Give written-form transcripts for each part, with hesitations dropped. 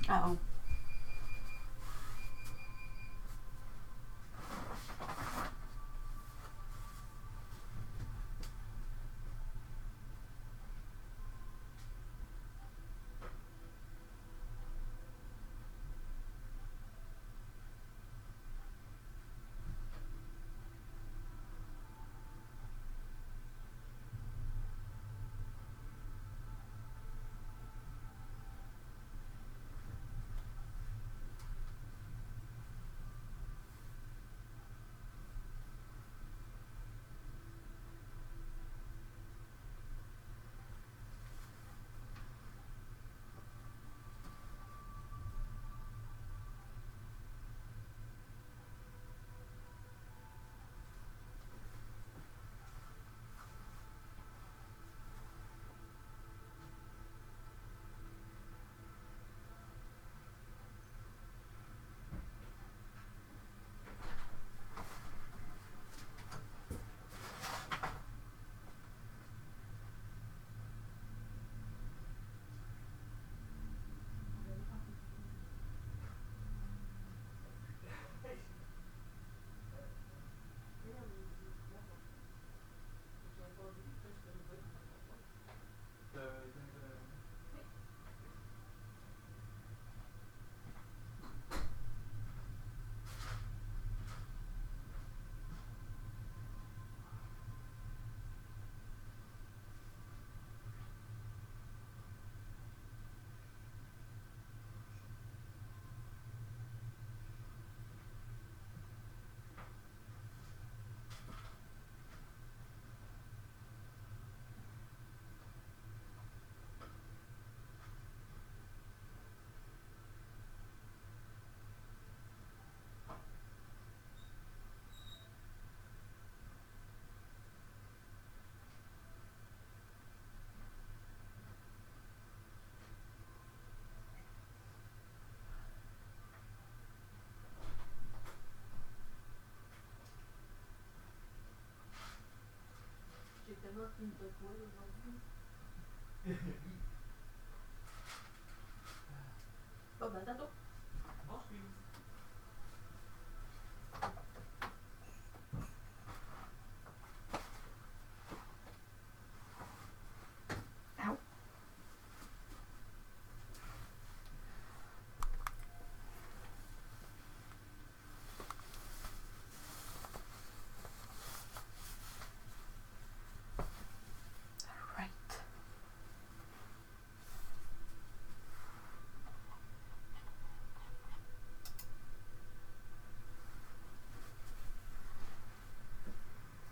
Uh-oh. Bon, ben, tantôt. Ow. Right.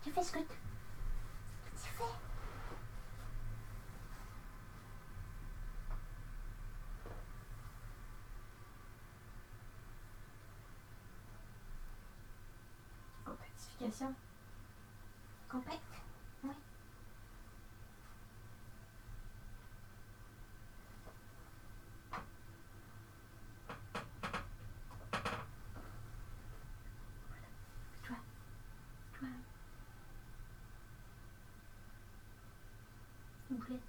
Tu fais ce que tu fais. Compactification. Compact. Oui. Toi. Toi. Une boulette.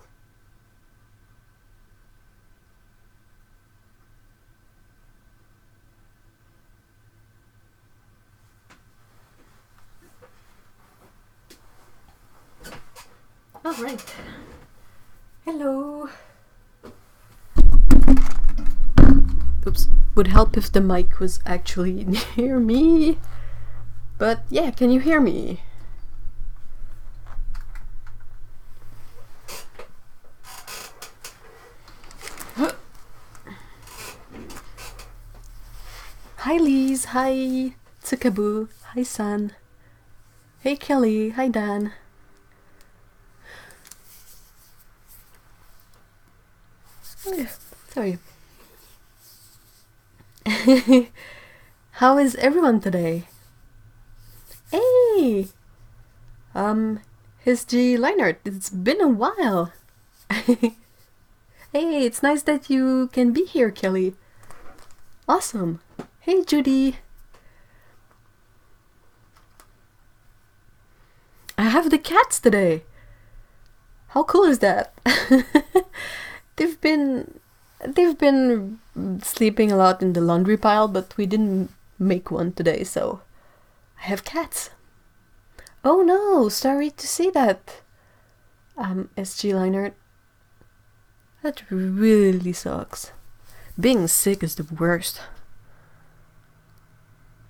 All right. Hello. Oops. Would help if the mic was actually near me. But yeah, can you hear me? Hi Lise, hi Tsukabu, hi San. Hey Kelly, hi Dan. Oh yeah, sorry. How is everyone today? Hey! His G. Leinart, it's been a while. Hey, it's nice that you can be here, Kelly. Awesome. Hey, Judy. I have the cats today. How cool is that? They've been They've been sleeping a lot in the laundry pile, but we didn't make one today, so I have cats. Oh no, sorry to see that. SG Liner. That really sucks. Being sick is the worst.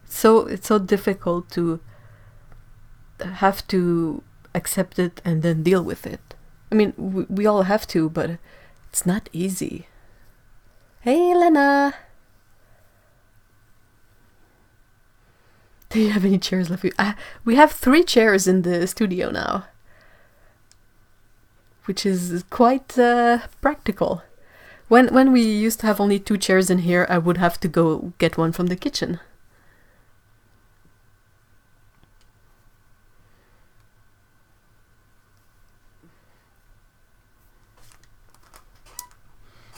So it's so difficult to have to accept it and then deal with it. I mean, we all have to, but it's not easy. Hey, Lena! Do you have any chairs left? We have 3 chairs in the studio now, which is quite practical. When we used to have only 2 chairs in here, I would have to go get one from the kitchen.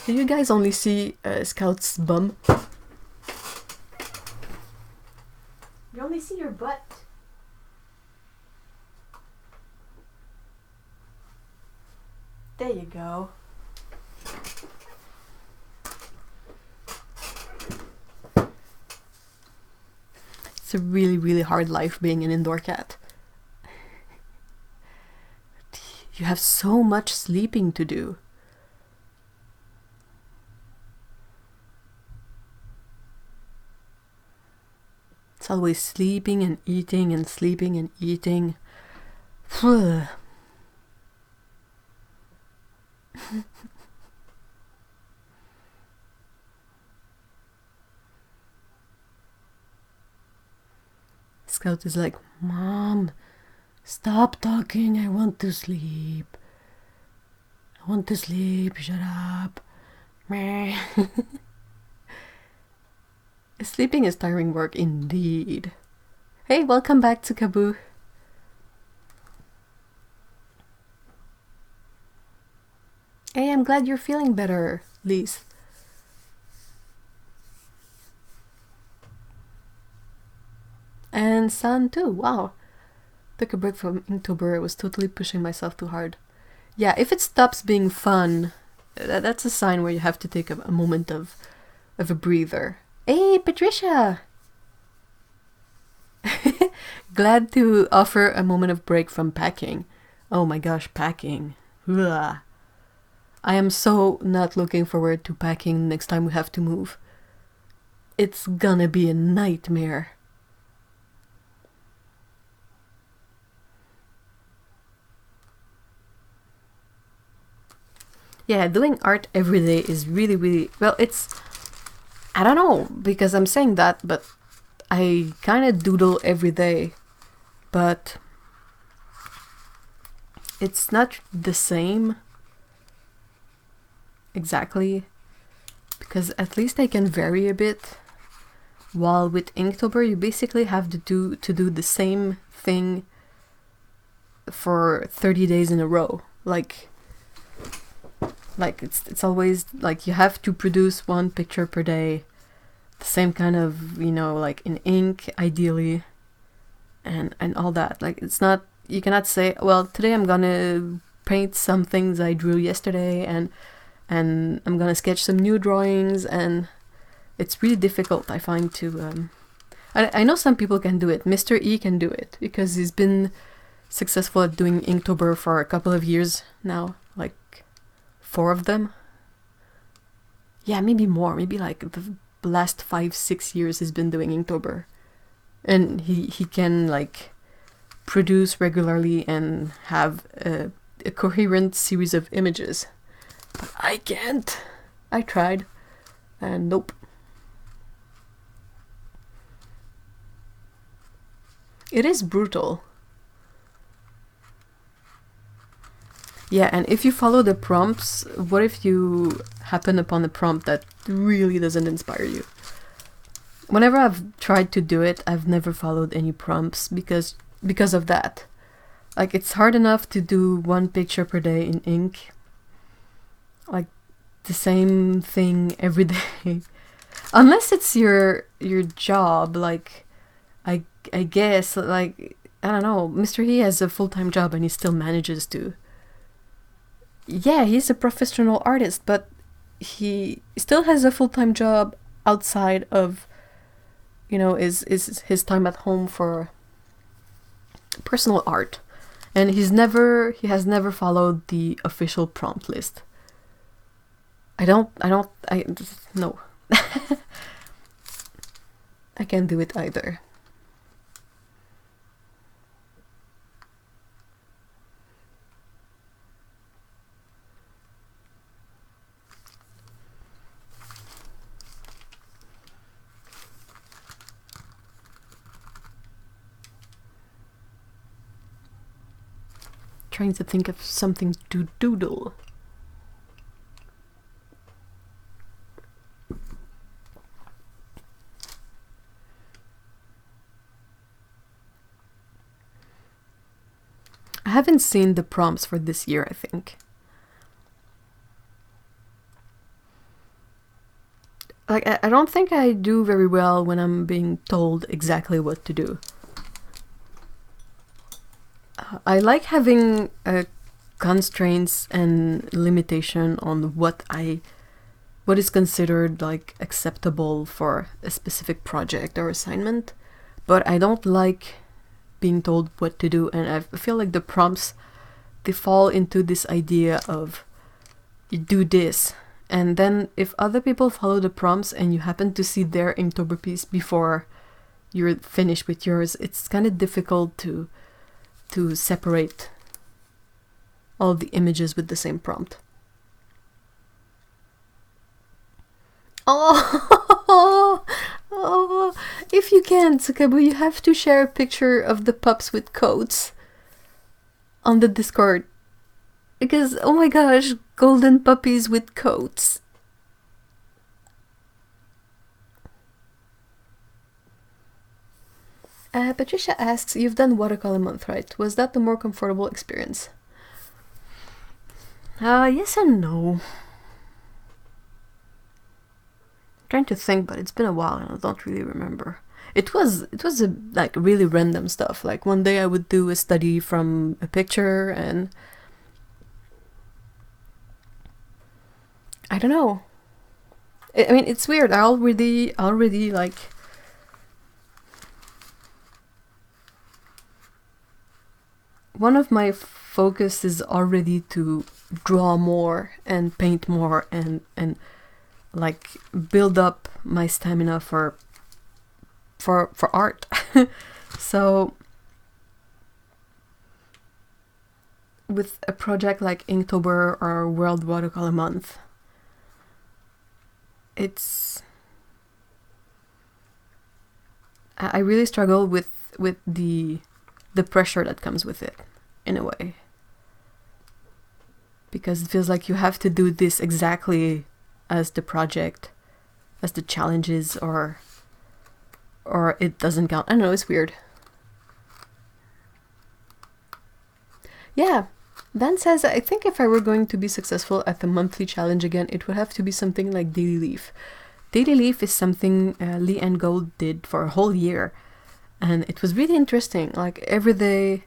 Do you guys only see Scout's bum? You only see your butt. There you go. It's a really, really hard life being an indoor cat. You have so much sleeping to do. It's always sleeping and eating and sleeping and eating. Scout is like, Mom, stop talking, I want to sleep. I want to sleep, shut up. Meh. Sleeping is tiring work indeed. Hey, welcome back to Kaboo. Hey, I'm glad you're feeling better, Lise. And San too, wow. Took a break from Inktober, I was totally pushing myself too hard. Yeah, if it stops being fun, that's a sign where you have to take a moment of a breather. Hey, Patricia! Glad to offer a moment of break from packing. Oh my gosh, packing. Ugh. I am so not looking forward to packing next time we have to move. It's gonna be a nightmare. Yeah, doing art every day is really, really... Well, it's... I don't know, because I'm saying that, but I kind of doodle every day. But it's not the same exactly, because at least I can vary a bit. While with Inktober, you basically have to do the same thing for 30 days in a row. Like it's always like you have to produce 1 picture per day, the same kind of, you know, like in ink ideally, and all that. Like it's not, you cannot say, well, today I'm gonna paint some things I drew yesterday and I'm gonna sketch some new drawings, and it's really difficult, I find, to I know some people can do it. Mr. E can do it because he's been successful at doing Inktober for a couple of years now, like 4 of them. Yeah, maybe more. Maybe like the last 5-6 years he's been doing Inktober. And he can like produce regularly and have a coherent series of images. But I can't. I tried. And nope. It is brutal. Yeah, and if you follow the prompts, what if you happen upon a prompt that really doesn't inspire you? Whenever I've tried to do it, I've never followed any prompts because of that. Like, it's hard enough to do 1 picture per day in ink. Like, the same thing every day. Unless it's your job, like, I guess, like, I don't know, Mr. He has a full-time job and he still manages to... Yeah, he's a professional artist, but he still has a full-time job outside of, you know, is his time at home for personal art, and he has never followed the official prompt list. I no. I can't do it either. Trying to think of something to doodle. I haven't seen the prompts for this year, I think. Like, I don't think I do very well when I'm being told exactly what to do. I like having constraints and limitation on what is considered like acceptable for a specific project or assignment, but I don't like being told what to do, and I feel like the prompts, they fall into this idea of you do this, and then if other people follow the prompts and you happen to see their Inktober piece before you're finished with yours, it's kind of difficult to separate all of the images with the same prompt. Oh, oh, if you can, Tsukabu, you have to share a picture of the pups with coats on the Discord. Because, oh my gosh, golden puppies with coats. Patricia asks, you've done watercolor month, right? Was that the more comfortable experience? Yes and no. Trying to think, but it's been a while and I don't really remember. It was like really random stuff. Like one day I would do a study from a picture, and I don't know. I mean, it's weird. I already like one of my focus is already to draw more and paint more and like build up my stamina for art. So with a project like Inktober or World Watercolor Month, I really struggle with the pressure that comes with it, in a way, because it feels like you have to do this exactly as the project, as the challenges, or it doesn't count. I don't know, it's weird. Yeah, Dan says, I think if I were going to be successful at the monthly challenge again, it would have to be something like Daily Leaf. Daily Leaf is something Lee and Gold did for a whole year, and it was really interesting. Like every day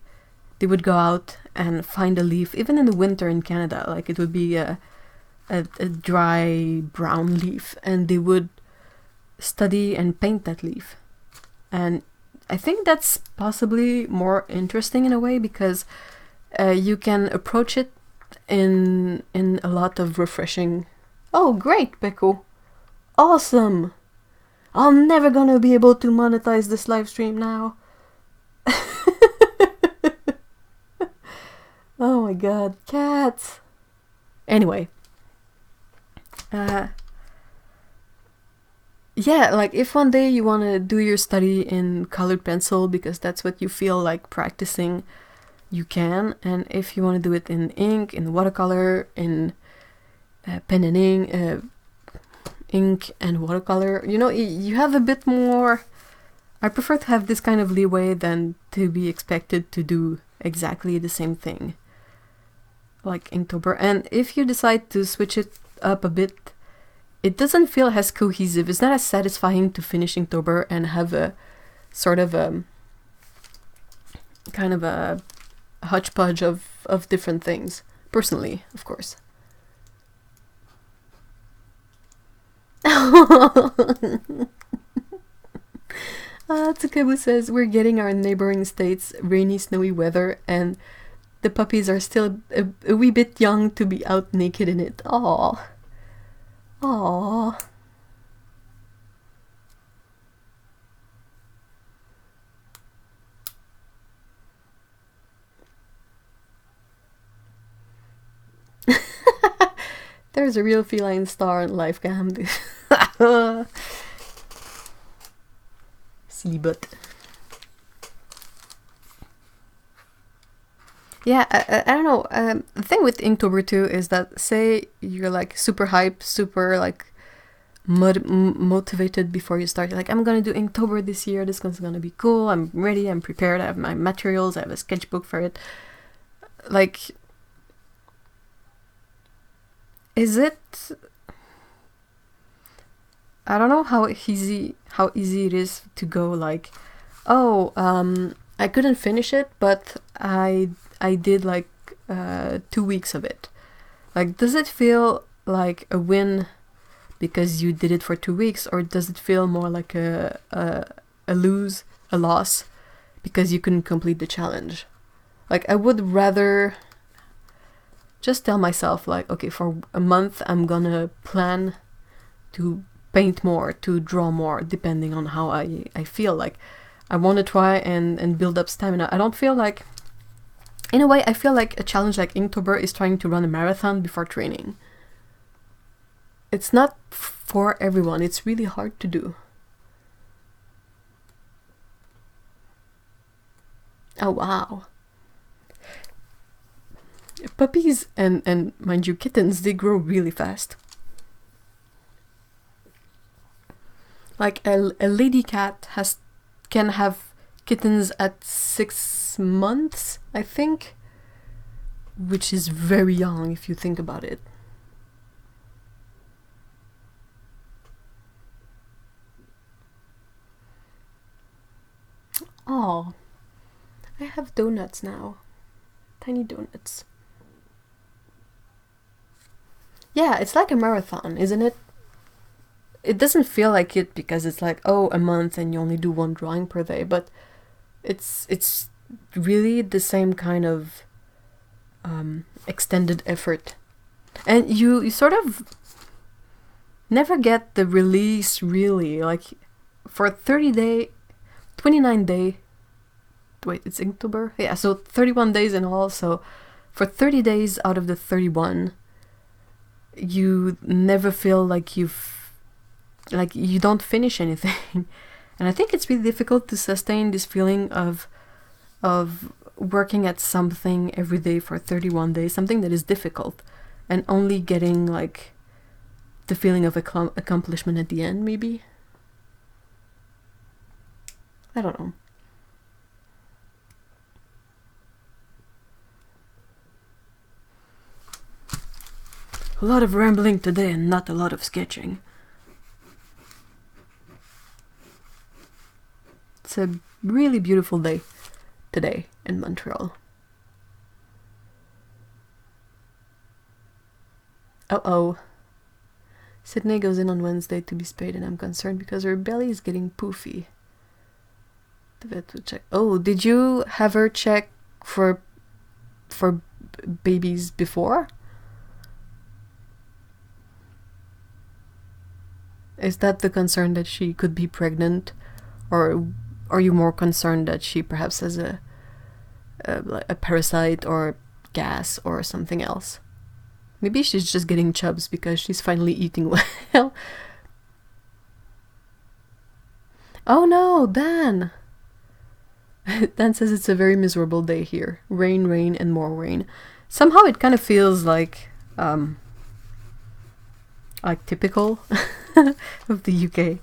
they would go out and find a leaf, even in the winter in Canada. Like it would be a dry brown leaf, and they would study and paint that leaf. And I think that's possibly more interesting in a way, because you can approach it in a lot of refreshing... Oh, great, Peko! Awesome! I'm never gonna be able to monetize this live stream now. Oh my god, cats! Anyway. Yeah, like if one day you want to do your study in colored pencil because that's what you feel like practicing, you can. And if you want to do it in ink, in watercolor, in pen and ink and watercolor, you know, you have a bit more... I prefer to have this kind of leeway than to be expected to do exactly the same thing like Inktober. And if you decide to switch it up a bit, it doesn't feel as cohesive. It's not as satisfying to finish Inktober and have a sort of a kind of a hodgepodge of different things. Personally, of course. Tsukabu says, we're getting our neighboring states rainy, snowy weather, and the puppies are still a wee bit young to be out naked in it. Aww. Aww. There's a real feline star in life cam. Silly butt. Yeah, I don't know. The thing with Inktober too is that, say you're like super hyped, super like motivated before you start. You're like, I'm gonna do Inktober this year. This one's gonna be cool. I'm ready. I'm prepared. I have my materials. I have a sketchbook for it. Like, is it? I don't know how easy it is to go like, oh, I couldn't finish it, but I did like 2 weeks of it. Like, does it feel like a win because you did it for 2 weeks, or does it feel more like a loss because you couldn't complete the challenge? Like, I would rather just tell myself like, okay, for a month I'm gonna plan to paint more, to draw more, depending on how I feel. Like, I want to try and build up stamina. I don't feel like, in a way, I feel like a challenge like Inktober is trying to run a marathon before training. It's not for everyone. It's really hard to do. Oh, wow. Puppies and mind you, kittens, they grow really fast. Like a lady cat can have kittens at 6 months, I think, which is very young if you think about it. Oh, I have donuts now. Tiny donuts. Yeah, it's like a marathon, isn't it? It doesn't feel like it because it's like, oh, a month and you only do one drawing per day, but it's really the same kind of extended effort. And you sort of never get the release, really. Like, for 29 day, wait, it's Inktober? Yeah, so 31 days in all, so for 30 days out of the 31, you never feel like you don't finish anything. And I think it's really difficult to sustain this feeling of working at something every day for 31 days, something that is difficult, and only getting like the feeling of accomplishment at the end, maybe. I don't know. A lot of rambling today and not a lot of sketching. It's a really beautiful day today in Montreal. Uh-oh. Sydney goes in on Wednesday to be spayed, and I'm concerned because her belly is getting poofy. The vet will check. Oh, did you have her check for babies before? Is that the concern, that she could be pregnant, or are you more concerned that she perhaps has a parasite or gas or something else? Maybe she's just getting chubs because she's finally eating well. Oh no, Dan! Dan says it's a very miserable day here. Rain, rain, and more rain. Somehow it kind of feels like typical of the UK.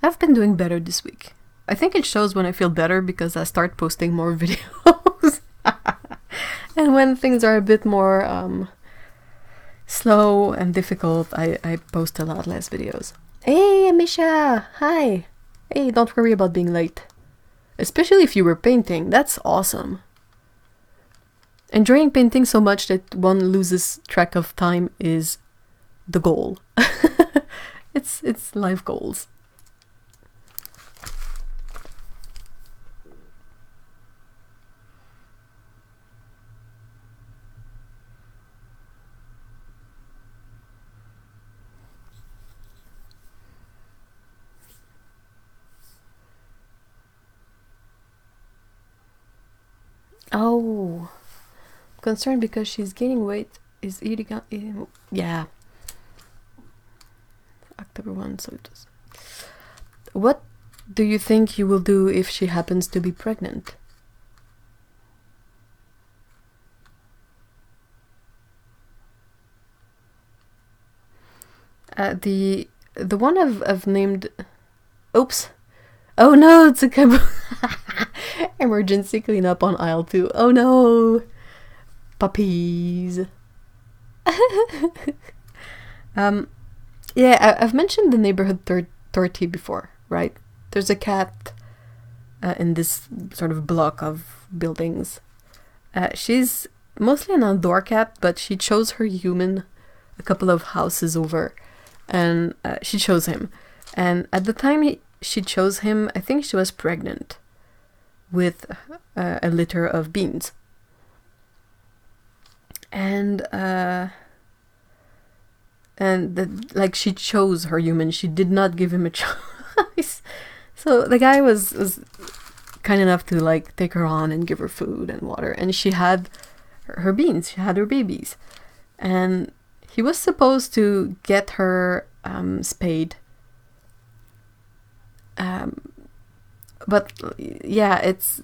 I've been doing better this week. I think it shows when I feel better because I start posting more videos. And when things are a bit more slow and difficult, I post a lot less videos. Hey, Amisha! Hi! Hey, don't worry about being late. Especially if you were painting. That's awesome. Enjoying painting so much that one loses track of time is the goal. It's life goals. Oh, concerned because she's gaining weight. Is eating. Yeah. October 1, so it was. What do you think you will do if she happens to be pregnant? The one I've named. Oops. Oh no, it's a emergency cleanup on aisle 2. Oh no, puppies. Yeah, I've mentioned the neighborhood 30 before, right? There's a cat in this sort of block of buildings. She's mostly an outdoor cat, but she chose her human a couple of houses over, and she chose him. And at the time she chose him, I think she was pregnant with a litter of beans. And she chose her human. She did not give him a choice. So the guy was kind enough to like take her on and give her food and water, and she had her beans. She had her babies, and he was supposed to get her spayed. But yeah, it's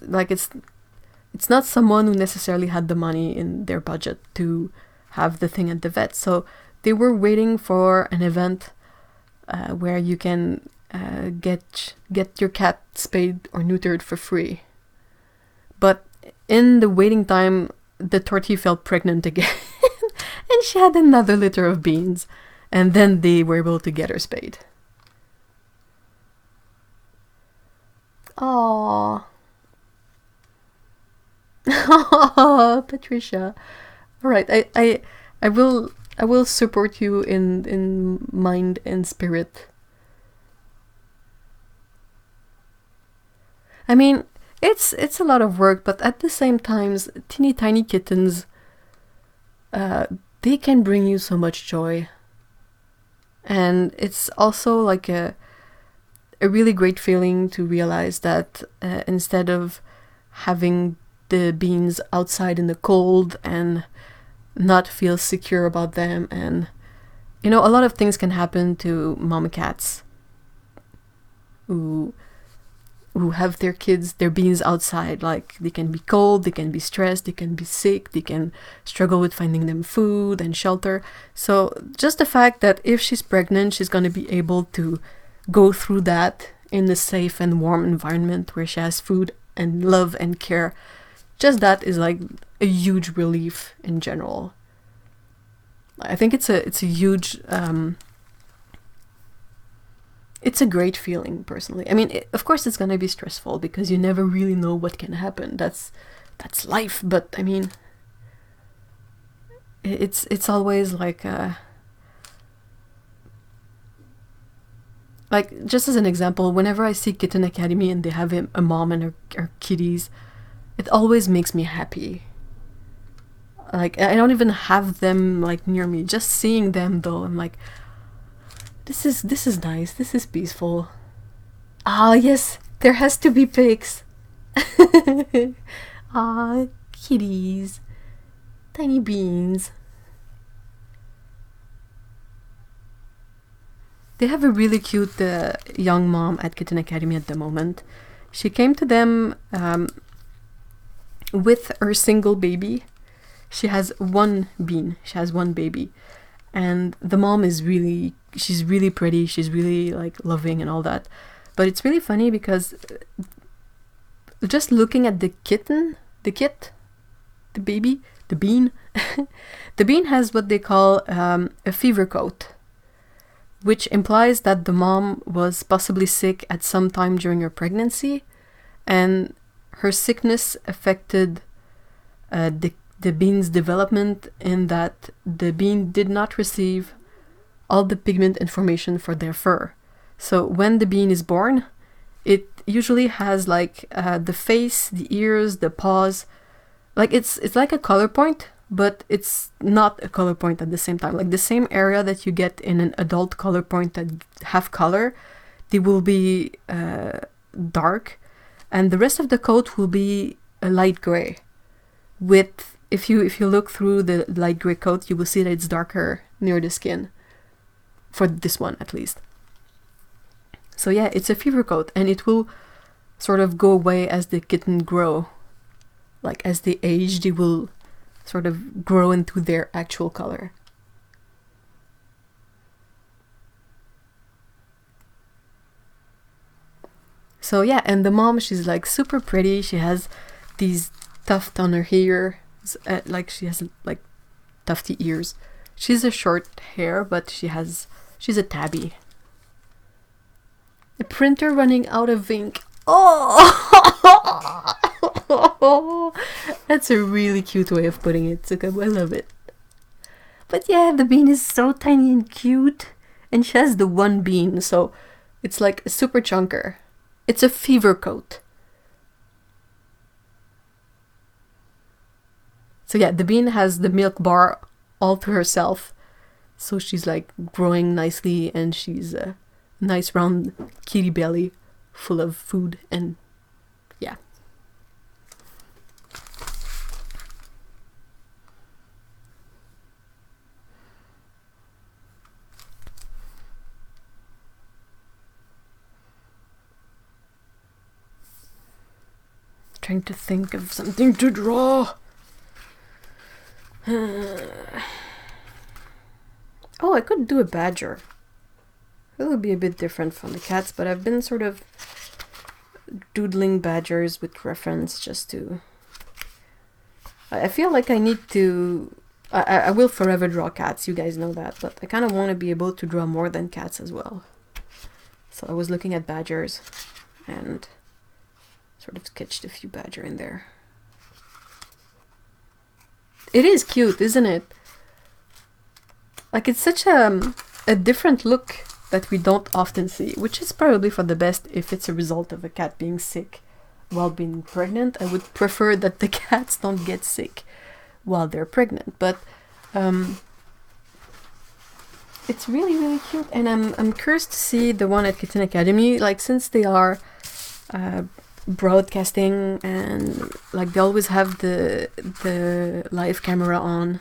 not someone who necessarily had the money in their budget to have the thing at the vet. So they were waiting for an event where you can get your cat spayed or neutered for free. But in the waiting time, the tortie fell pregnant again, and she had another litter of beans, and then they were able to get her spayed. Aww. Oh, Patricia. All right, I will support you in mind and spirit. I mean, it's a lot of work, but at the same time, teeny tiny kittens, they can bring you so much joy. And it's also like a really great feeling to realize that instead of having the beans outside in the cold and not feel secure about them, and a lot of things can happen to mom cats who have their beans outside. Like, they can be cold, they can be stressed, they can be sick, they can struggle with finding them food and shelter. So just the fact that if she's pregnant, she's going to be able to go through that in a safe and warm environment where she has food and love and care, just that is like a huge relief in general. I think it's a huge it's a great feeling, personally. I mean, of course it's gonna be stressful because you never really know what can happen. That's life. But I mean, it's always like just as an example, whenever I see Kitten Academy and they have a mom and her kitties, it always makes me happy. Like, I don't even have them like near me. Just seeing them though, I'm like, this is nice. This is peaceful. Ah, yes, there has to be pigs. Ah, kitties, tiny beans. They have a really cute young mom at Kitten Academy at the moment. She came to them with her single baby. She has one bean. She has one baby. And the mom she's really pretty. She's really like loving and all that. But it's really funny because just looking at the baby, the bean, the bean has what they call a fever coat, which implies that the mom was possibly sick at some time during her pregnancy, and her sickness affected the bean's development in that the bean did not receive all the pigment information for their fur. So when the bean is born, it usually has like the face, the ears, the paws. Like it's like a color point, but it's not a color point at the same time. Like the same area that you get in an adult color point that have color, they will be dark, and the rest of the coat will be a light gray. With if you look through the light gray coat, you will see that it's darker near the skin. For this one, at least. So yeah, it's a fever coat, and it will sort of go away as the kitten grow. Like as they age, they will sort of grow into their actual color. So yeah, and the mom, she's like super pretty. She has these tufts on her hair, like she has like tufty ears. She's a short hair, but she's a tabby. A printer running out of ink. Oh, that's a really cute way of putting it, Zuko. I love it. But yeah, the bean is so tiny and cute, and she has the one bean, so it's like a super chunker. It's a fever coat. So yeah, the bean has the milk bar all to herself, so she's like growing nicely, and she's a nice round kitty belly full of food, and yeah. Trying to think of something to draw. Oh, I could do a badger. It would be a bit different from the cats, but I've been sort of doodling badgers with reference just to... I feel like I need to... I will forever draw cats, you guys know that, but I kind of want to be able to draw more than cats as well. So I was looking at badgers and sort of sketched a few badger in there. It is cute, isn't it? Like, it's such a different look that we don't often see, which is probably for the best if it's a result of a cat being sick while being pregnant. I would prefer that the cats don't get sick while they're pregnant, but it's really, really cute, and I'm curious to see the one at Kitten Academy, like, since they are broadcasting and like they always have the live camera on.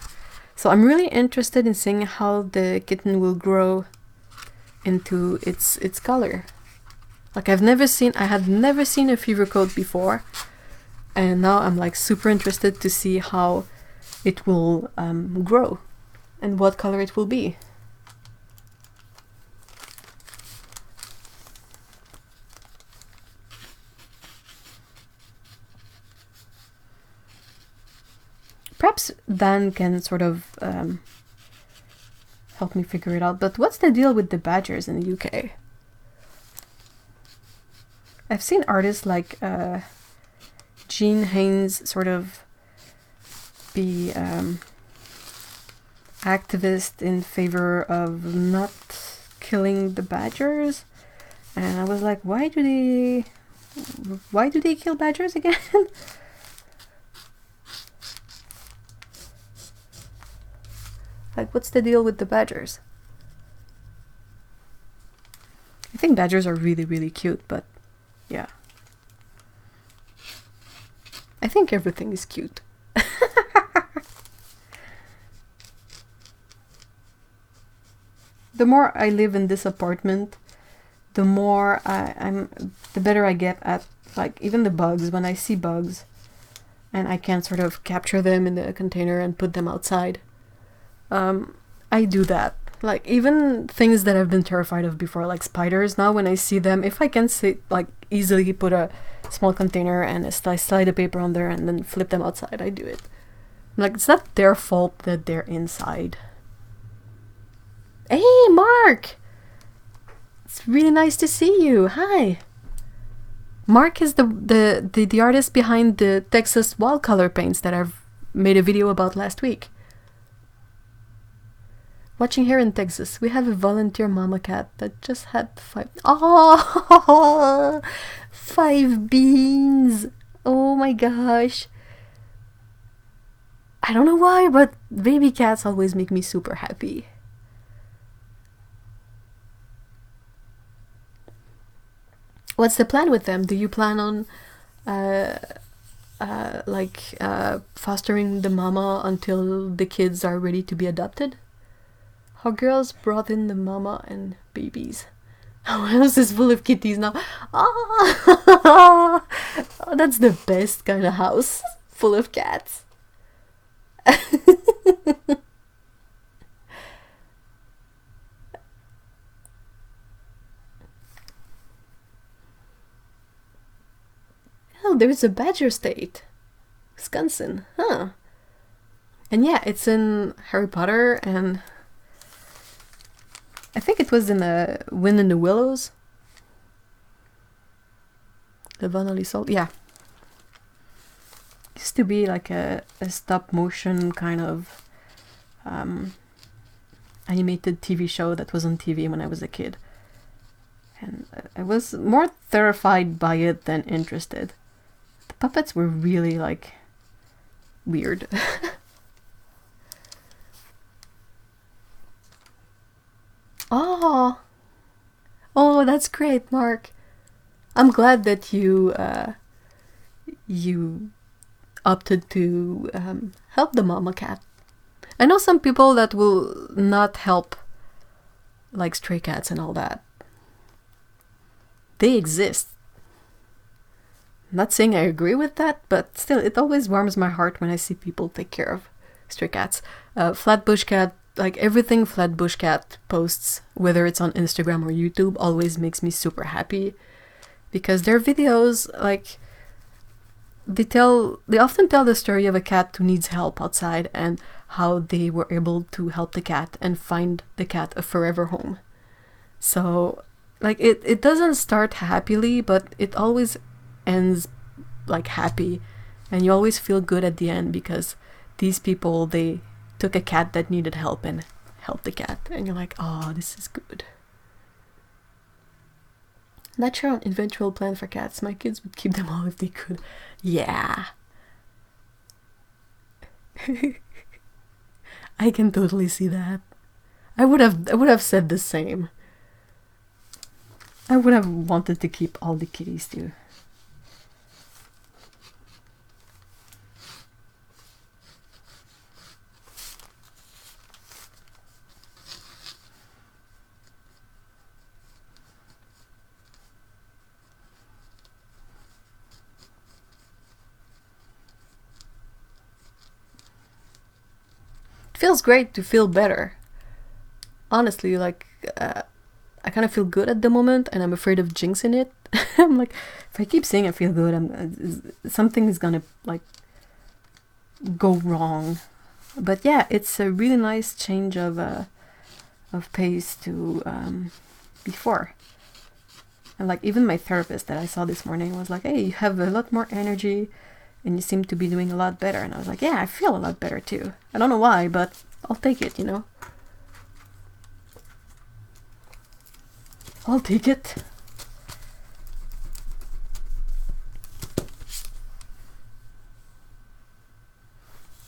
So I'm really interested in seeing how the kitten will grow into its color. Like I had never seen a fever coat before, and now I'm like super interested to see how it will grow and what color it will be. Perhaps Dan can sort of help me figure it out, but what's the deal with the badgers in the UK? I've seen artists like Jean Haynes sort of be activist in favor of not killing the badgers, and I was like, why do they kill badgers again? Like, what's the deal with the badgers? I think badgers are really, really cute, but yeah. I think everything is cute. The more I live in this apartment, the more the better I get at, like, even the bugs. When I see bugs and I can sort of capture them in the container and put them outside, I do that. Like, even things that I've been terrified of before, like spiders, now when I see them, if I can like easily put a small container and I slide the paper on there and then flip them outside, I do it. Like, it's not their fault that they're inside. Hey, Mark! It's really nice to see you. Hi. Mark is the artist behind the Texas watercolor paints that I've made a video about last week. Watching here in Texas, we have a volunteer mama cat that just had 5... Oh, 5 beans! Oh my gosh. I don't know why, but baby cats always make me super happy. What's the plan with them? Do you plan on fostering the mama until the kids are ready to be adopted? How girls brought in the mama and babies. Our house is full of kitties now. Oh, that's the best kind of house, full of cats. Oh, there's a Badger State, Wisconsin, huh? And yeah, it's in Harry Potter, and I think it was in the Wind in the Willows. The Vanally Sault, yeah. Used to be like a stop motion kind of animated TV show that was on TV when I was a kid. And I was more terrified by it than interested. The puppets were really like weird. Oh, that's great, Mark. I'm glad that you opted to help the mama cat. I know some people that will not help, like stray cats and all that. They exist. I'm not saying I agree with that, but still, it always warms my heart when I see people take care of stray cats. Flatbush cat, like everything Flatbush cat posts, whether it's on Instagram or YouTube, always makes me super happy, because their videos, like, they often tell the story of a cat who needs help outside and how they were able to help the cat and find the cat a forever home. So, like, it doesn't start happily, but it always ends like happy, and you always feel good at the end because these people, they took a cat that needed help and helped the cat, and you're like, oh, this is good. Not sure on eventual plan for cats. My kids would keep them all if they could. Yeah. I can totally see that. I would have said the same. I would have wanted to keep all the kitties too. Feels great to feel better. Honestly, like, I kind of feel good at the moment, and I'm afraid of jinxing it. I'm like, if I keep saying I feel good, something is gonna, like, go wrong. But yeah, it's a really nice change of pace to before. And like, even my therapist that I saw this morning was like, hey, you have a lot more energy, and you seem to be doing a lot better. And I was like, yeah, I feel a lot better too. I don't know why, but I'll take it, you know? I'll take it.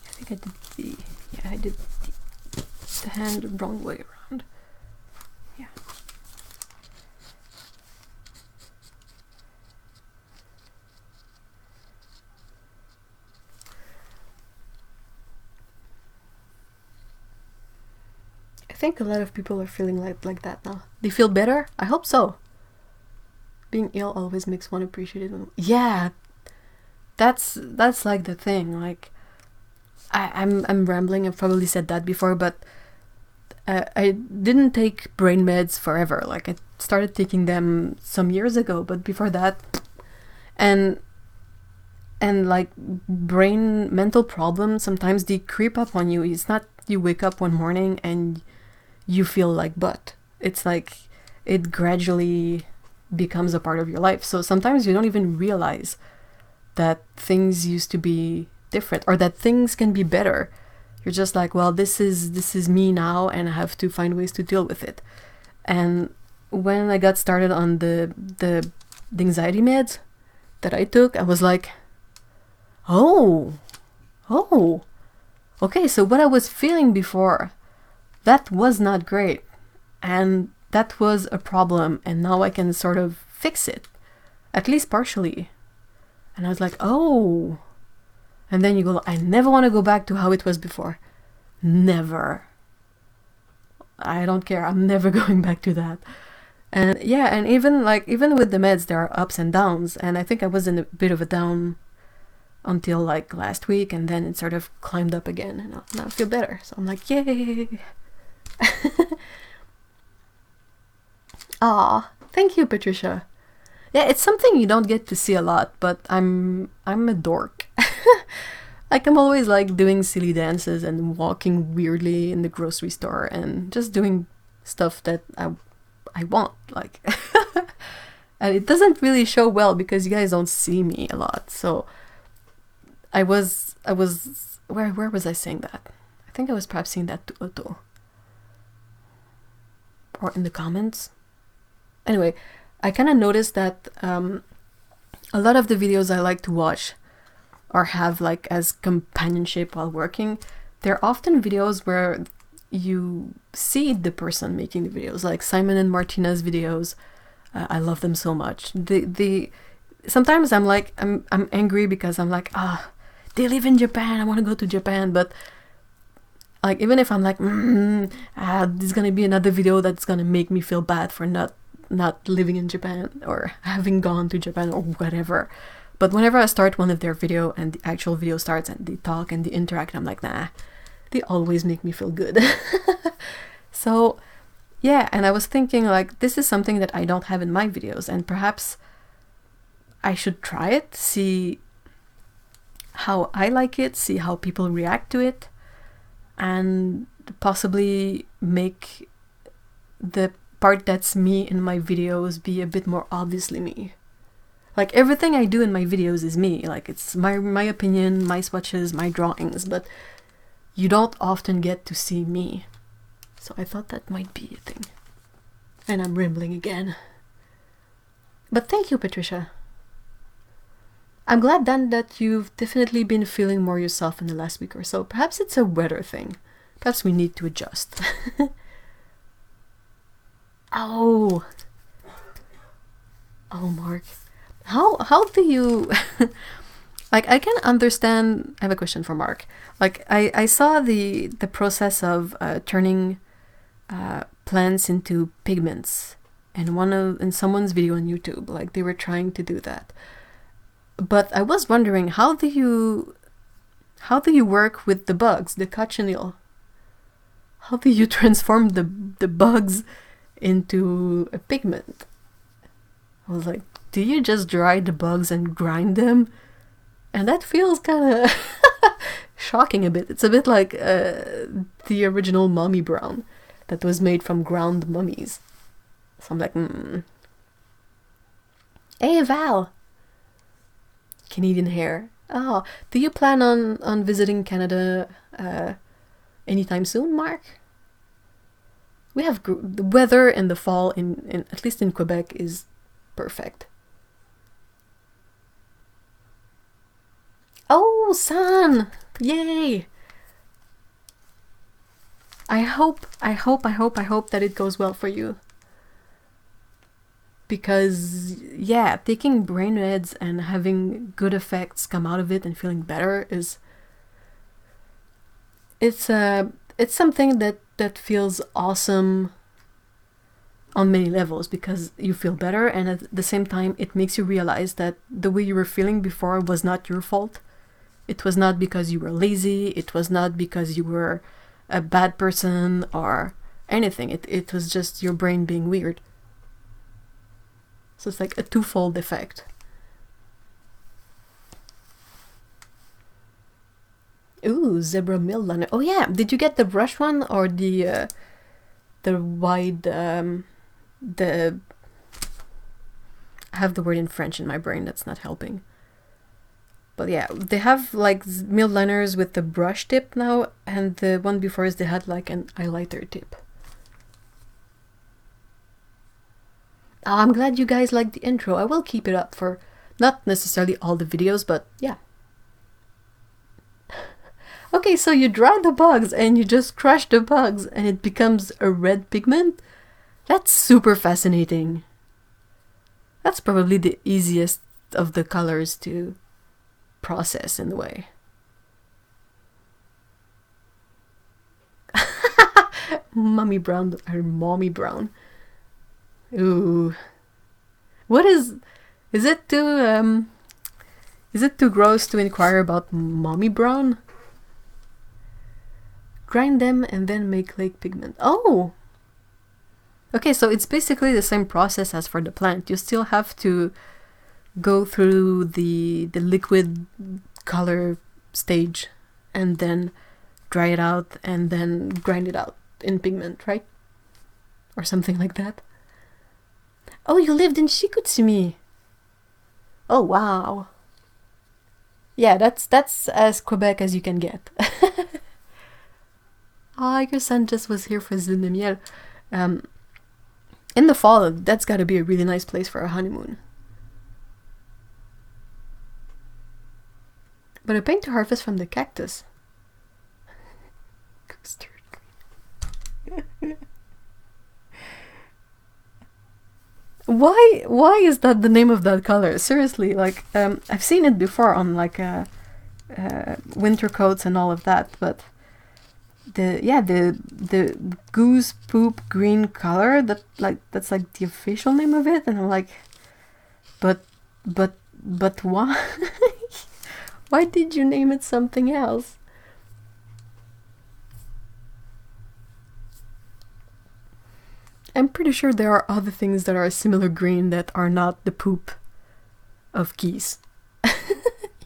I think I did I did the hand the wrong way around. Yeah. I think a lot of people are feeling like that now. They feel better? I hope so. Being ill always makes one appreciate it. Yeah, that's like the thing. Like, I'm rambling. I've probably said that before, but I didn't take brain meds forever. Like, I started taking them some years ago, but before that, and like mental problems, sometimes they creep up on you. It's not you wake up one morning and you feel like butt. It's like it gradually becomes a part of your life. So sometimes you don't even realize that things used to be different or that things can be better. You're just like, well, this is me now, and I have to find ways to deal with it. And when I got started on the anxiety meds that I took, I was like, oh, okay, so what I was feeling before, that was not great, and that was a problem, and now I can sort of fix it, at least partially. And I was like, oh. And then you go, I never want to go back to how it was before. Never. I don't care. I'm never going back to that. And yeah, and even with the meds, there are ups and downs. And I think I was in a bit of a down until like last week, and then it sort of climbed up again, and now I feel better. So I'm like, yay. Aw, thank you, Patricia. Yeah, it's something you don't get to see a lot, but I'm a dork. Like, I'm always like doing silly dances and walking weirdly in the grocery store and just doing stuff that I want, like. And it doesn't really show well because you guys don't see me a lot. So I was where was I saying that? I think I was perhaps saying that to Otto. Or in the comments. Anyway, I kind of noticed that a lot of the videos I like to watch or have like as companionship while working, they're often videos where you see the person making the videos, like Simon and Martina's videos. I love them so much. Sometimes I'm like, I'm angry because I'm like, they live in Japan, I want to go to Japan, but like, even if I'm like, there's gonna be another video that's gonna make me feel bad for not living in Japan or having gone to Japan or whatever. But whenever I start one of their video and the actual video starts and they talk and they interact, I'm like, nah, they always make me feel good. So yeah, and I was thinking like, this is something that I don't have in my videos, and perhaps I should try it, see how I like it, see how people react to it, and possibly make the part that's me in my videos be a bit more obviously me. Like, everything I do in my videos is me. Like, it's my opinion, my swatches, my drawings, but you don't often get to see me. So I thought that might be a thing. And I'm rambling again. But thank you, Patricia. I'm glad then that you've definitely been feeling more yourself in the last week or so. Perhaps it's a weather thing. Perhaps we need to adjust. Oh, Mark. How do you... Like, I can understand... I have a question for Mark. Like, I saw the process of turning plants into pigments in someone's video on YouTube. Like, they were trying to do that. But I was wondering, how do you work with the bugs, the cochineal? How do you transform the bugs into a pigment? I was like, do you just dry the bugs and grind them? And that feels kind of shocking a bit. It's a bit like the original mummy brown that was made from ground mummies. So I'm like, Hey, Val! Canadian hair. Oh, do you plan on visiting Canada anytime soon, Mark? We have the weather in the fall in at least in Quebec is perfect. Oh, sun! Yay! I hope that it goes well for you. Because, yeah, taking brain meds and having good effects come out of it and feeling better is... It's something that feels awesome on many levels, because you feel better, and at the same time it makes you realize that the way you were feeling before was not your fault. It was not because you were lazy, it was not because you were a bad person or anything. It was just your brain being weird. So it's like a twofold effect. Ooh, zebra mill liner. Oh yeah, did you get the brush one or the wide the I have the word in French in my brain that's not helping. But yeah, they have like milled liners with the brush tip now, and the one before is they had like an highlighter tip. Oh, I'm glad you guys liked the intro. I will keep it up for not necessarily all the videos, but yeah. Okay, so you dry the bugs and you just crush the bugs and it becomes a red pigment? That's super fascinating. That's probably the easiest of the colors to process in a way. Mummy brown or mommy brown. Ooh. What is it too gross to inquire about mommy brown? Grind them and then make lake pigment. Oh! Okay, so it's basically the same process as for the plant. You still have to go through the liquid color stage and then dry it out and then grind it out in pigment, right? Or something like that. Oh, you lived in Chicoutimi. Oh, wow. Yeah, that's as Quebec as you can get. Ah, your son just was here for Zone de Miel. In the fall, that's gotta be a really nice place for a honeymoon. But a paint to harvest from the cactus. Why is that the name of that color? Seriously, like I've seen it before on like winter coats and all of that, but the goose poop green color, that's like the official name of it, and I'm like, but why? Why did you name it something else? I'm pretty sure there are other things that are a similar green that are not the poop of geese.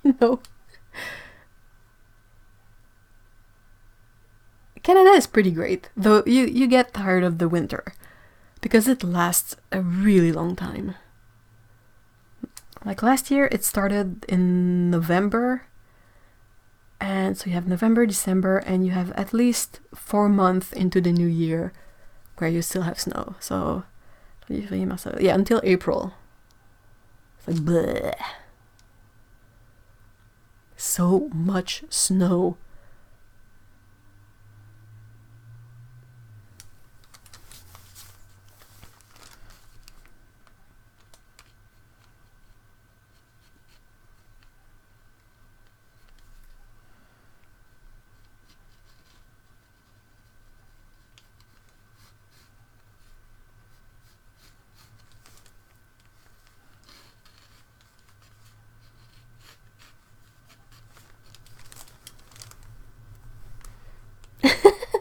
You know? Canada is pretty great, though you get tired of the winter, because it lasts a really long time. Like last year, it started in November, and so you have November, December, and you have at least 4 months into the new year where you still have snow. So, yeah, until April. It's like, bleh. So much snow.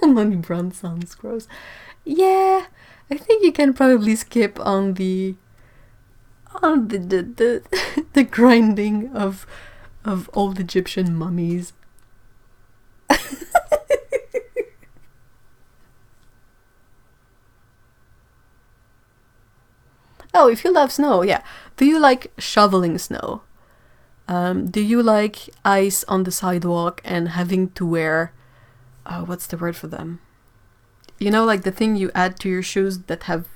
Money brown sounds gross. Yeah, I think you can probably skip on the the grinding of old Egyptian mummies. Oh, if you love snow, yeah. Do you like shoveling snow? Do you like ice on the sidewalk and having to wear what's the word for them? You know, like the thing you add to your shoes that have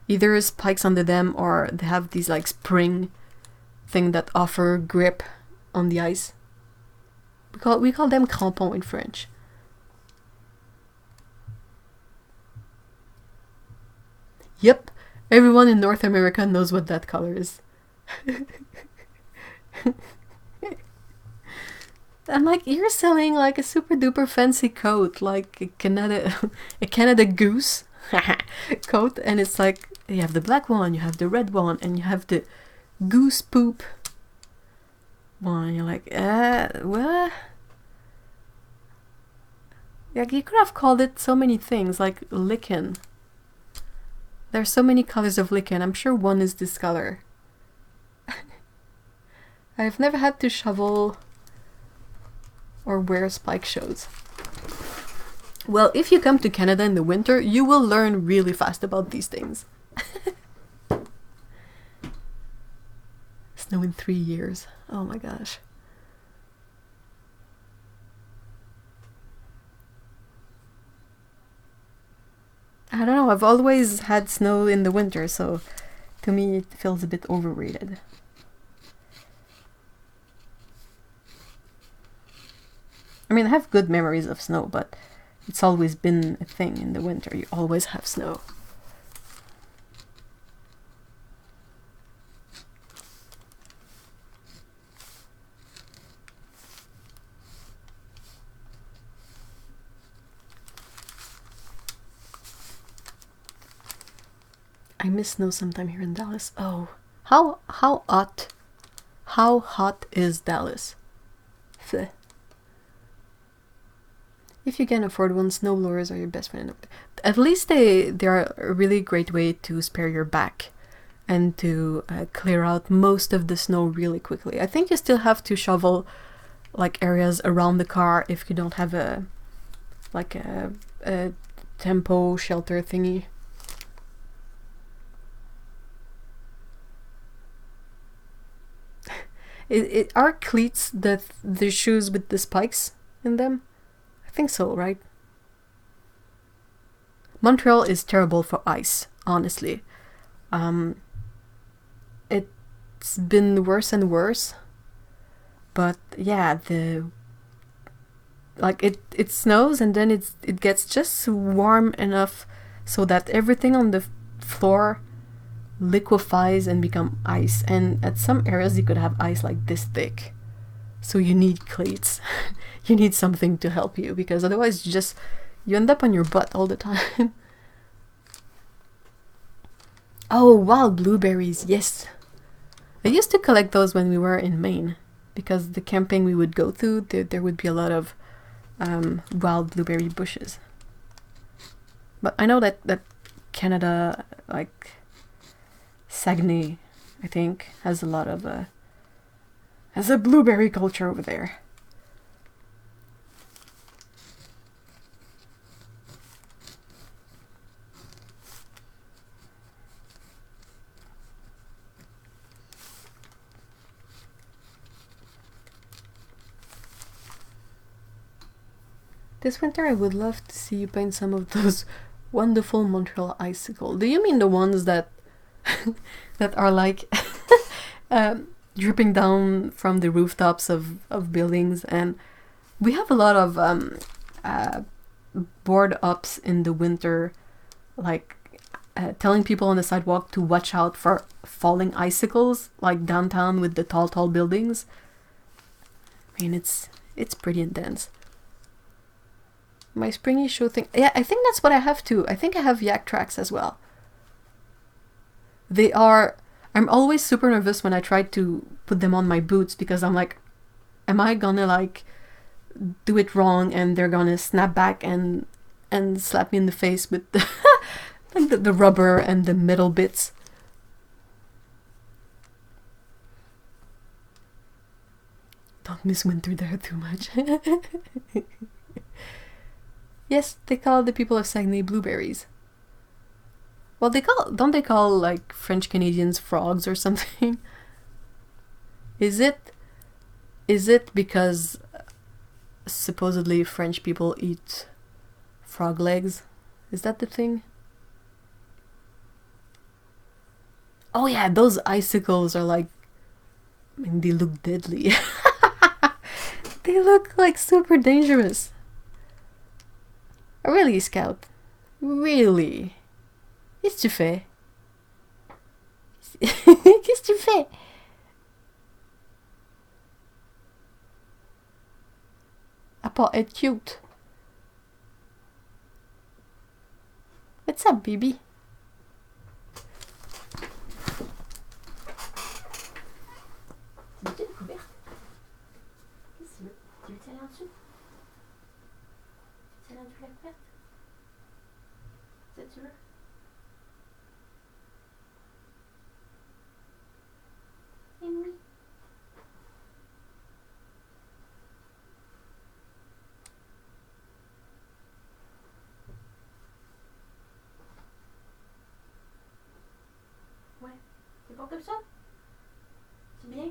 either spikes under them or they have these like spring thing that offer grip on the ice. We call them crampons in French. Yep, everyone in North America knows what that color is. I'm like, you're selling like a super duper fancy coat, like a Canada Goose coat, and it's like you have the black one, you have the red one, and you have the goose poop one. You're like, what? Like, you could have called it so many things, like lichen. There's so many colors of lichen. I'm sure one is this color. I've never had to shovel or wear spike shoes. Well, if you come to Canada in the winter, you will learn really fast about these things. snow in 3 years. Oh my gosh. I don't know, I've always had snow in the winter, so to me it feels a bit overrated. I mean, I have good memories of snow, but it's always been a thing in the winter. You always have snow. I miss snow sometime here in Dallas. Oh, how hot is Dallas? Bleh. If you can afford one, snowblowers are your best friend. At least they are a really great way to spare your back and to clear out most of the snow really quickly. I think you still have to shovel like areas around the car if you don't have a tempo shelter thingy. Are cleats the shoes with the spikes in them? I think so, right? Montreal is terrible for ice, honestly. It's been worse and worse. But yeah, it snows and then it gets just warm enough so that everything on the floor liquefies and become ice. And at some areas you could have ice like this thick. So you need cleats. You need something to help you, because otherwise you end up on your butt all the time. Oh, wild blueberries, yes. I used to collect those when we were in Maine, because the camping we would go to, there would be a lot of wild blueberry bushes. But I know that Canada, like Saguenay, I think, has a lot of has a blueberry culture over there. This winter I would love to see you paint some of those wonderful Montreal icicles. Do you mean the ones that that are like dripping down from the rooftops of buildings? And we have a lot of board ups in the winter, like telling people on the sidewalk to watch out for falling icicles, like downtown with the tall buildings. I mean, it's pretty intense. My springy shoe thing. Yeah, I think that's what I have too. I think I have yak tracks as well. I'm always super nervous when I try to put them on my boots, because I'm like, am I gonna like do it wrong and they're gonna snap back and slap me in the face with the, like the rubber and the metal bits. Don't miss winter there too much. Yes, they call the people of Saguenay blueberries. Well, don't they call like French Canadians frogs or something? Is it because supposedly French people eat frog legs? Is that the thing? Oh yeah, those icicles are like, I mean, they look deadly. They look like super dangerous. Really, Scout? Really? Qu'est-ce que tu fais? Qu'est-ce que tu fais? À part être cute. What's up, baby? Tu veux une couverte? Qu'est-ce que tu veux? Tu veux t'aller en dessous? Tu veux t'aller en dessous de la couverte? C'est ça que tu veux? Oui. Ouais, c'est bon comme ça? C'est bien?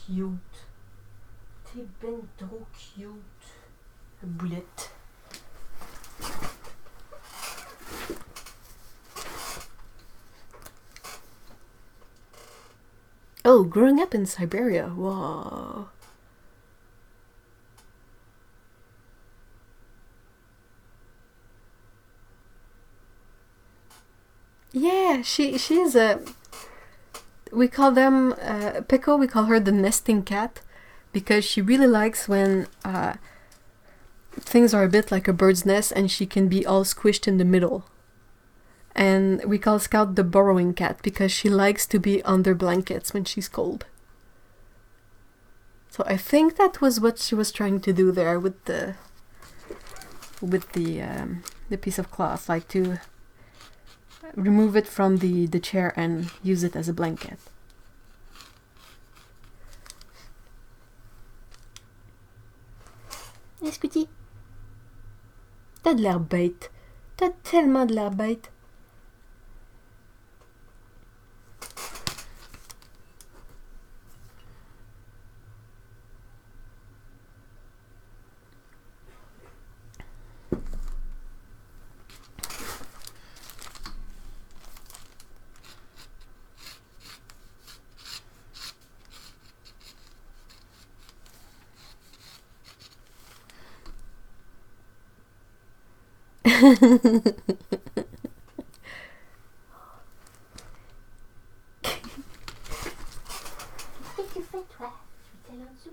cute. T'es ben trop cute. Boulette. Oh, growing up in Siberia. Whoa. Yeah, she's a. We call them Pickle. We call her the nesting cat, because she really likes when things are a bit like a bird's nest, and she can be all squished in the middle. And we call Scout the burrowing cat because she likes to be under blankets when she's cold. So I think that was what she was trying to do there with the piece of cloth, like to remove it from the chair and use it as a blanket. Escuti, t'as de l'air bête. T'as tellement de l'air bête. Qu'est-ce que tu fais, toi? Je suis allée en dessous.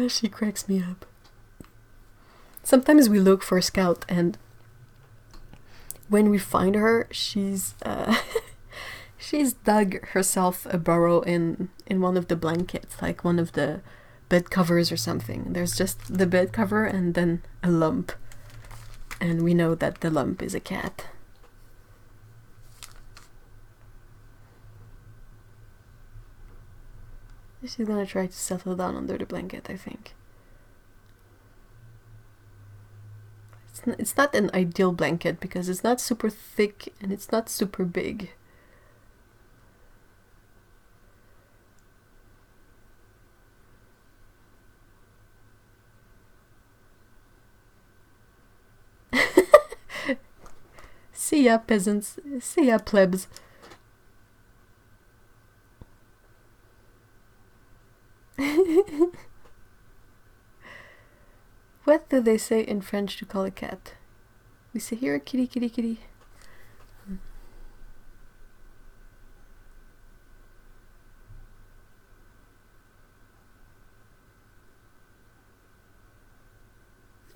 She cracks me up. Sometimes we look for Scout, and when we find her, she's she's dug herself a burrow in one of the blankets, like one of the bed covers or something. There's just the bed cover and then a lump, and we know that the lump is a cat. She's gonna try to settle down under the blanket, I think. It's not an ideal blanket because it's not super thick and it's not super big. See ya, peasants. See ya, plebs. What do they say in French to call a cat? We say here, kitty, kitty, kitty.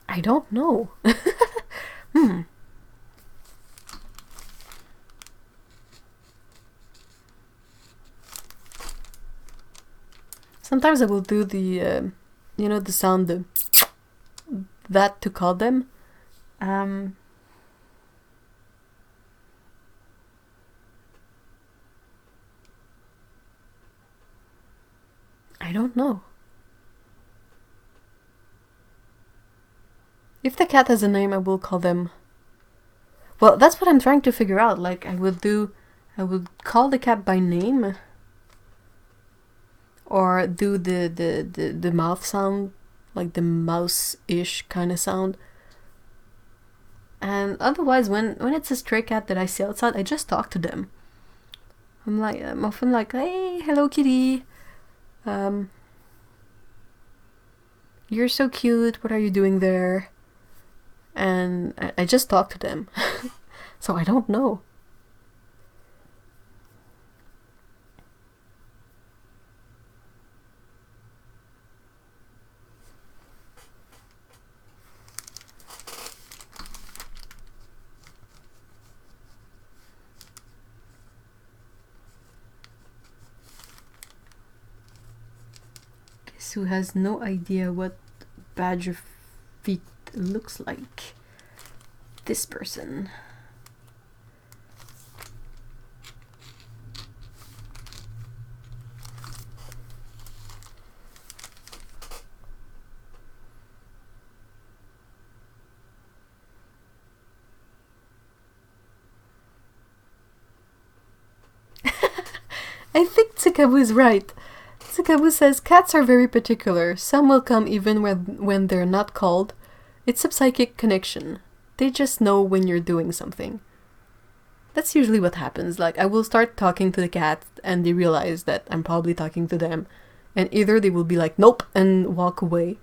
I don't know. Sometimes I will do the, you know, the sound, that to call them. I don't know. If the cat has a name, I will call them. Well, that's what I'm trying to figure out. Like, I would call the cat by name. Or do the mouth sound, like the mouse-ish kind of sound. And otherwise, when it's a stray cat that I see outside, I just talk to them. I'm often like, hey, hello kitty. You're so cute, what are you doing there? And I just talk to them. So I don't know. who has no idea what badger feet looks like. This person. I think Tsukabu is right. Tsukabu says cats are very particular. Some will come even when they're not called. It's a psychic connection. They just know when you're doing something. That's usually what happens. Like, I will start talking to the cat and they realize that I'm probably talking to them. And either they will be like, nope, and walk away.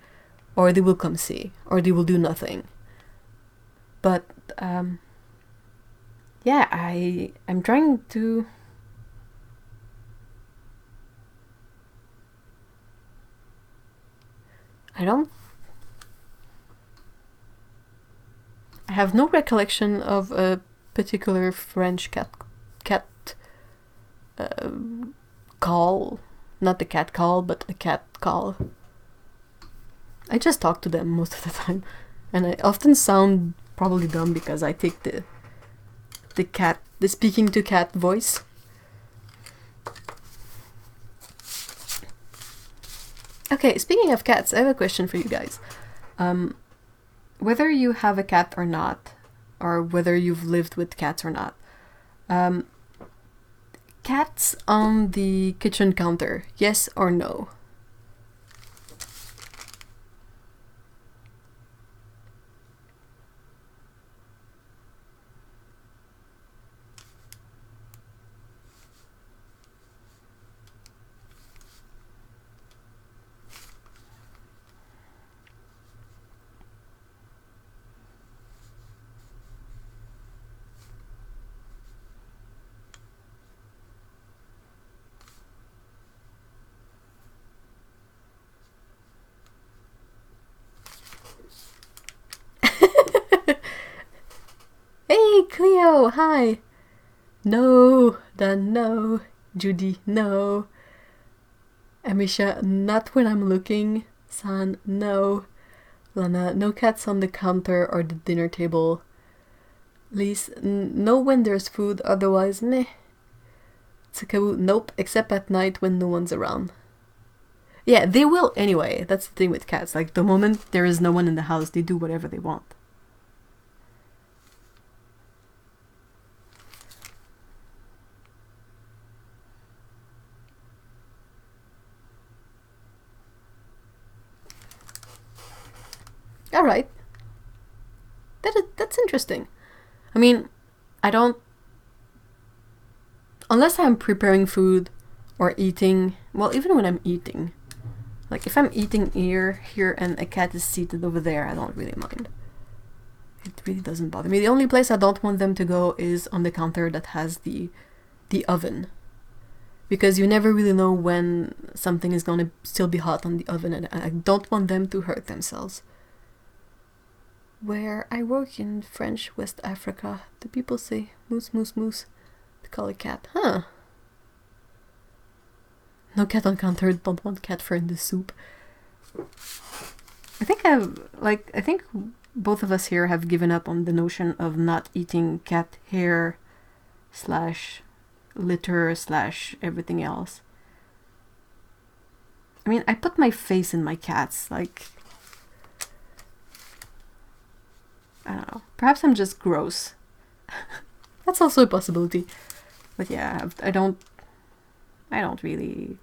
Or they will come see. Or they will do nothing. But, yeah, I'm trying to... I have no recollection of a particular French cat call. Not the cat call, but a cat call. I just talk to them most of the time. And I often sound probably dumb because I take the speaking to cat voice. Okay, speaking of cats, I have a question for you guys. Whether you have a cat or not, or whether you've lived with cats or not, cats on the kitchen counter, yes or no? Hey, Cleo, hi! No, Dan, no. Judy, no. Amisha, not when I'm looking. San, no. Lana, no cats on the counter or the dinner table. Lise, no when there's food, otherwise, meh. Tsukabu, nope, except at night when no one's around. Yeah, they will anyway. That's the thing with cats. Like, the moment there is no one in the house, they do whatever they want. Alright. That's interesting. I mean, I don't... Unless I'm preparing food or eating... Well, even when I'm eating. Like, if I'm eating here, and a cat is seated over there, I don't really mind. It really doesn't bother me. The only place I don't want them to go is on the counter that has the oven. Because you never really know when something is going to still be hot on the oven, and I don't want them to hurt themselves. Where I work in French West Africa, the people say moose, moose, moose. They call it cat. Huh. No cat on counter, don't want cat fur in the soup. I think both of us here have given up on the notion of not eating cat hair / litter / everything else. I mean, I put my face in my cats, like... I don't know. Perhaps I'm just gross. That's also a possibility. But yeah, I don't really...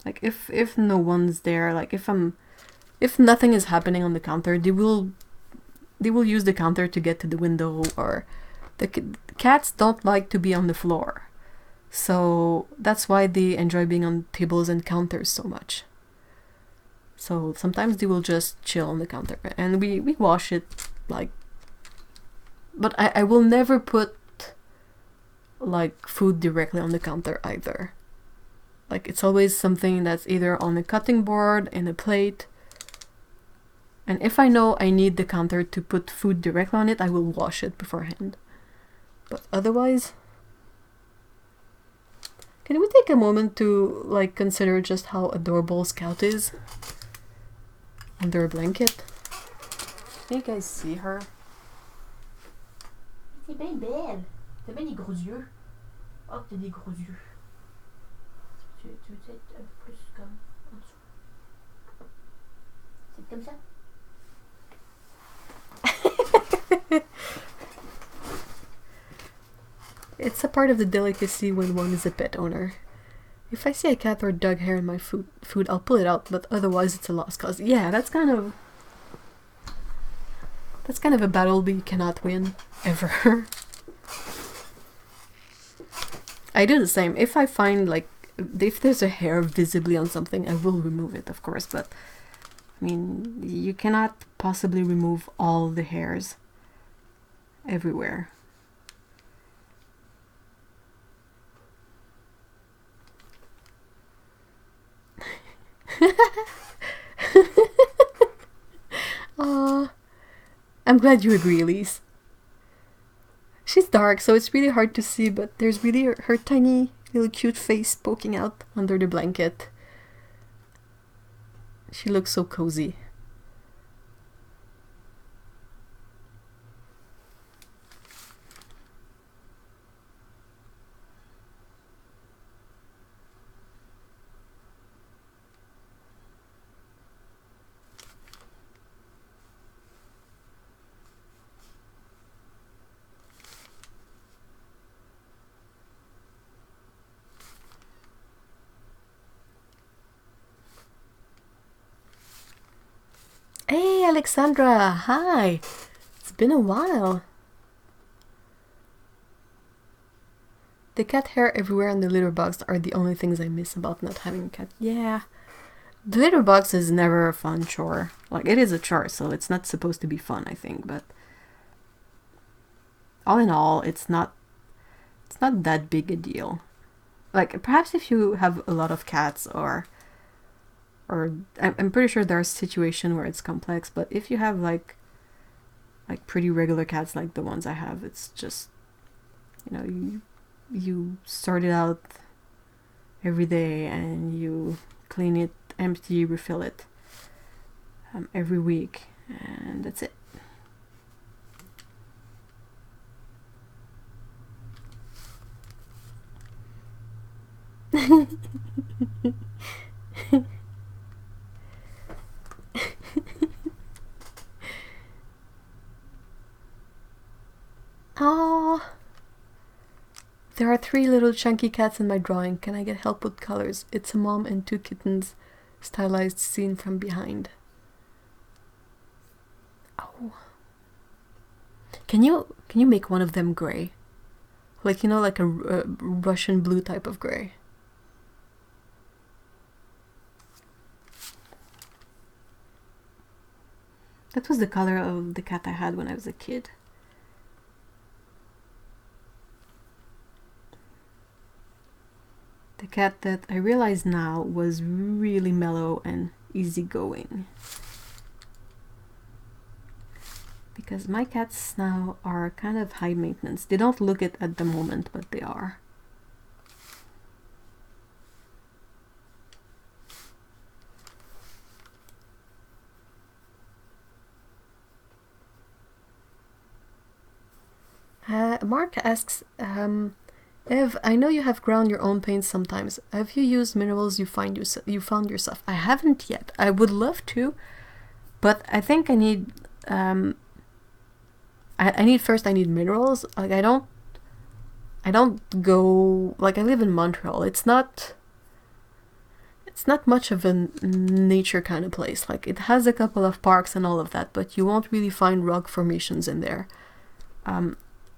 Like, if no one's there, like, if nothing is happening on the counter, they will use the counter to get to the window, or... The cats don't like to be on the floor. So that's why they enjoy being on tables and counters so much. So sometimes they will just chill on the counter, and we wash it, like... But I will never put, like, food directly on the counter either. Like, it's always something that's either on a cutting board, in a plate. And if I know I need the counter to put food directly on it, I will wash it beforehand. But otherwise... Can we take a moment to like consider just how adorable Scout is under a blanket? Can you guys see her? C'est bien belle. T'as bien des gros yeux. Oh, t'as des gros yeux. Tu veux être un peu plus comme en dessous? C'est comme ça? It's a part of the delicacy when one is a pet owner. If I see a cat or dog hair in my food, I'll pull it out, but otherwise it's a lost cause. Yeah, that's kind of a battle we cannot win, ever. I do the same. If I find, like, if there's a hair visibly on something, I will remove it, of course, but, I mean, you cannot possibly remove all the hairs everywhere. Aww. I'm glad you agree, Elise. She's dark, so it's really hard to see, but there's really her tiny little cute face poking out under the blanket. She looks so cozy. Hey, Alexandra! Hi! It's been a while. The cat hair everywhere and the litter box are the only things I miss about not having a cat. Yeah. The litter box is never a fun chore. Like, it is a chore, so it's not supposed to be fun, I think, but all in all, it's not that big a deal. Like, perhaps if you have a lot of cats or I'm pretty sure there are situations where it's complex, but if you have like pretty regular cats like the ones I have, it's just, you know, you sort it out every day and you clean it, empty, refill it every week, and that's it. Aww. There are 3 little chunky cats in my drawing. Can I get help with colors? It's a mom and 2 kittens, stylized seen from behind. Oh. Can you make one of them gray? Like, you know, like a Russian blue type of gray. That was the color of the cat I had when I was a kid. The cat that I realize now was really mellow and easygoing. Because my cats now are kind of high maintenance. They don't look it at the moment, but they are. Mark asks, Ev, I know you have ground your own paints sometimes. Have you used minerals you found yourself? I haven't yet. I would love to, but I think I need I need minerals. Like I don't go, like, I live in Montreal. It's not much of a nature kind of place. Like, it has a couple of parks and all of that, but you won't really find rock formations in there.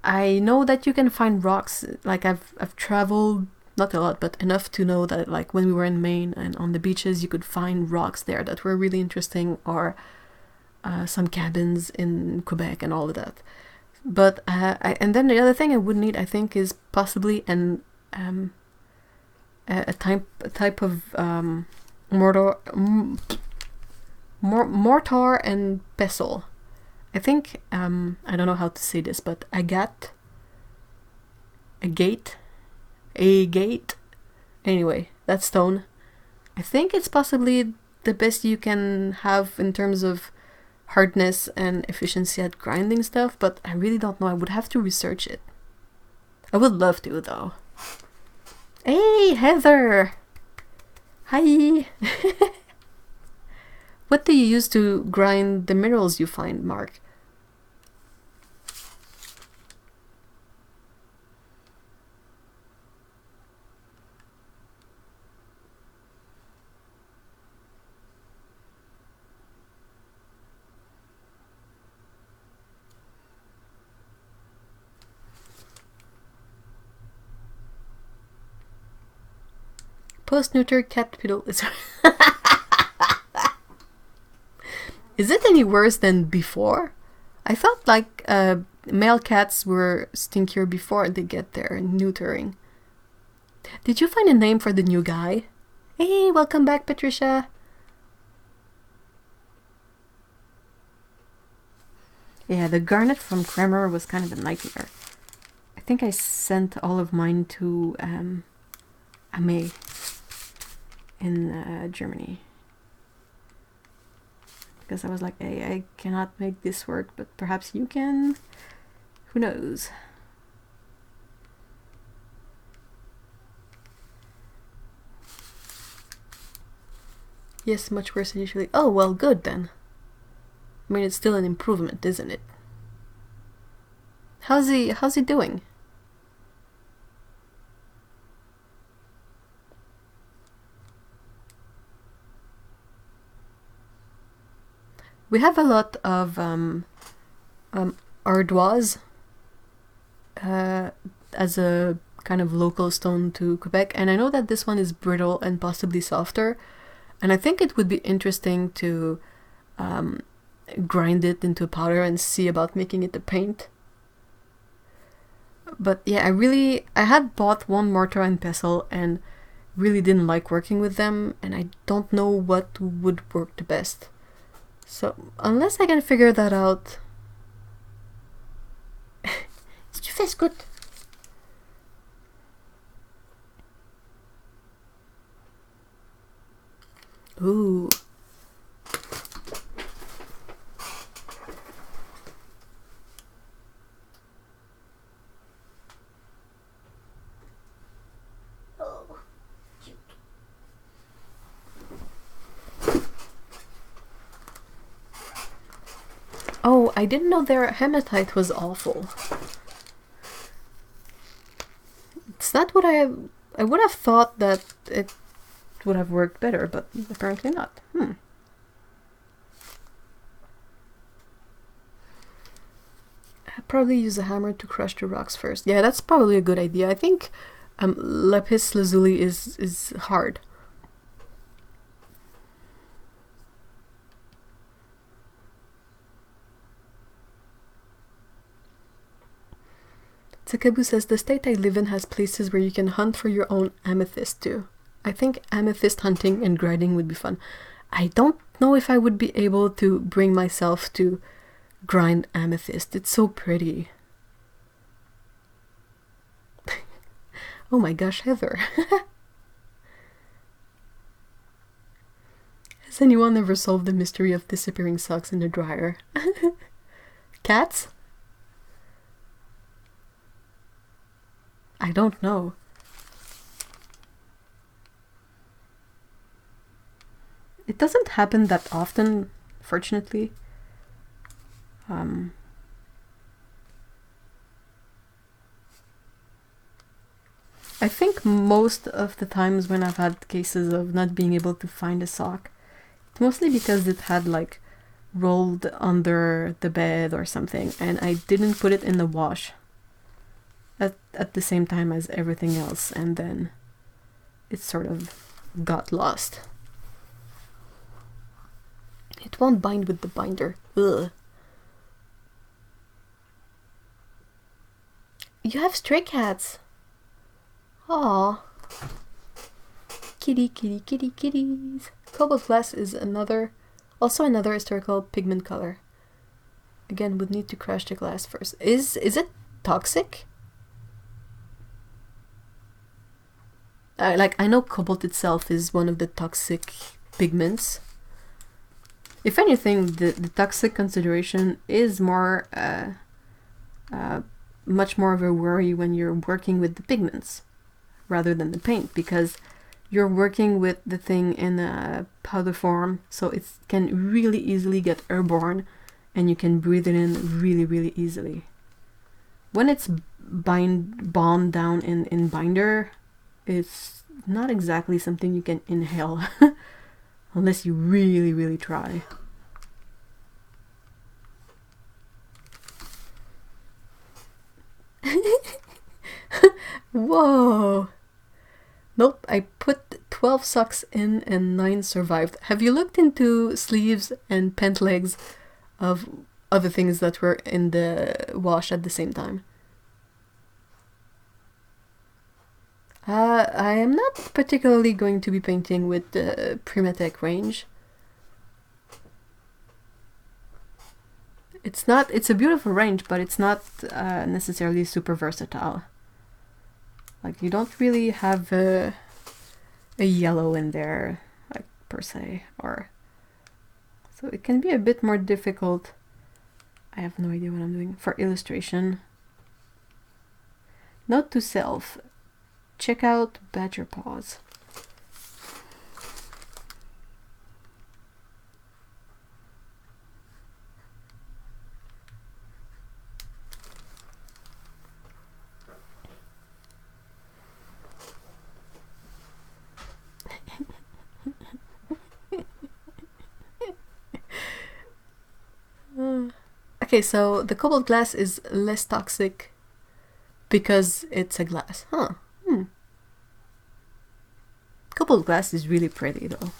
I know that you can find rocks. Like, I've traveled, not a lot, but enough to know that, like, when we were in Maine and on the beaches, you could find rocks there that were really interesting, or some cabins in Quebec and all of that. But and then the other thing I would need, I think, is possibly a type of mortar and pestle. I think, I don't know how to say this, but agate Anyway, that stone, I think it's possibly the best you can have in terms of hardness and efficiency at grinding stuff, but I really don't know. I would have to research it. I would love to, though. Hey, Heather! Hi! What do you use to grind the minerals you find, Mark? Post-neuter capital is... Is it any worse than before? I felt like male cats were stinkier before they get their neutering. Did you find a name for the new guy? Hey, welcome back, Patricia. Yeah, the garnet from Kremer was kind of a nightmare. I think I sent all of mine to Ame in Germany. Because I was like, hey, I cannot make this work, but perhaps you can. Who knows? Yes, much worse initially. Oh, well, good then. I mean, it's still an improvement, isn't it? How's he doing? We have a lot of ardoise as a kind of local stone to Quebec, and I know that this one is brittle and possibly softer, and I think it would be interesting to grind it into powder and see about making it a paint. But yeah, I had bought one mortar and pestle and really didn't like working with them, and I don't know what would work the best. So, unless I can figure that out... Tu fais good. Ooh. Oh, I didn't know their hematite was awful. It's not what I would have thought that it would have worked better, but apparently not. I'd probably use a hammer to crush the rocks first. Yeah, that's probably a good idea. I think lapis lazuli is hard. Takabu says, the state I live in has places where you can hunt for your own amethyst too. I think amethyst hunting and grinding would be fun. I don't know if I would be able to bring myself to grind amethyst. It's so pretty. Oh my gosh, Heather. Has anyone ever solved the mystery of disappearing socks in the dryer? Cats? I don't know. It doesn't happen that often, fortunately. I think most of the times when I've had cases of not being able to find a sock, it's mostly because it had like rolled under the bed or something, and I didn't put it in the wash at the same time as everything else, and then it sort of got lost. It won't bind with the binder. Ugh. You have stray cats. Aww. Kitty, kitty, kitty, kitties. Cobalt glass is also another historical pigment color. Again, would need to crush the glass first. Is it toxic? like I know cobalt itself is one of the toxic pigments. If anything, the toxic consideration is more much more of a worry when you're working with the pigments rather than the paint, because you're working with the thing in a powder form, so it can really easily get airborne and you can breathe it in really easily. When it's bound down in binder, it's not exactly something you can inhale unless you really try. Whoa! Nope, I put 12 socks in and 9 survived. Have you looked into sleeves and pant legs of other things that were in the wash at the same time? I am not particularly going to be painting with the Primatech range. It's a beautiful range, but it's not necessarily super versatile. Like, you don't really have a yellow in there, like, per se, or... So it can be a bit more difficult. I have no idea what I'm doing. For illustration. Note to self. Check out Badger Paws. Okay, so the cobalt glass is less toxic because it's a glass. Huh. Cobalt glass is really pretty though.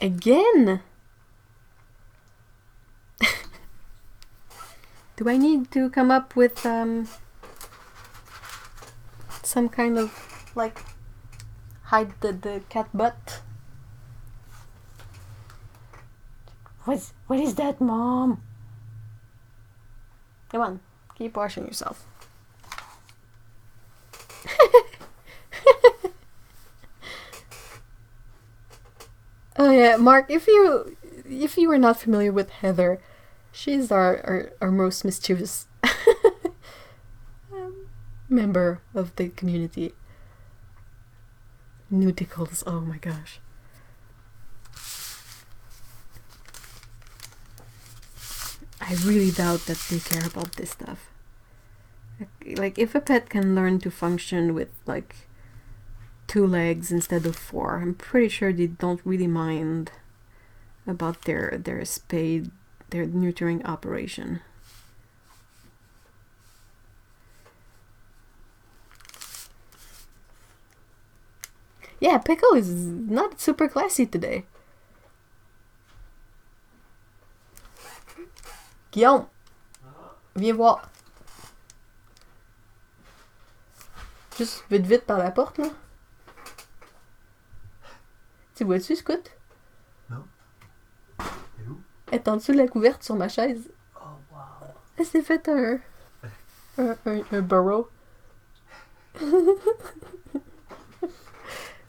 Again? Do I need to come up with some kind of, like, hide the cat butt? What is that, Mom? Come on, keep washing yourself. Oh yeah, Mark, if you were not familiar with Heather, she's our most mischievous member of the community. Nudicles, oh my gosh. I really doubt that they care about this stuff. Like, if a pet can learn to function with, like, 2 legs instead of 4, I'm pretty sure they don't really mind about their spade, their neutering operation. Yeah, Pickle is not super classy today. Guillaume, viens voir. Juste vite par la porte, là. Tu vois-tu, Scout? Non. Et où? Elle est en dessous de la couverte sur ma chaise. Oh, wow. Elle s'est fait un burrow.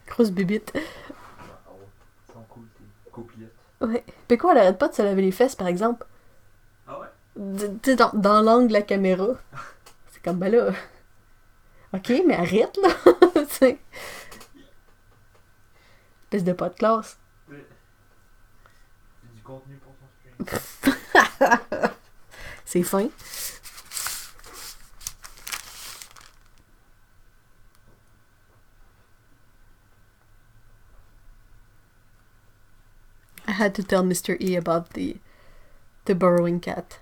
Grosse bibite. Wow. Sont cool, tes coupillettes. Ouais. Mais quoi, elle arrête pas de se laver les fesses, par exemple. Ah ouais? Tu sais, dans l'angle de la caméra. C'est comme, ben là... Ok, mais arrête, là. C'est... Espèce de pas de classe. C'est du contenu pour ton stream. C'est fin. I had to tell Mr. E about the burrowing cat.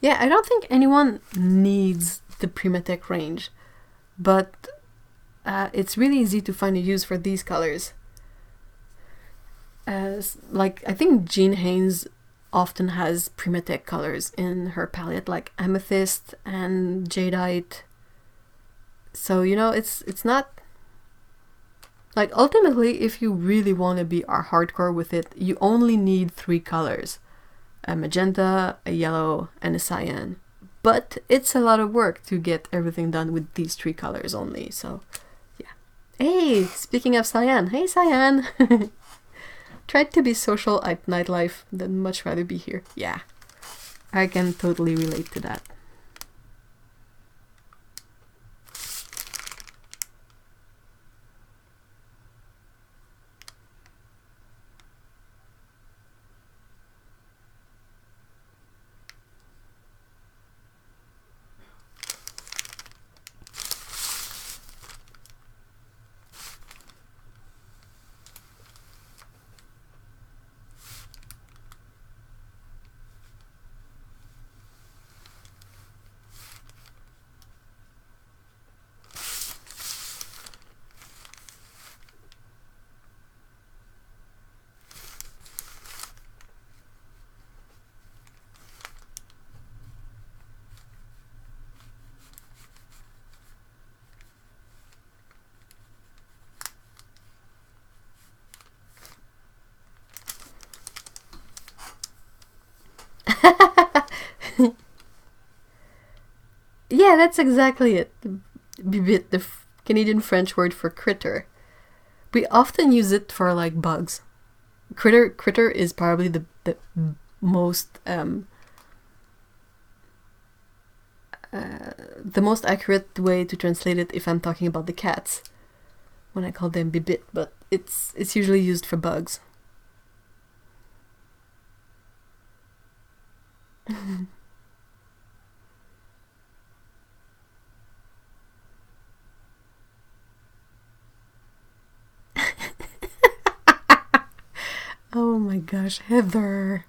Yeah, I don't think anyone needs the Primatech range, but it's really easy to find a use for these colors. Like, I think Jean Haynes often has Primatech colors in her palette, like Amethyst and Jadeite. So, you know, it's not... Like, ultimately, if you really want to be hardcore with it, you only need 3 colors. A magenta, a yellow, and a cyan. But it's a lot of work to get everything done with these 3 colors only, so yeah. Hey, speaking of cyan, hey cyan! Tried to be social at nightlife, then much rather be here. Yeah, I can totally relate to that. Yeah, that's exactly it. Bibit, the Canadian French word for critter. We often use it for like bugs. Critter is probably the most the most accurate way to translate it if I'm talking about the cats when I call them bibit, but it's usually used for bugs. Oh my gosh, Heather.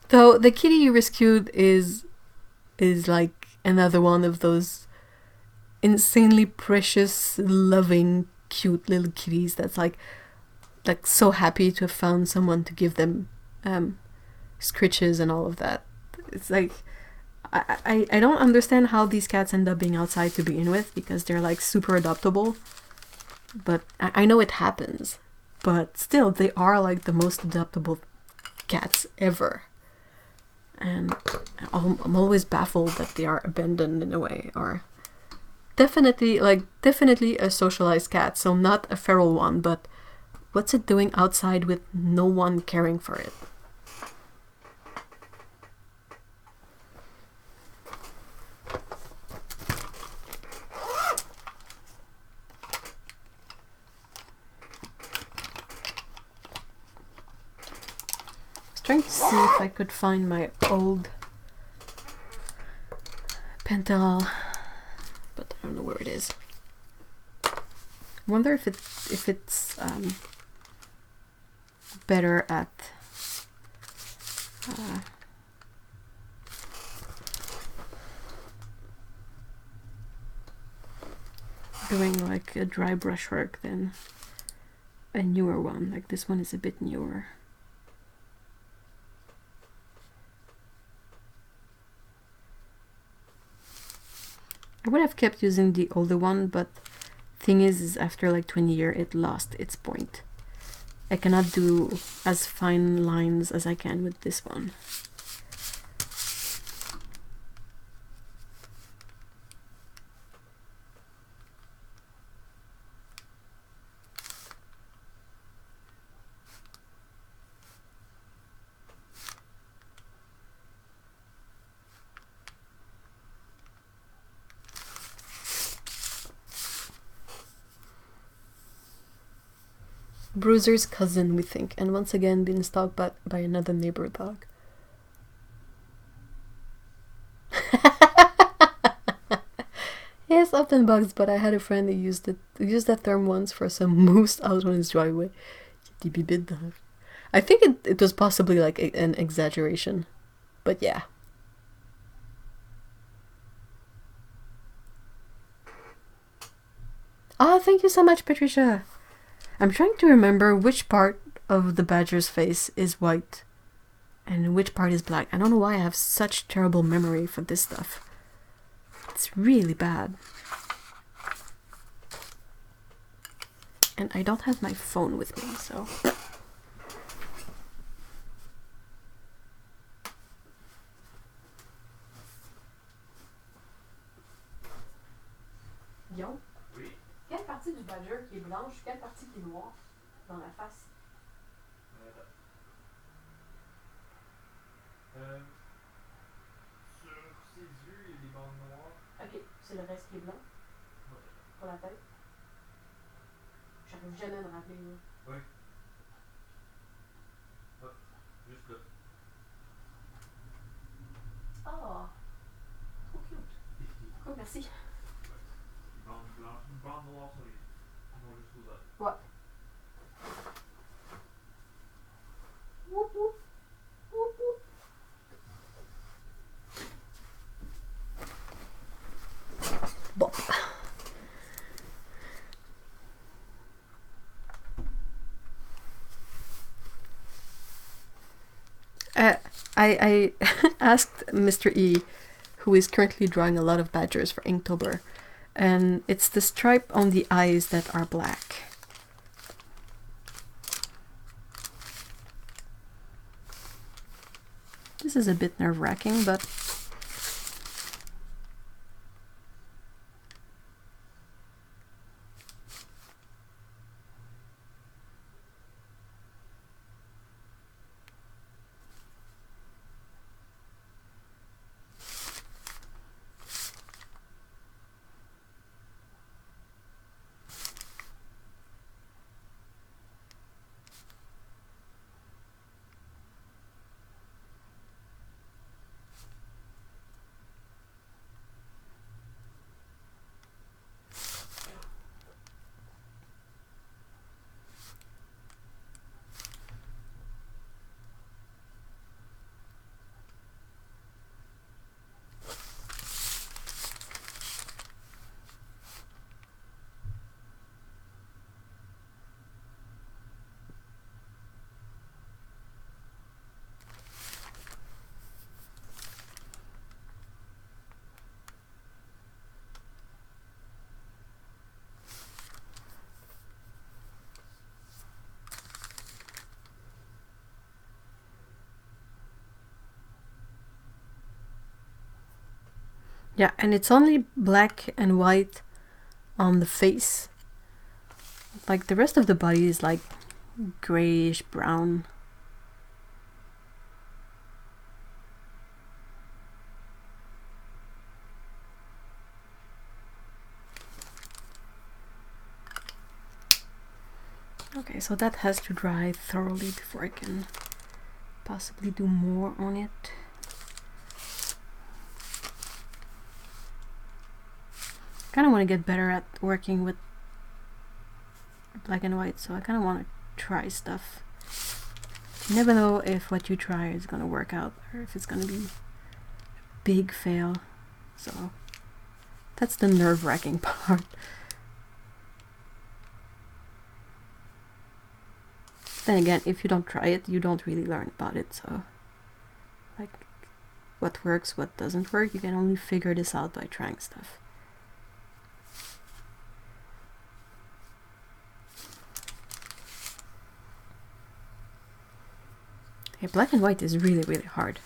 Though the kitty you rescued is like another one of those insanely precious, loving, cute little kitties that's like so happy to have found someone to give them scritches and all of that. It's like I don't understand how these cats end up being outside to begin with, because they're like super adoptable. But I know it happens. But still, they are like the most adoptable cats ever. And I'm always baffled that they are abandoned in a way, or definitely a socialized cat, so not a feral one, but what's it doing outside with no one caring for it? Trying to see if I could find my old Pentel, but I don't know where it is. I wonder if it's better at doing like a dry brushwork than a newer one. Like this one is a bit newer. I would have kept using the older one, but thing is after like 20 years it lost its point. I cannot do as fine lines as I can with this one. Bruiser's cousin, we think, and once again been stalked by another neighbor dog. Yes, often bugs, but I had a friend who used that term once for some moose out on his driveway. I think it was possibly like an exaggeration, but yeah. Oh, thank you so much, Patricia. I'm trying to remember which part of the badger's face is white and which part is black. I don't know why I have such terrible memory for this stuff. It's really bad. And I don't have my phone with me, so... Guillaume? Oui. Quelle partie du badger qui est blanche, quelle partie qui est noire dans la face? Sur ses yeux, il y a des bandes noires. Ok, c'est le reste qui est blanc? Ouais. Pour la tête? J'arrive jamais à me rappeler. Là. Oui. Hop, juste là. Oh! Trop cute. Cool, merci. Une bande blanche, une bande noire sur les yeux. Non, juste aux ailes. Ouais. Whoop, whoop. Whoop, whoop. Bon. I asked Mr. E, who is currently drawing a lot of badgers for Inktober, and it's the stripe on the eyes that are black. This is a bit nerve-wracking, but yeah, and it's only black and white on the face. Like the rest of the body is like grayish brown. Okay, so that has to dry thoroughly before I can possibly do more on it. Kind of want to get better at working with black and white, so I kind of want to try stuff. You never know if what you try is going to work out or if it's going to be a big fail. So that's the nerve-wracking part. Then again, if you don't try it, you don't really learn about it. So like what works, what doesn't work, you can only figure this out by trying stuff. Okay, black and white is really, really hard.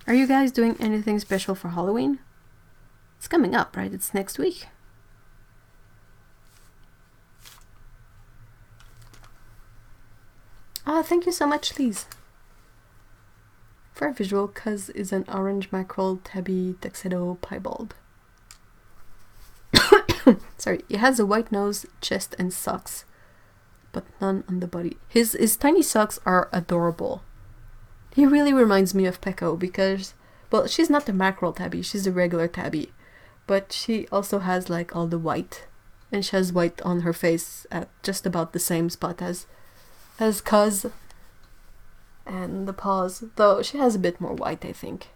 Are you guys doing anything special for Halloween? It's coming up, right? It's next week. Oh, thank you so much, Lise. For a visual, Cuz is an orange mackerel tabby tuxedo piebald. Sorry, he has a white nose, chest, and socks, but none on the body. His tiny socks are adorable. He really reminds me of Pecco because, well, she's not the mackerel tabby, she's a regular tabby. but she also has like all the white, and she has white on her face at just about the same spot as Cuz, and the paws, though she has a bit more white, I think.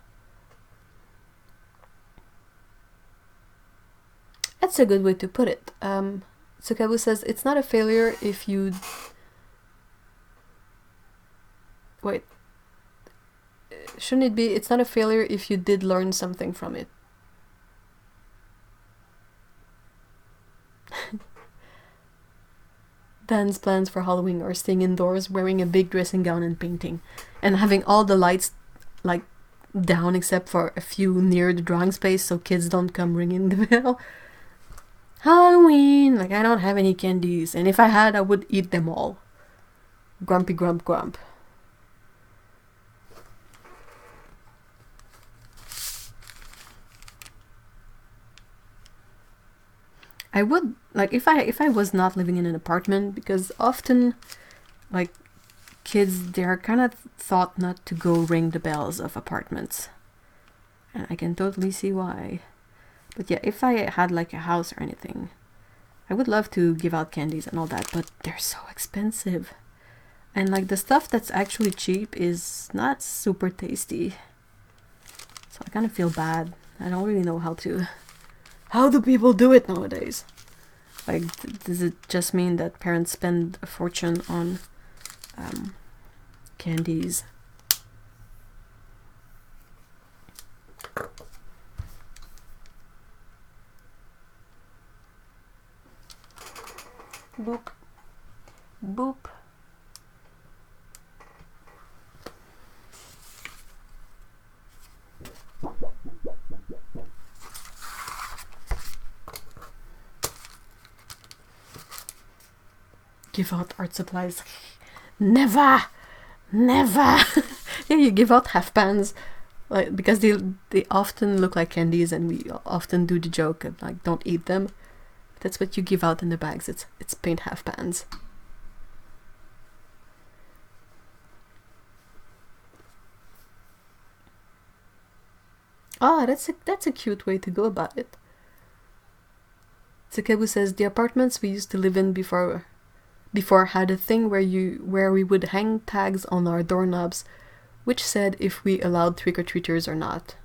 That's a good way to put it. Tsukabu says, it's not a failure if you... Wait. Shouldn't it be, it's not a failure if you did learn something from it? Dan's plans for Halloween are staying indoors, wearing a big dressing gown and painting. And having all the lights, like, down except for a few near the drawing space so kids don't come ringing the bell. Halloween! Like, I don't have any candies, and if I had, I would eat them all. Grumpy grump grump. I would, like, if I was not living in an apartment, because often, like, kids, they're kind of thought not to go ring the bells of apartments. And I can totally see why. But yeah, if I had like a house or anything, I would love to give out candies and all that, but they're so expensive. And like the stuff that's actually cheap is not super tasty. So I kind of feel bad. I don't really know how do people do it nowadays? Like, does it just mean that parents spend a fortune on candies? Boop. Boop. Give out art supplies. Never! Never! Yeah, you give out half pans. Like, because they often look like candies, and we often do the joke of like, don't eat them. That's what you give out in the bags. It's paint half pans. Ah, that's a cute way to go about it. Tsukebu says the apartments we used to live in before had a thing where we would hang tags on our doorknobs, which said if we allowed trick-or-treaters or not.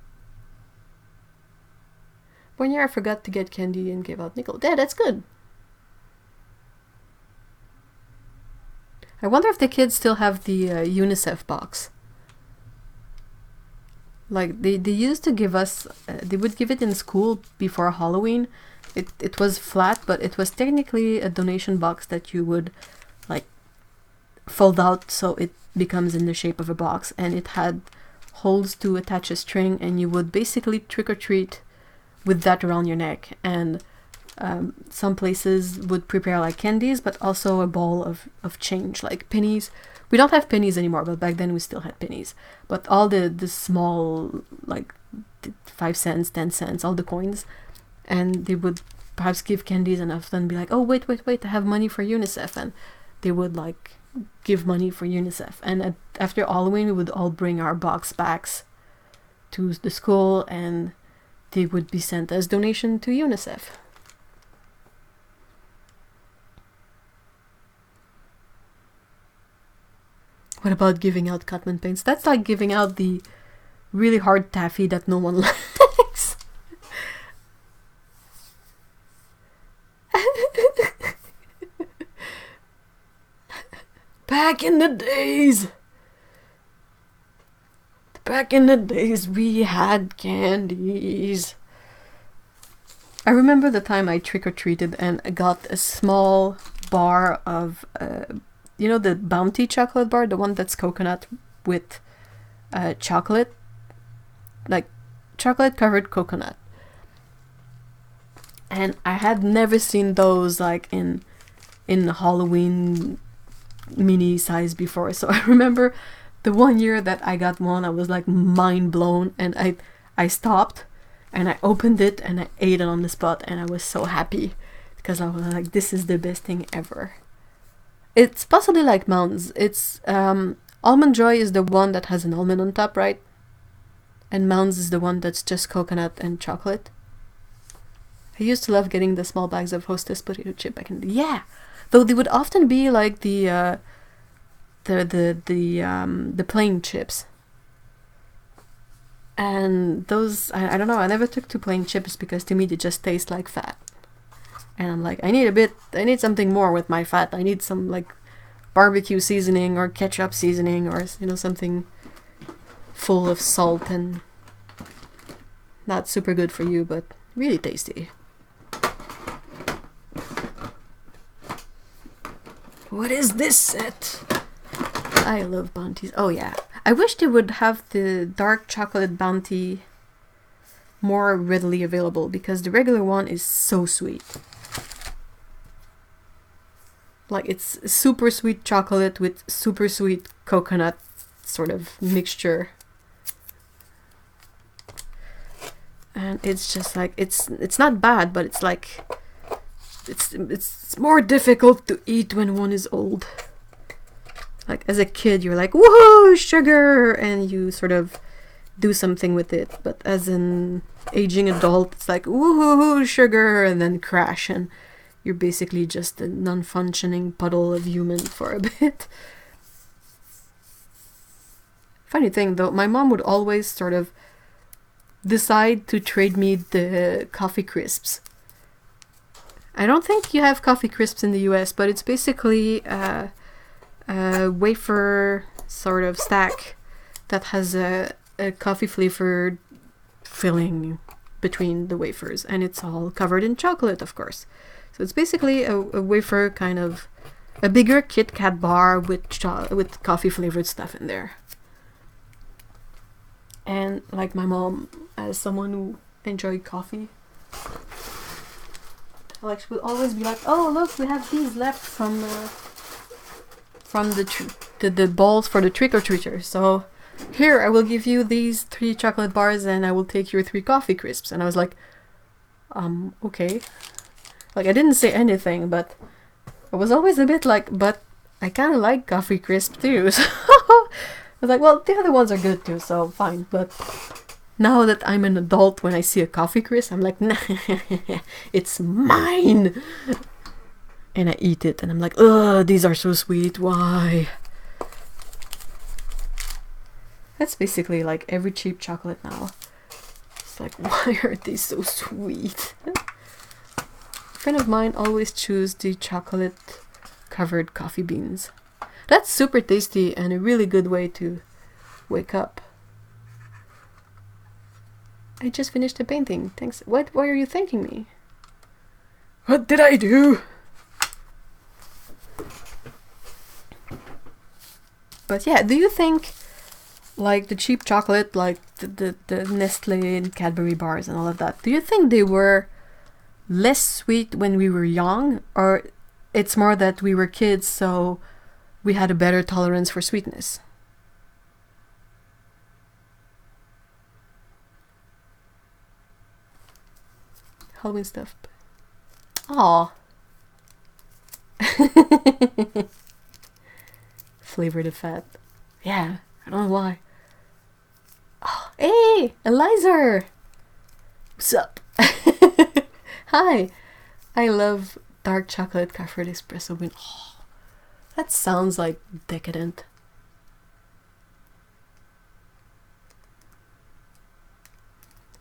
One year I forgot to get candy and gave out nickel. Yeah, that's good. I wonder if the kids still have the UNICEF box. Like, they used to give us, they would give it in school before Halloween. It was flat, but it was technically a donation box that you would, like, fold out so it becomes in the shape of a box. And it had holes to attach a string, and you would basically trick-or-treat with that around your neck. And some places would prepare, like, candies, but also a ball of change, like pennies. We don't have pennies anymore, but back then we still had pennies. But all the small, like, 5 cents, 10 cents, all the coins. And they would perhaps give candies and often be like, oh, wait, I have money for UNICEF. And they would, like, give money for UNICEF. And after Halloween, we would all bring our box backs to the school, and they would be sent as donation to UNICEF. What about giving out Cotman paints? That's like giving out the really hard taffy that no one likes. Back in the days, we had candies. I remember the time I trick-or-treated and I got a small bar of, you know, the Bounty chocolate bar, the one that's coconut with chocolate, like chocolate covered coconut. And I had never seen those like in Halloween mini size before. So I remember the one year that I got one, I was like mind blown, and I stopped and I opened it and I ate it on the spot, and I was so happy because I was like, this is the best thing ever. It's possibly like Mounds. It's Almond Joy is the one that has an almond on top, right? And Mounds is the one that's just coconut and chocolate. I used to love getting the small bags of Hostess potato chip back in the yeah. Though they would often be like the plain chips. And those I don't know, I never took to plain chips because to me they just taste like fat. And I'm like, I need something more with my fat. I need some like barbecue seasoning or ketchup seasoning or something full of salt and not super good for you, but really tasty. What is this set? I love bounties. Oh yeah. I wish they would have the dark chocolate bounty more readily available because the regular one is so sweet. Like it's super sweet chocolate with super sweet coconut sort of mixture. And it's just like it's not bad, but it's like it's more difficult to eat when one is old. Like as a kid you're like, woohoo, sugar, and you sort of do something with it, but as an aging adult it's like woohoo, sugar, and then crash, and you're basically just a non-functioning puddle of human for a bit. Funny thing though, my mom would always sort of decide to trade me the coffee crisps. I don't think you have coffee crisps in the US, but it's basically a wafer sort of stack that has a coffee flavored filling between the wafers, and it's all covered in chocolate, of course. So it's basically a wafer, kind of a bigger Kit Kat bar with coffee flavored stuff in there. And like my mom, as someone who enjoyed coffee, like she would always be like, "Oh look, we have these left from the balls for the trick-or-treaters. So here, I will give you these 3 chocolate bars and I will take your 3 coffee crisps." And I was like, okay. Like, I didn't say anything, but I was always a bit like, but I kind of like coffee crisp too. So I was like, well, the other ones are good too, so fine. But now that I'm an adult, when I see a coffee crisp, I'm like, nah, it's mine. And I eat it, and I'm like, ugh, these are so sweet, why? That's basically like every cheap chocolate now. It's like, why are they so sweet? A friend of mine always choose the chocolate covered coffee beans. That's super tasty and a really good way to wake up. I just finished a painting. Thanks. What? Why are you thanking me? What did I do? But yeah, do you think like the cheap chocolate, like the Nestle and Cadbury bars and all of that, do you think they were less sweet when we were young, or it's more that we were kids so we had a better tolerance for sweetness? Halloween stuff. Aww. Flavored of fat. Yeah, I don't know why. Oh, hey, Eliza! What's up? Hi. I love dark chocolate covered espresso bean. Oh, that sounds like decadent.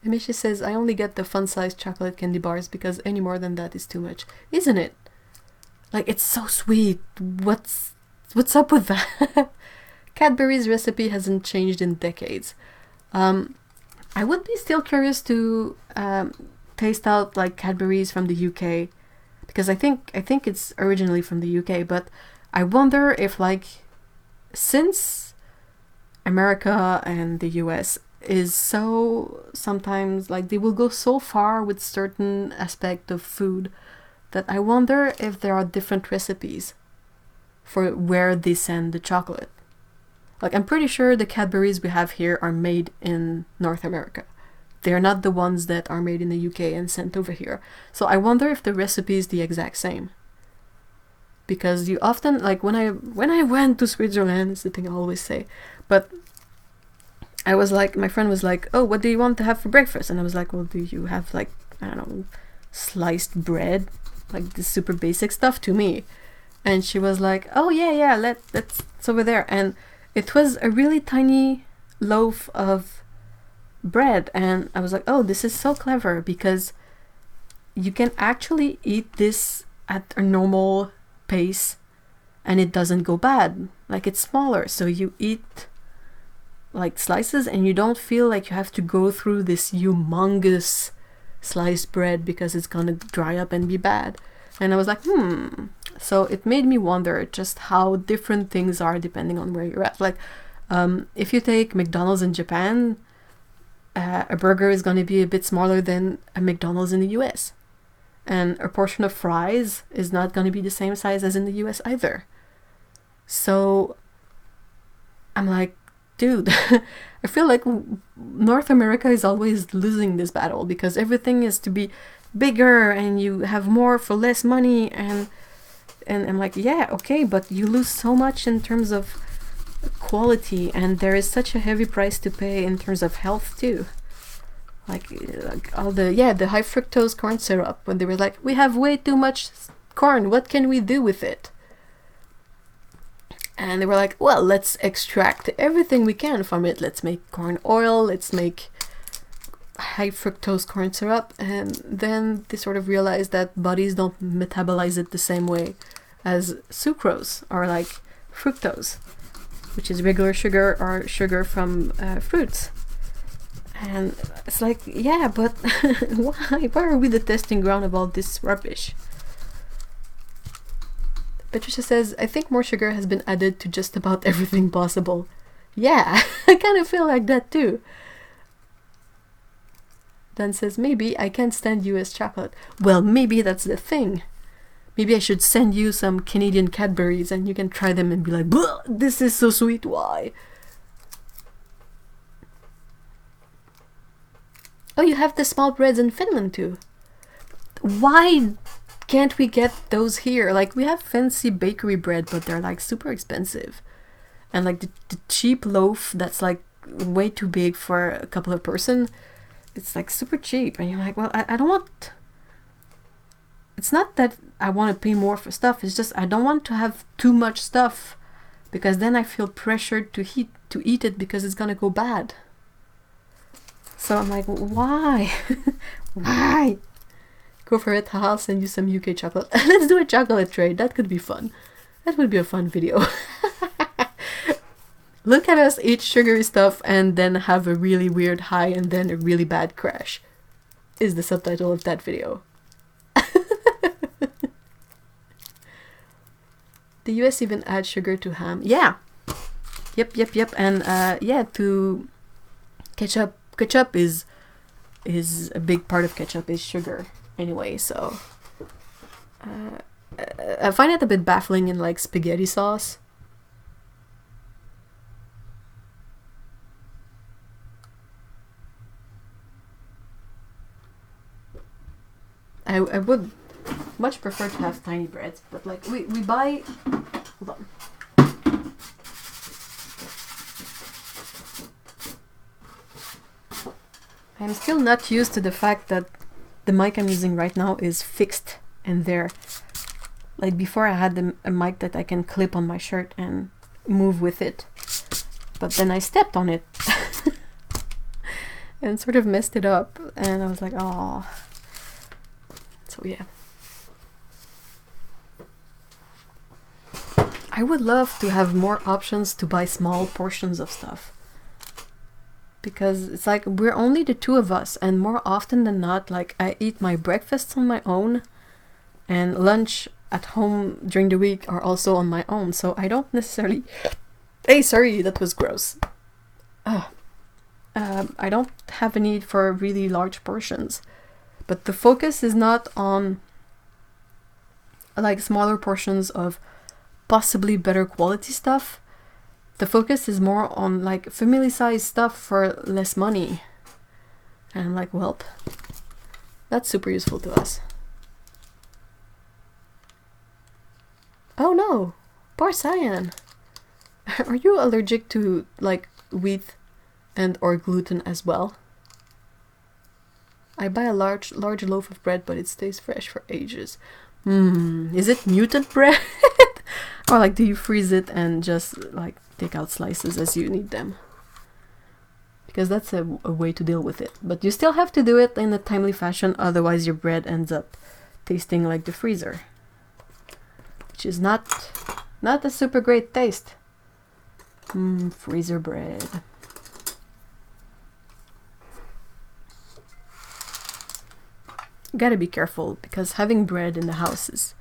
Amicia says, I only get the fun-sized chocolate candy bars because any more than that is too much. Isn't it? Like, it's so sweet. What's up with that? Cadbury's recipe hasn't changed in decades. I would be still curious to taste out like Cadbury's from the UK, because I think it's originally from the UK, but I wonder if, like, since America and the US is so sometimes like they will go so far with certain aspect of food that I wonder if there are different recipes for where they send the chocolate. Like, I'm pretty sure the Cadburys we have here are made in North America. They're not the ones that are made in the UK and sent over here. So I wonder if the recipe is the exact same. Because you often, like, when I went to Switzerland, it's the thing I always say, but I was like, my friend was like, oh, what do you want to have for breakfast? And I was like, well, do you have, like, I don't know, sliced bread, like the super basic stuff to me. And she was like, oh yeah, let's it's over there. And it was a really tiny loaf of bread, and I was like, oh, this is so clever, because you can actually eat this at a normal pace and it doesn't go bad. Like, it's smaller, so you eat like slices and you don't feel like you have to go through this humongous sliced bread because it's gonna dry up and be bad. And I was like, so it made me wonder just how different things are depending on where you're at. Like, if you take McDonald's in Japan, a burger is going to be a bit smaller than a McDonald's in the US. And a portion of fries is not going to be the same size as in the US either. So I'm like, dude, I feel like North America is always losing this battle, because everything is to be bigger and you have more for less money, and I'm like, yeah, okay, but you lose so much in terms of quality, and there is such a heavy price to pay in terms of health too. Like all the high fructose corn syrup, when they were like, we have way too much corn, what can we do with it? And they were like, well, let's extract everything we can from it. Let's make corn oil, let's make high fructose corn syrup. And then they sort of realized that bodies don't metabolize it the same way as sucrose or like fructose, which is regular sugar or sugar from fruits. And it's like, yeah, but why are we the testing ground of all this rubbish? Patricia says, I think more sugar has been added to just about everything possible. Yeah, I kind of feel like that too. Dan says, maybe I can't stand US chocolate. Well, maybe that's the thing. Maybe I should send you some Canadian Cadburys and you can try them and be like, this is so sweet, why? Oh, you have the small breads in Finland too. Why can't we get those here? Like, we have fancy bakery bread, but they're like super expensive. And like the cheap loaf that's like way too big for a couple of person, it's like super cheap. And you're like, well, I don't want... It's not that I want to pay more for stuff, it's just I don't want to have too much stuff, because then I feel pressured to eat it because it's gonna go bad. So I'm like, why? Why? Go for it, I'll send you some UK chocolate. Let's do a chocolate trade, that could be fun. That would be a fun video. Look at us eat sugary stuff and then have a really weird high and then a really bad crash, is the subtitle of that video. The US even adds sugar to ham. Yeah. Yep. And yeah, to ketchup. Ketchup is a big part of ketchup is sugar anyway, so I find it a bit baffling in like spaghetti sauce. I would much prefer to have tiny breads, but like we buy... Hold on. I'm still not used to the fact that the mic I'm using right now is fixed in there. Like before I had a mic that I can clip on my shirt and move with it. But then I stepped on it and sort of messed it up, and I was like, oh. So yeah. I would love to have more options to buy small portions of stuff. Because it's like we're only the two of us, and more often than not, like I eat my breakfasts on my own and lunch at home during the week are also on my own, so I don't necessarily... Hey, sorry, that was gross. I don't have a need for really large portions, but the focus is not on like smaller portions of possibly better quality stuff. The focus is more on like family size stuff for less money. And I'm like, well, that's super useful to us. Oh no, poor Cyan. Are you allergic to like wheat and or gluten as well? I buy a large loaf of bread, but it stays fresh for ages. Is it mutant bread? Or like, do you freeze it and just like take out slices as you need them? Because that's a way to deal with it. But you still have to do it in a timely fashion, otherwise your bread ends up tasting like the freezer, which is not a super great taste. Freezer bread. Gotta be careful, because having bread in the house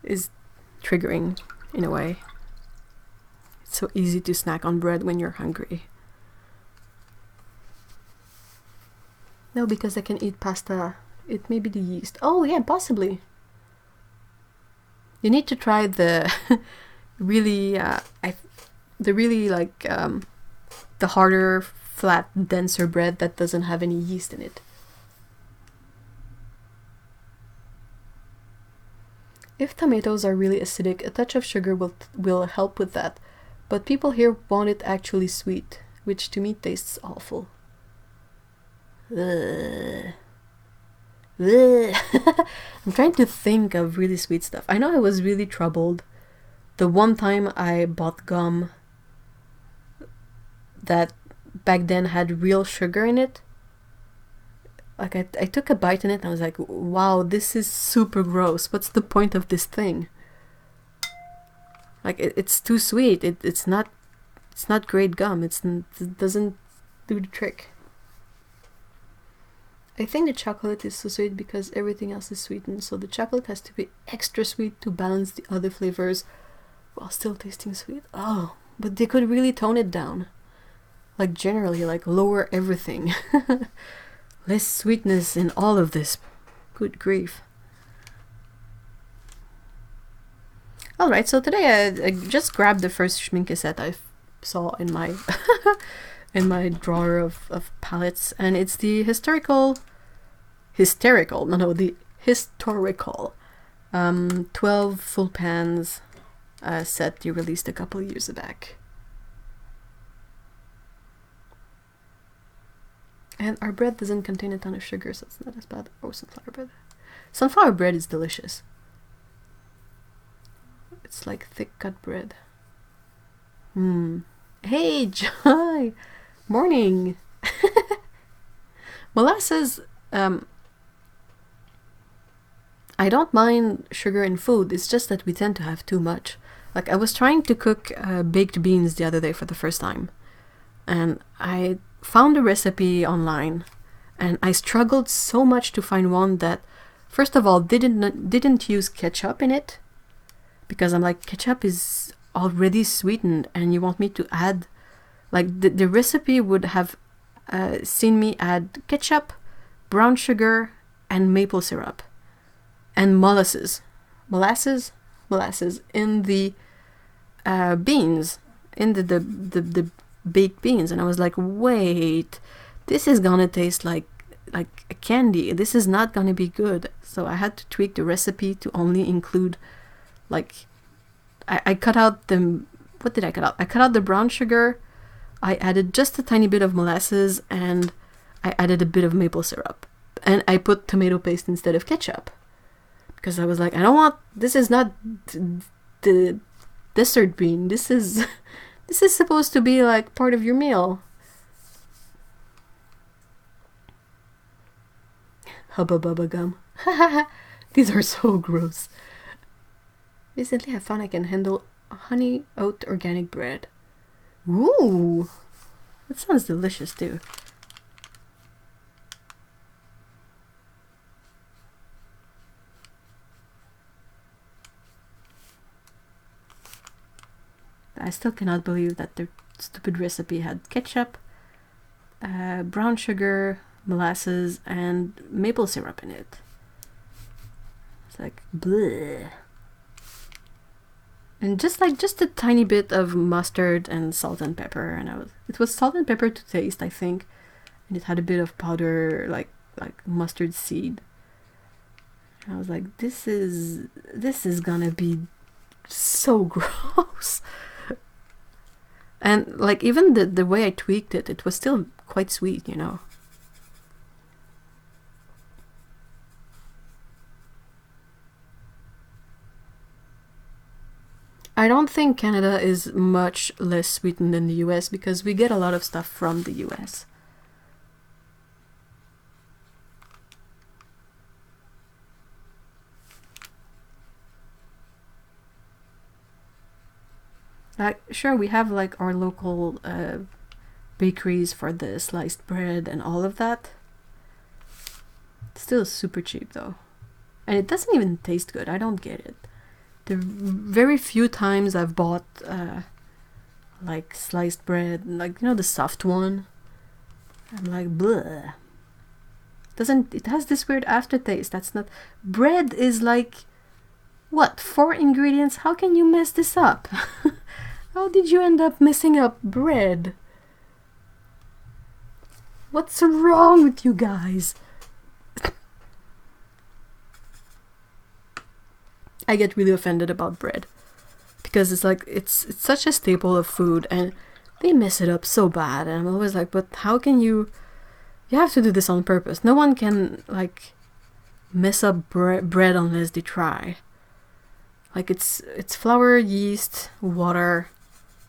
is triggering in a way. It's so easy to snack on bread when you're hungry. No, because I can eat pasta. It may be the yeast. Oh yeah, possibly. You need to try the really the harder, flat, denser bread that doesn't have any yeast in it. If tomatoes are really acidic, a touch of sugar will help with that, but people here want it actually sweet, which to me tastes awful. Ugh. Ugh. I'm trying to think of really sweet stuff. I know I was really troubled the one time I bought gum that back then had real sugar in it. Like, I took a bite in it and I was like, wow, this is super gross. What's the point of this thing? Like, it's too sweet. It's not great gum. It doesn't do the trick. I think the chocolate is so sweet because everything else is sweetened, so the chocolate has to be extra sweet to balance the other flavors while still tasting sweet. Oh, but they could really tone it down. Like, generally, like, lower everything. Less sweetness in all of this. Good grief. Alright, so today I just grabbed the first schminke set I saw in my in my drawer of palettes, and it's the the historical 12 full pans set you released a couple of years back. And our bread doesn't contain a ton of sugar, so it's not as bad. Oh, sunflower bread. Sunflower bread is delicious. It's like thick cut bread. Hey, Joy! Morning! Molasses, I don't mind sugar in food, it's just that we tend to have too much. Like, I was trying to cook baked beans the other day for the first time, and I found a recipe online, and I struggled so much to find one that, first of all, didn't use ketchup in it, because I'm like, ketchup is already sweetened, and you want me to add, like, the recipe would have seen me add ketchup, brown sugar, and maple syrup, and molasses in the beans, in the baked beans. And I was like, wait, this is gonna taste like a candy. This is not gonna be good. So I had to tweak the recipe to only include, like, I cut out the, what did I cut out? I cut out the brown sugar, I added just a tiny bit of molasses, and I added a bit of maple syrup, and I put tomato paste instead of ketchup, because I was like, I don't want, this is not the dessert bean, this is supposed to be like part of your meal. Hubba bubba gum. These are so gross. Recently I found I can handle honey oat organic bread. Ooh, that sounds delicious too. I still cannot believe that the stupid recipe had ketchup, brown sugar, molasses, and maple syrup in it. It's like, bleh. And just a tiny bit of mustard and salt and pepper, and it was salt and pepper to taste, I think, and it had a bit of powder, like mustard seed. And I was like, this is gonna be so gross. And like, even the way I tweaked it, it was still quite sweet, you know. I don't think Canada is much less sweetened than the US because we get a lot of stuff from the US. Sure, we have like our local bakeries for the sliced bread and all of that. It's still super cheap though. And it doesn't even taste good. I don't get it. The very few times I've bought like sliced bread, like, you know, the soft one, I'm like, bleh. It has this weird aftertaste. That's not... Bread is like, what, 4 ingredients? How can you mess this up? How did you end up messing up bread? What's wrong with you guys? I get really offended about bread because it's like it's such a staple of food and they mess it up so bad, and I'm always like, but how can you have to do this on purpose. No one can like mess up bread unless they try. Like it's flour, yeast, water,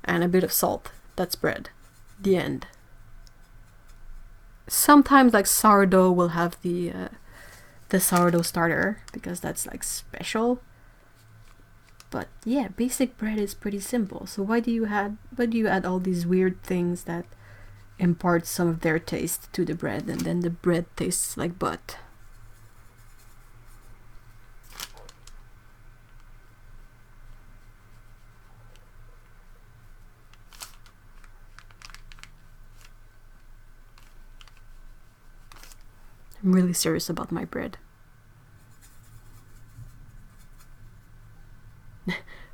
and a bit of salt. That's bread. The end. Sometimes like sourdough will have the sourdough starter because that's like special. But yeah, basic bread is pretty simple. So why do you add all these weird things that impart some of their taste to the bread, and then the bread tastes like butt? I'm really serious about my bread.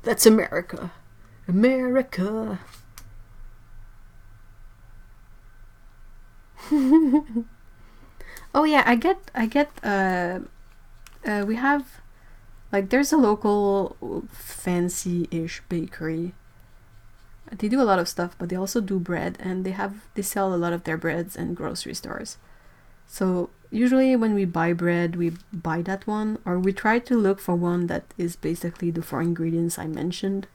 That's America. America. Oh yeah, I get we have like there's a local fancy-ish bakery. They do a lot of stuff, but they also do bread, and they sell a lot of their breads in grocery stores. So usually when we buy bread, we buy that one, or we try to look for one that is basically the 4 ingredients I mentioned,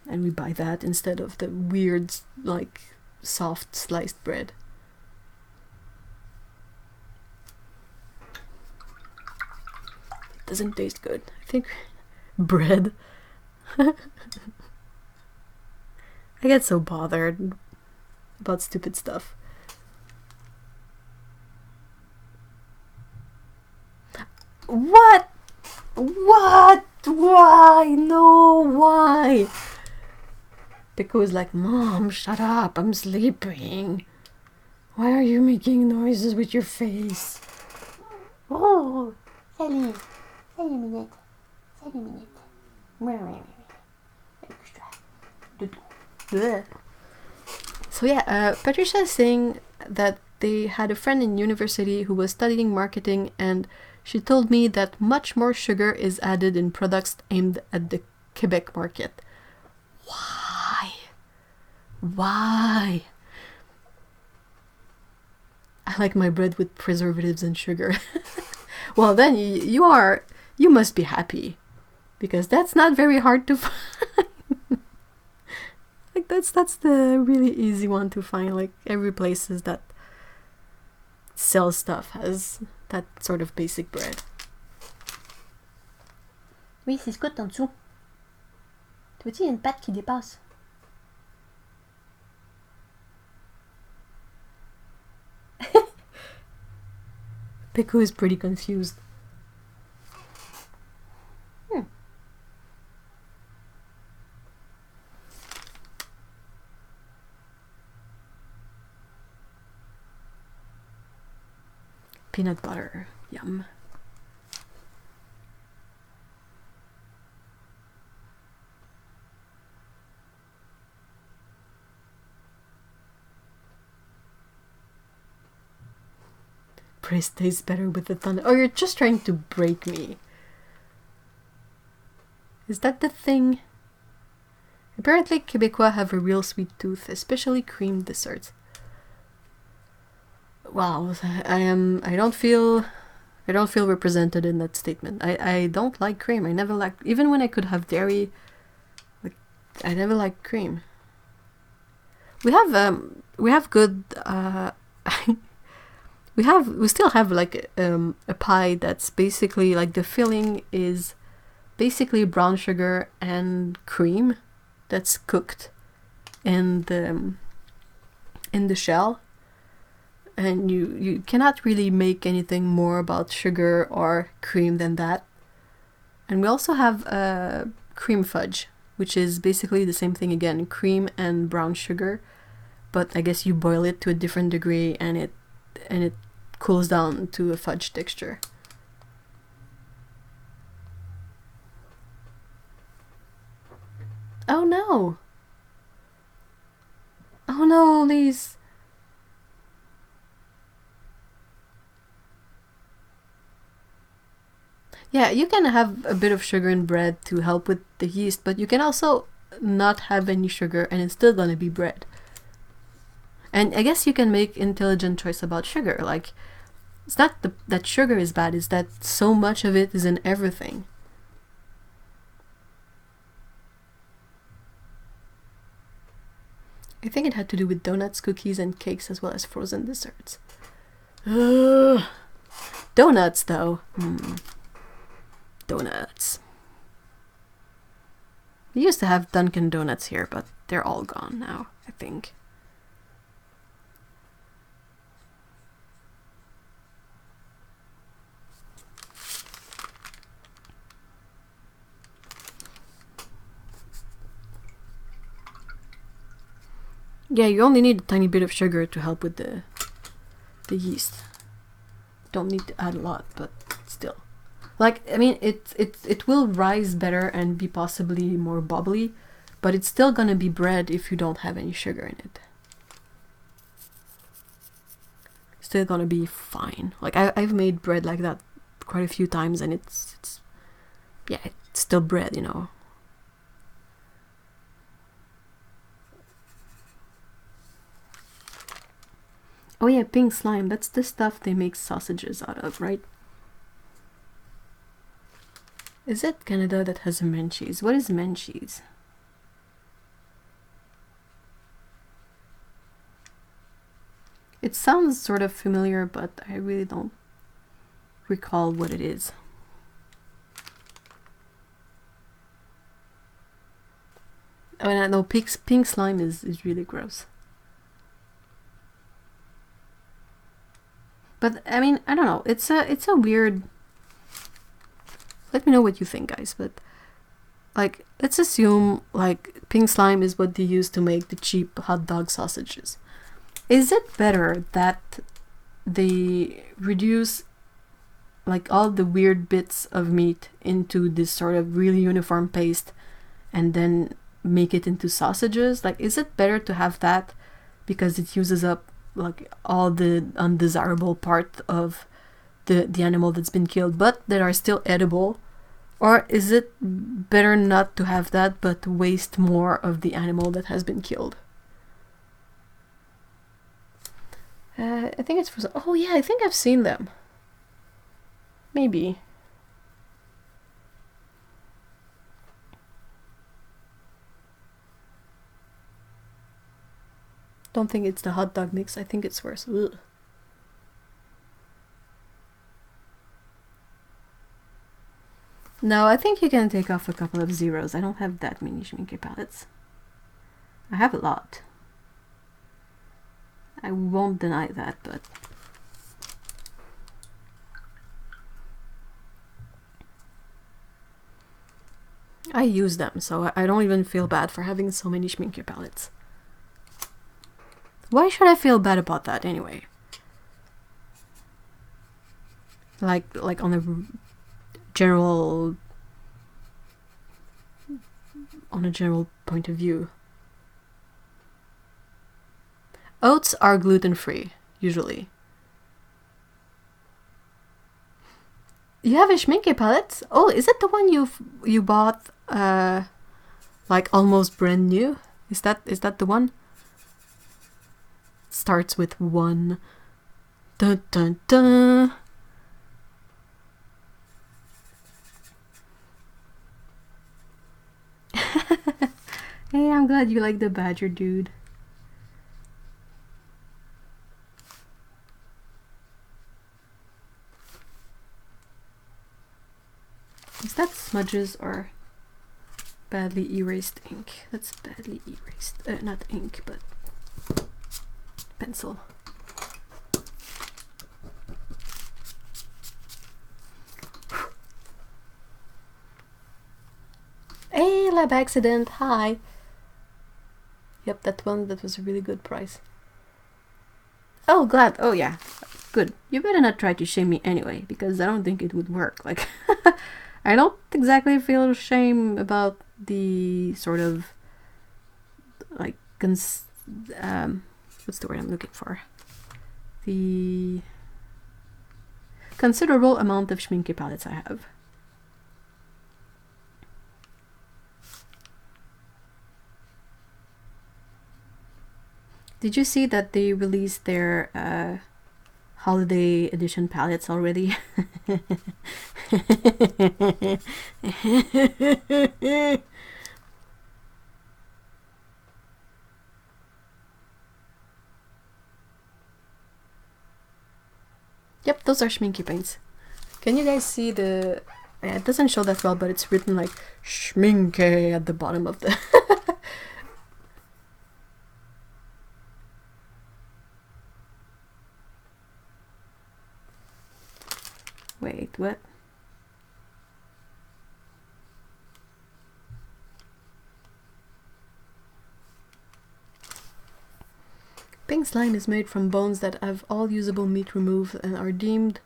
and we buy that instead of the weird like soft sliced bread. It doesn't taste good. I think bread. I get so bothered about stupid stuff. What? What? Why? No, why? Pico is like, Mom, shut up, I'm sleeping. Why are you making noises with your face? Oh, salut. Salut, Minette. Salut, Minette. So yeah, Patricia is saying that they had a friend in university who was studying marketing, and she told me that much more sugar is added in products aimed at the Quebec market. Why? Why? I like my bread with preservatives and sugar. Well, then you must be happy, because that's not very hard to find. Like that's the really easy one to find. Like every places that sells stuff has that sort of basic bread. Oui, c'est Scott en dessous. Tu vois-tu, il y a une patte qui dépasse. Pico is pretty confused. Peanut butter. Yum. Praise tastes better with the thunder. Oh, you're just trying to break me. Is that the thing? Apparently, Quebecois have a real sweet tooth, especially cream desserts. Wow, I don't feel represented in that statement. I don't like cream. I never liked, even when I could have dairy, I never liked cream. We have good we still have like a pie that's basically like the filling is basically brown sugar and cream that's cooked in the shell, and you cannot really make anything more about sugar or cream than that. And we also have cream fudge, which is basically the same thing again, cream and brown sugar, but I guess you boil it to a different degree and it cools down to a fudge texture. Oh no! Oh no, Lise! Yeah, you can have a bit of sugar in bread to help with the yeast, but you can also not have any sugar and it's still gonna be bread. And I guess you can make intelligent choice about sugar. Like, it's not that sugar is bad, it's that so much of it is in everything. I think it had to do with donuts, cookies, and cakes, as well as frozen desserts. Ugh. Donuts, though. Donuts. We used to have Dunkin' Donuts here, but they're all gone now, I think. Yeah, you only need a tiny bit of sugar to help with the yeast. Don't need to add a lot, but still. Like, I mean, it will rise better and be possibly more bubbly, but it's still gonna be bread if you don't have any sugar in it. Still gonna be fine. Like, I've made bread like that quite a few times, and it's yeah, it's still bread, you know. Oh yeah, pink slime, that's the stuff they make sausages out of, right? Is it Canada that has Menchie's? What is Menchie's? It sounds sort of familiar, but I really don't recall what it is. I mean, I know pink slime is really gross. But I mean, I don't know. It's a weird. Let me know what you think, guys. But like, let's assume like pink slime is what they use to make the cheap hot dog sausages. Is it better that they reduce like all the weird bits of meat into this sort of really uniform paste and then make it into sausages? Like, is it better to have that because it uses up like all the undesirable part of the animal that's been killed but that are still edible? Or is it better not to have that but waste more of the animal that has been killed? I think it's for... Oh yeah, I think I've seen them. Maybe. Don't think it's the hot dog mix. I think it's worse. Ugh. No, I think you can take off a couple of zeros. I don't have that many schminke palettes. I have a lot. I won't deny that, but... I use them, so I don't even feel bad for having so many schminke palettes. Why should I feel bad about that anyway? Like on a general point of view. Oats are gluten-free, usually. You have a schminke palette? Oh, is it the one you bought like almost brand new? Is that the one? Starts with 1. Dun dun dun. Hey, I'm glad you like the badger, dude. Is that smudges or badly erased ink? That's badly erased. Not ink, but pencil. Hey, lab accident. Hi. Yep, that one. That was a really good price. Oh, glad. Oh, yeah. Good. You better not try to shame me anyway, because I don't think it would work. Like, I don't exactly feel shame about the sort of, like, what's the word I'm looking for? The considerable amount of schminke palettes I have. Did you see that they released their holiday edition palettes already? Yep, those are schminke paints. Can you guys see the... Yeah, it doesn't show that well, but it's written like schminke at the bottom of the... Wait, what? Pink slime is made from bones that have all usable meat removed and are deemed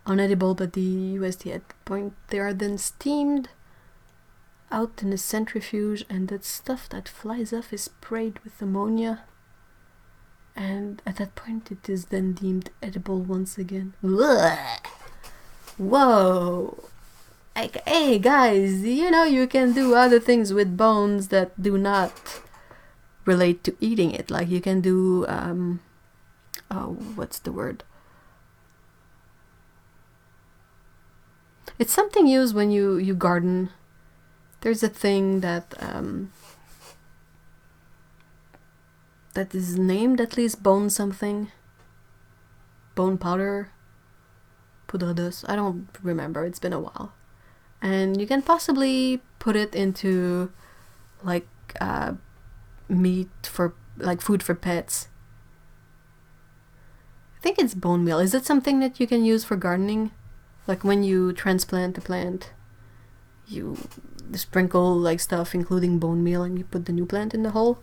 unedible by the USDA point. They are then steamed out in a centrifuge, and that stuff that flies off is sprayed with ammonia. And at that point it is then deemed edible once again. Ugh. Whoa! Like, hey guys, you know you can do other things with bones that do not relate to eating it. Like you can do, oh, what's the word? It's something used when you garden. There's a thing that that is named at least bone something. Bone powder. Poudre d'os. I don't remember. It's been a while. And you can possibly put it into like meat for like food for pets. I think it's bone meal. Is it something that you can use for gardening? Like when you transplant a plant, you sprinkle like stuff including bone meal and you put the new plant in the hole?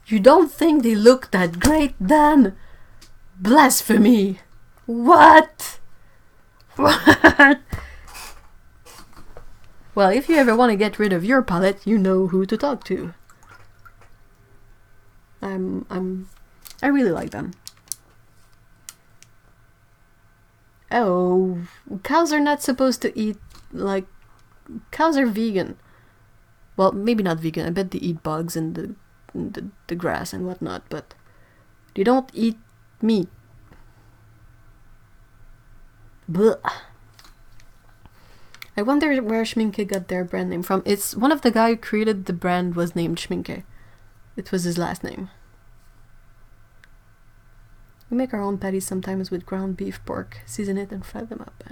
You don't think they look that great, Dan? Blasphemy! What? What? Well, if you ever want to get rid of your palette, you know who to talk to. I really like them. Oh, cows are not supposed to eat, like, cows are vegan. Well, maybe not vegan. I bet they eat bugs and the grass and whatnot, but they don't eat meat. Blech. I wonder where Schminke got their brand name from. It's one of the guy who created the brand was named Schminke. It was his last name. We make our own patties sometimes with ground beef, pork, season it and fry them up.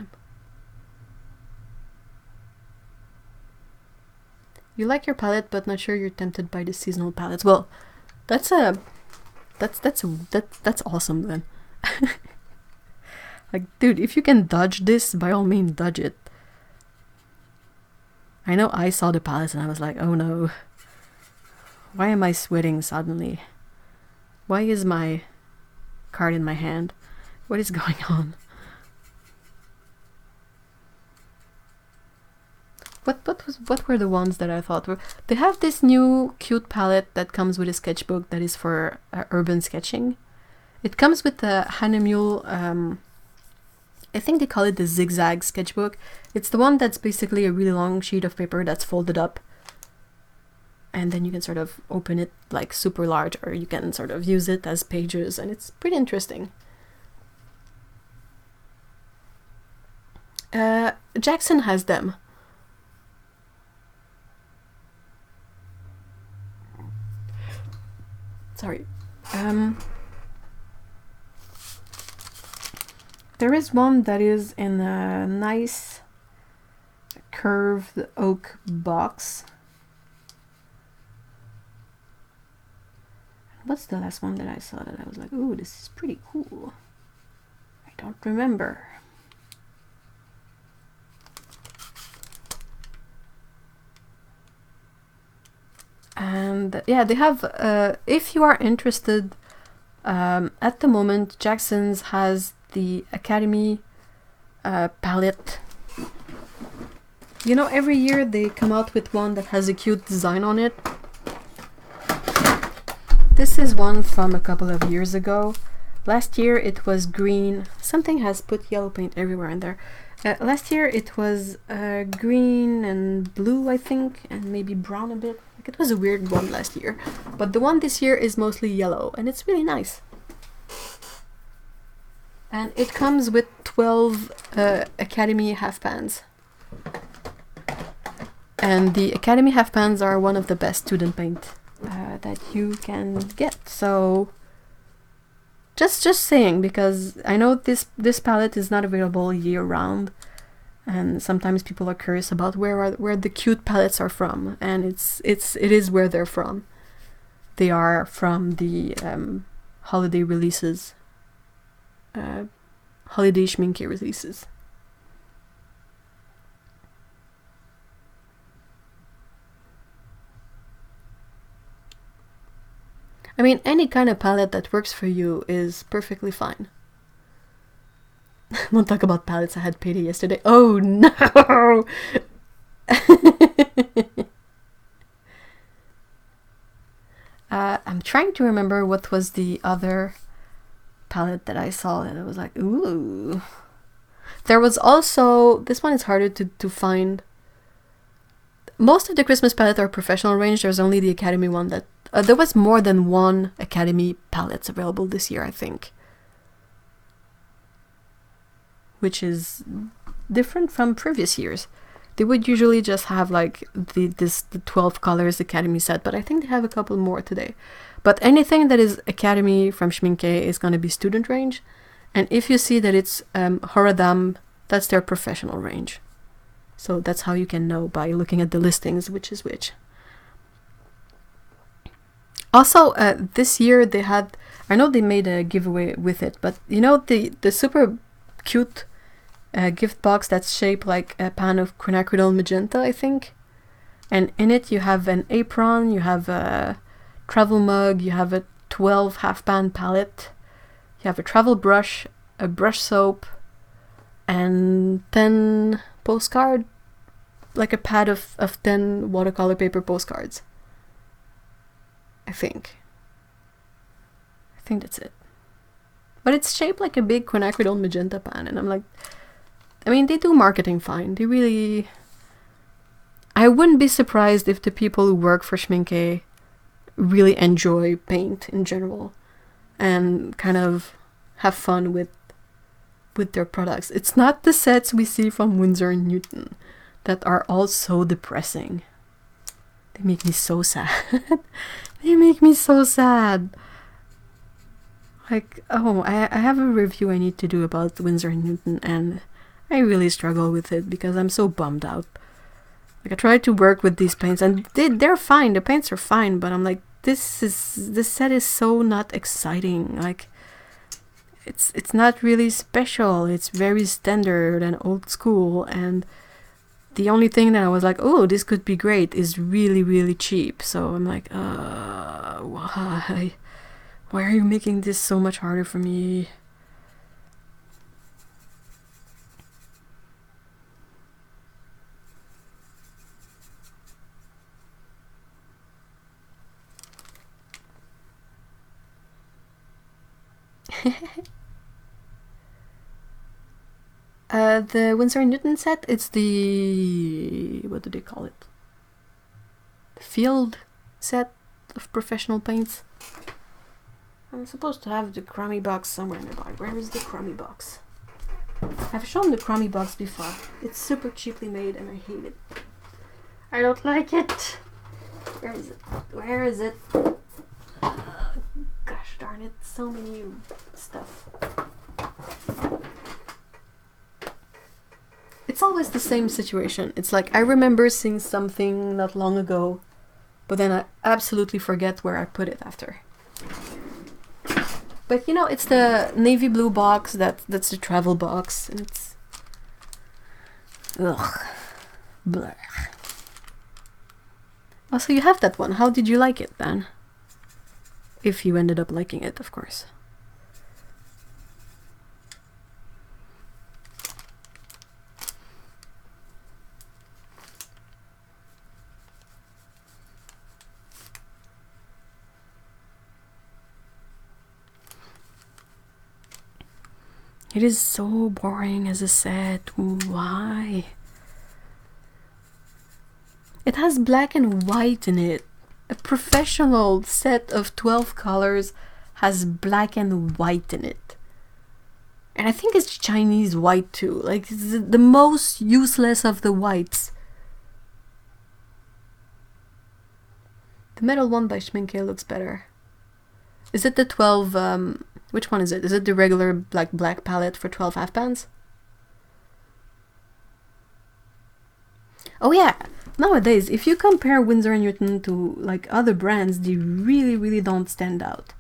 You like your palette, but not sure you're tempted by the seasonal palettes. Well, that's awesome then. Like, dude, if you can dodge this, by all means, dodge it. I know I saw the palettes and I was like, oh no. Why am I sweating suddenly? Why is my card in my hand? What is going on? What were the ones that I thought were... They have this new cute palette that comes with a sketchbook that is for urban sketching. It comes with the Hanemule, I think they call it the zigzag sketchbook. It's the one that's basically a really long sheet of paper that's folded up. and then you can sort of open it like super large, or you can sort of use it as pages, and it's pretty interesting. Jackson has them. Sorry. There is one that is in a nice curved oak box. What's the last one that I saw that I was like, ooh, this is pretty cool? I don't remember. And yeah, they have, if you are interested, at the moment, Jackson's has the Academy palette. You know, every year they come out with one that has a cute design on it. This is one from a couple of years ago. Last year it was green. Something has put yellow paint everywhere in there. Last year it was green and blue, I think, and maybe brown a bit. Like, it was a weird one last year. But the one this year is mostly yellow, and it's really nice. And it comes with 12 Academy half pans. And the Academy half pans are one of the best student paint that you can get. So just saying, because I know this palette is not available year round, and sometimes people are curious about where the cute palettes are from, and it is where they're from. They are from the holiday releases, holiday schminke releases. I mean, any kind of palette that works for you is perfectly fine. Won't talk about palettes. I had payday yesterday. Oh no! I'm trying to remember what was the other palette that I saw and I was like, ooh. There was also, this one is harder to find. Most of the Christmas palettes are professional range. There's only the Academy one that there was more than one Academy palettes available this year, I think. Which is different from previous years. They would usually just have like the 12 colors Academy set, but I think they have a couple more today. But anything that is Academy from Schminke is going to be student range. And if you see that it's Horadam, that's their professional range. So that's how you can know by looking at the listings which is which. Also, this year they had, I know they made a giveaway with it, but you know the super cute gift box that's shaped like a pan of quinacridone magenta, I think? And in it you have an apron, you have a travel mug, you have a 12 half pan palette, you have a travel brush, a brush soap, and 10 postcard, like a pad of 10 watercolor paper postcards. I think that's it. But it's shaped like a big quinacridone magenta pan, and I'm like, I mean, they do marketing fine. They really... I wouldn't be surprised if the people who work for Schminke really enjoy paint in general and kind of have fun with their products. It's not the sets we see from Winsor & Newton that are all so depressing. They make me so sad. They make me so sad. Like, oh, I have a review I need to do about Winsor & Newton, and I really struggle with it because I'm so bummed out. Like, I try to work with these paints, and they're fine. The paints are fine, but I'm like, this set is so not exciting. Like, it's not really special. It's very standard and old school, and the only thing that I was like, oh, this could be great, is really, really cheap. So I'm like, why? Why are you making this so much harder for me? The Winsor & Newton set, it's the... what do they call it? The field set of professional paints. I'm supposed to have the crummy box somewhere nearby. Where is the crummy box? I've shown the crummy box before. It's super cheaply made and I hate it. I don't like it. Where is it? Where is it? Gosh darn it, so many stuff. It's always the same situation. It's like I remember seeing something not long ago, but then I absolutely forget where I put it after. But you know, it's the navy blue box, that's the travel box, and it's... Ugh. Blah. Oh, so you have that one. How did you like it then? If you ended up liking it, of course. It is so boring as a set. Why? It has black and white in it. A professional set of 12 colors has black and white in it. And I think it's Chinese white too. Like, it's the most useless of the whites. The metal one by Schminke looks better. Is it the 12... which one is it? Is it the regular black palette for 12 half pans? Oh yeah! Nowadays, if you compare Winsor & Newton to like other brands, they really don't stand out.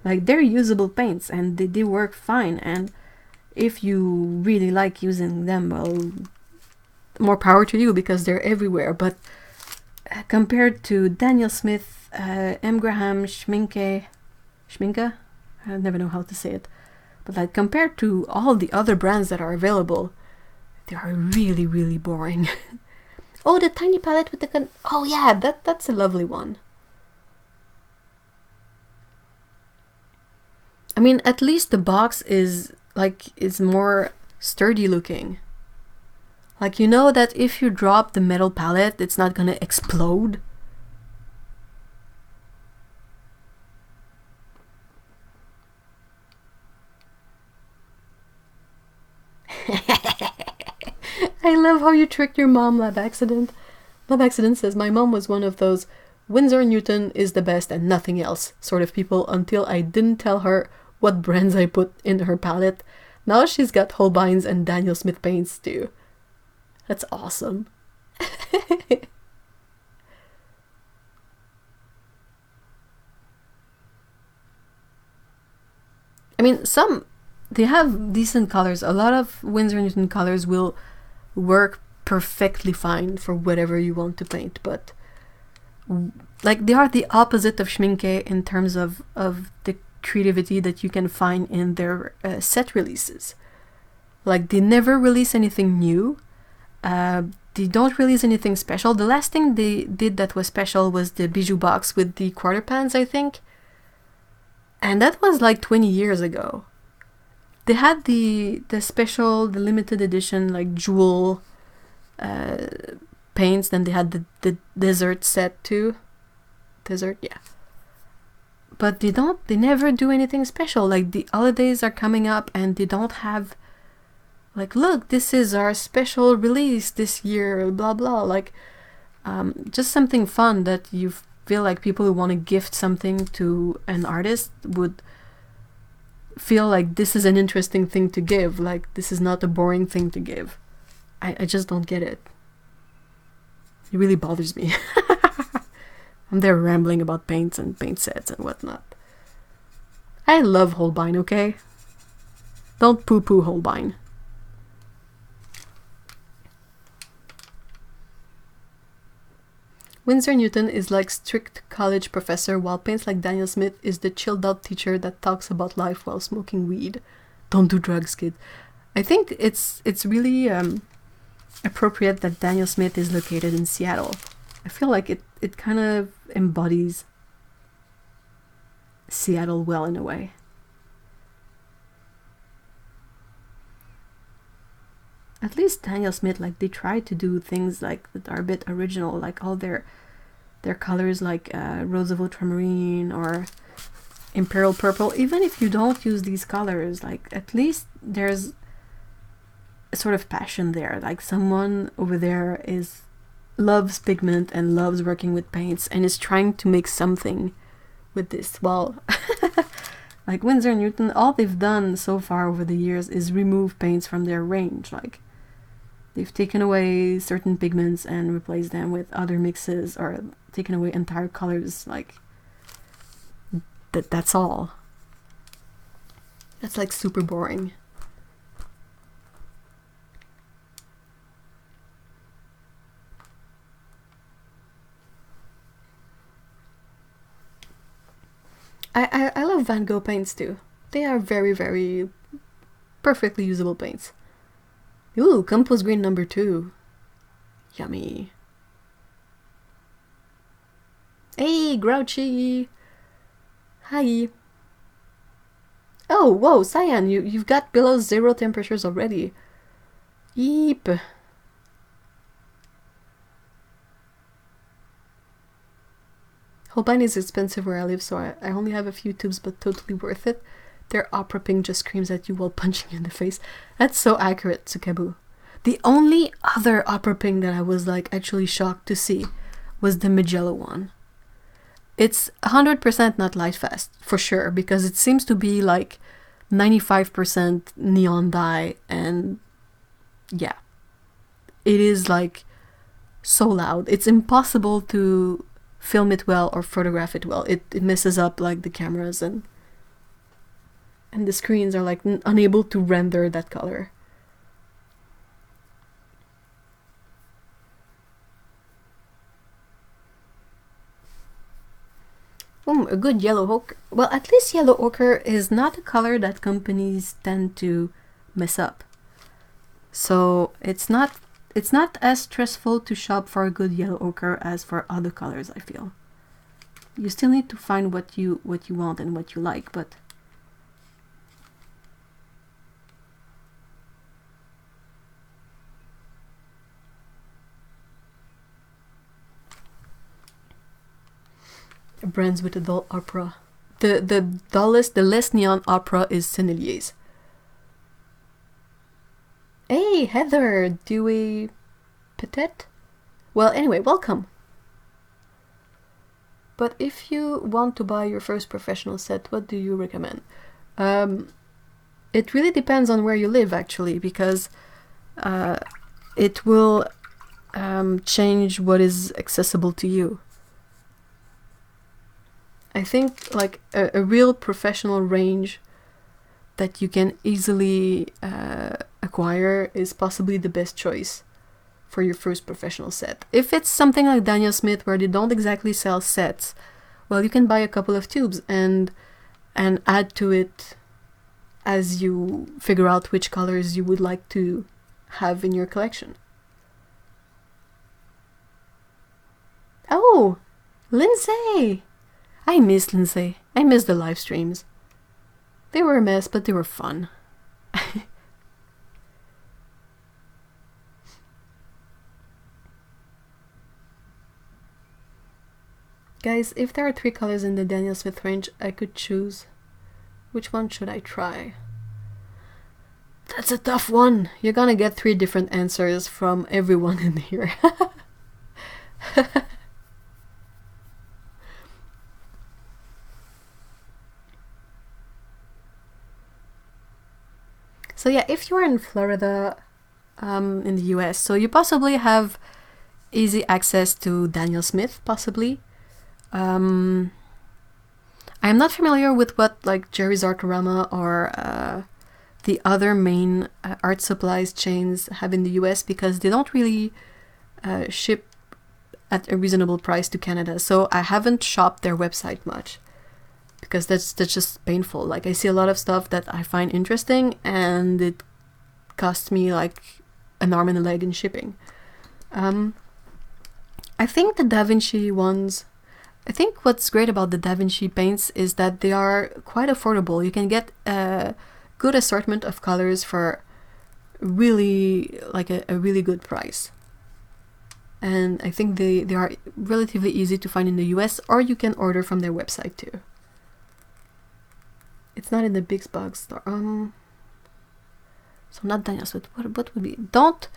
Like, they're usable paints and they work fine, and if you really like using them, well, more power to you because they're everywhere. But compared to Daniel Smith, M. Graham, Schminke? I never know how to say it. But like, compared to all the other brands that are available, they are really boring. Oh, the tiny palette with the... Oh yeah, that's a lovely one. I mean, at least the box is more sturdy looking. Like, you know that if you drop the metal palette, it's not gonna explode. I love how you tricked your mom, Lab Accident. Lab Accident says, my mom was one of those Winsor & Newton is the best and nothing else sort of people until I didn't tell her what brands I put in her palette. Now she's got Holbein's and Daniel Smith paints too. That's awesome. I mean, they have decent colors. A lot of Winsor & Newton colors will work perfectly fine for whatever you want to paint, but like, they are the opposite of Schminke in terms of the creativity that you can find in their set releases. Like, they never release anything new. They don't release anything special. The last thing they did that was special was the bijou box with the quarter pans, I think. And that was like 20 years ago. They had the special, the limited edition, like, jewel paints. Then they had the desert set too. Desert, yeah. But they never do anything special. Like, the holidays are coming up and they don't have, like, look, this is our special release this year, blah blah. Like, just something fun that you feel like people who want to gift something to an artist would feel like this is an interesting thing to give. Like, this is not a boring thing to give. I just don't get it. It really bothers me. I'm there rambling about paints and paint sets and whatnot. I love Holbein, okay? Don't poo-poo Holbein. Winsor & Newton is like strict college professor, while paints like Daniel Smith is the chilled out teacher that talks about life while smoking weed. Don't do drugs, kid. I think it's really appropriate that Daniel Smith is located in Seattle. I feel like it kind of embodies Seattle well in a way. At least Daniel Smith, like, they try to do things like that are a bit original, like all their their colors like Rose of Ultramarine or Imperial Purple. Even if you don't use these colors, like at least there's a sort of passion there. Like someone over there loves pigment and loves working with paints and is trying to make something with this. Well, like Winsor & Newton, all they've done so far over the years is remove paints from their range. Like they've taken away certain pigments and replaced them with other mixes, or taken away entire colors. Like that's all. That's like super boring. I love Van Gogh paints too. They are very, very perfectly usable paints. Ooh, Compost Green number 2. Yummy. Hey, Grouchy! Hi! Oh, whoa, Cyan, you've got below 0 temperatures already. Yeep! Holbein is expensive where I live, so I only have a few tubes, but totally worth it. Their opera pink just screams at you while punching you in the face. That's so accurate, Tsukebu. The only other opera pink that I was like actually shocked to see was the Magello one. It's 100% not light fast, for sure, because it seems to be like 95% neon dye, and yeah. It is like so loud. It's impossible to film it well or photograph it well. It messes up like the cameras, and the screens are like unable to render that color. A good yellow ochre. Well, at least yellow ochre is not a color that companies tend to mess up. So it's not as stressful to shop for a good yellow ochre as for other colors, I feel. You still need to find what you want and what you like, but brands with a dull opera. The dullest, the less neon opera is Sennelier's. Hey, Heather, Dewey Petit? Well, anyway, welcome. But if you want to buy your first professional set, what do you recommend? It really depends on where you live, actually, because it will change what is accessible to you. I think like a real professional range that you can easily acquire is possibly the best choice for your first professional set. If it's something like Daniel Smith where they don't exactly sell sets, well, you can buy a couple of tubes and add to it as you figure out which colors you would like to have in your collection. Oh, Lindsay! I miss Lindsay. I miss the live streams. They were a mess, but they were fun. Guys, if there are 3 colors in the Daniel Smith range, I could choose. Which one should I try? That's a tough one. You're gonna get 3 different answers from everyone in here. So yeah, if you're in Florida, in the US, so you possibly have easy access to Daniel Smith, possibly. I'm not familiar with what like Jerry's Artorama or the other main art supplies chains have in the US, because they don't really ship at a reasonable price to Canada. So I haven't shopped their website much, because that's just painful. Like I see a lot of stuff that I find interesting and it costs me like an arm and a leg in shipping. I think the Da Vinci ones, I think what's great about the Da Vinci paints is that they are quite affordable. You can get a good assortment of colors for really like a really good price. and I think they are relatively easy to find in the US, or you can order from their website too. It's not in the big box store. So not Daniels, but what would be? Don't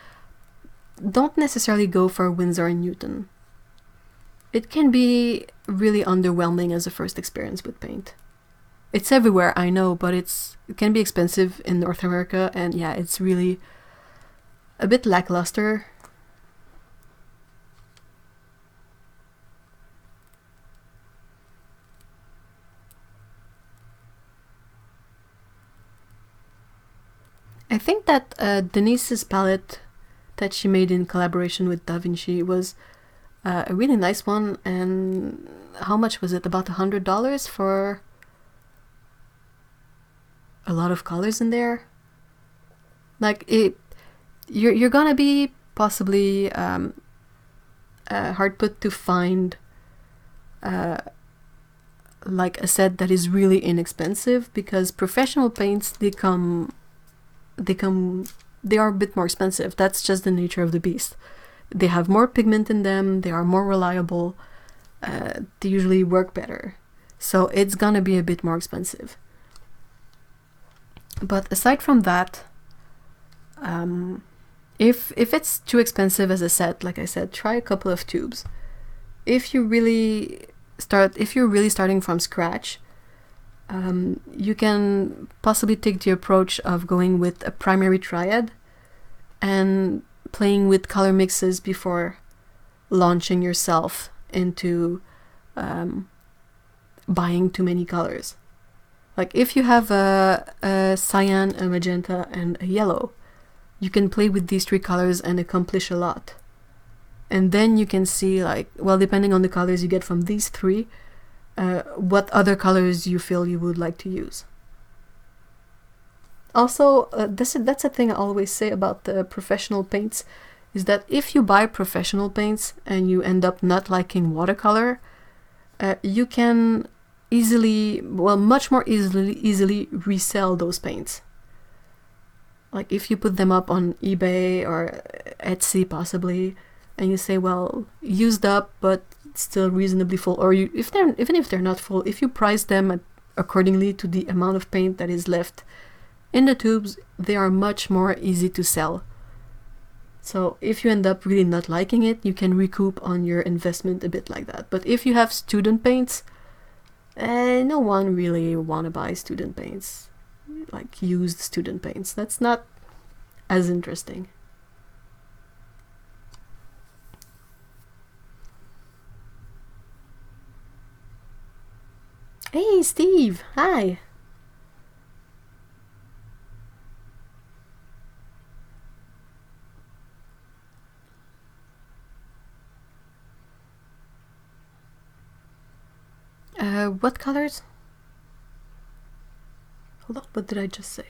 necessarily go for Winsor and Newton. It can be really underwhelming as a first experience with paint. It's everywhere, I know, but it can be expensive in North America, and yeah, it's really a bit lackluster. I think that Denise's palette that she made in collaboration with Da Vinci was a really nice one, and how much was it? About $100 for a lot of colors in there. Like you're gonna be possibly hard put to find like a set that is really inexpensive, because professional paints they are a bit more expensive. That's just the nature of the beast. They have more pigment in them, they are more reliable, they usually work better. So it's gonna be a bit more expensive. But aside from that, if it's too expensive as a set, like I said, try a couple of tubes. If you're really starting from scratch, you can possibly take the approach of going with a primary triad and playing with color mixes before launching yourself into buying too many colors. Like if you have a cyan, a magenta, and a yellow, you can play with these three colors and accomplish a lot. And then you can see, like, well, depending on the colors you get from these three, what other colors you feel you would like to use. Also, that's a thing I always say about the professional paints, is that if you buy professional paints and you end up not liking watercolor, you can much more easily resell those paints. Like if you put them up on eBay or Etsy possibly, and you say, well, used up but still reasonably full, or even if they're not full, if you price them accordingly to the amount of paint that is left in the tubes, they are much more easy to sell. So if you end up really not liking it, you can recoup on your investment a bit like that. But if you have student paints, no one really wanna buy student paints, like used student paints. That's not as interesting. Hey Steve, hi. What colors? Hold on, what did I just say?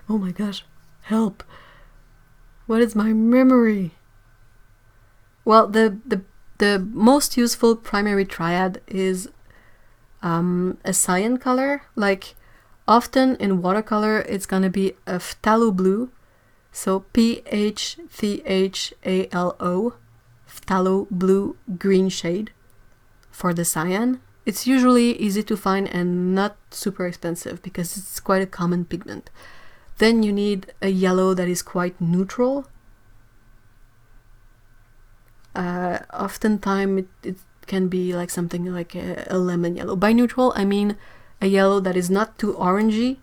Oh my gosh, help. What is my memory? Well, the most useful primary triad is a cyan color. Like often in watercolor, it's gonna be a phthalo blue. So PHTHALO, phthalo blue green shade for the cyan. It's usually easy to find and not super expensive because it's quite a common pigment. Then you need a yellow that is quite neutral. Oftentimes it can be like something like a lemon yellow. By neutral, I mean a yellow that is not too orangey,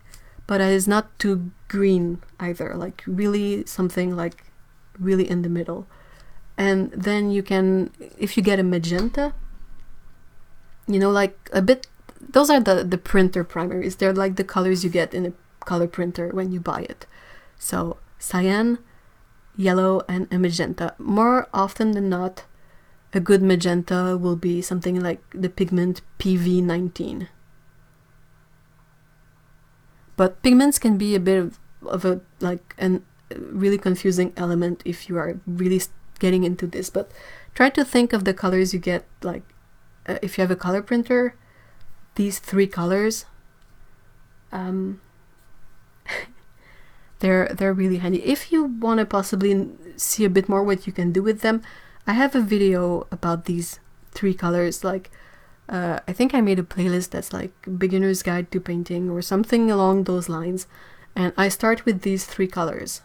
but it is not too green either, like really something like really in the middle. And then you can, if you get a magenta, you know, like a bit, those are the printer primaries. They're like the colors you get in a color printer when you buy it. So cyan, yellow, and a magenta. More often than not, a good magenta will be something like the pigment PV19. But pigments can be a bit of a really confusing element if you are really getting into this. But try to think of the colors you get, like if you have a color printer, these three colors. They're really handy. If you want to possibly see a bit more what you can do with them, I have a video about these 3 colors. Like, I think I made a playlist that's like Beginner's Guide to Painting or something along those lines. And I start with these 3 colors.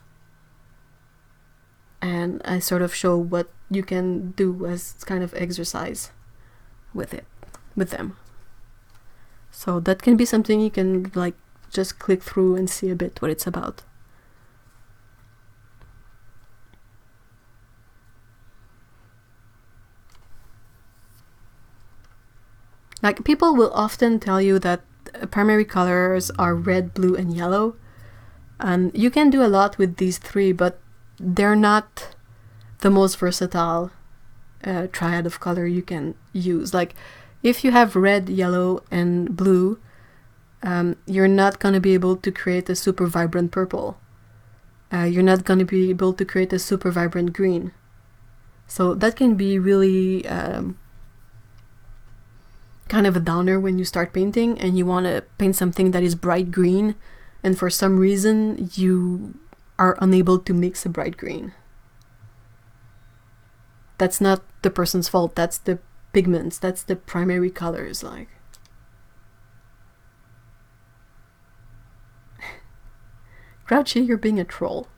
And I sort of show what you can do as kind of exercise with them. So that can be something you can like just click through and see a bit what it's about. Like, people will often tell you that primary colors are red, blue, and yellow. And you can do a lot with these 3, but they're not the most versatile triad of color you can use. Like, if you have red, yellow, and blue, you're not going to be able to create a super vibrant purple. You're not going to be able to create a super vibrant green. So that can be really kind of a downer when you start painting and you want to paint something that is bright green, and for some reason you are unable to mix a bright green. That's not the person's fault, that's the pigments, that's the primary colors. Like, Grouchy, you're being a troll.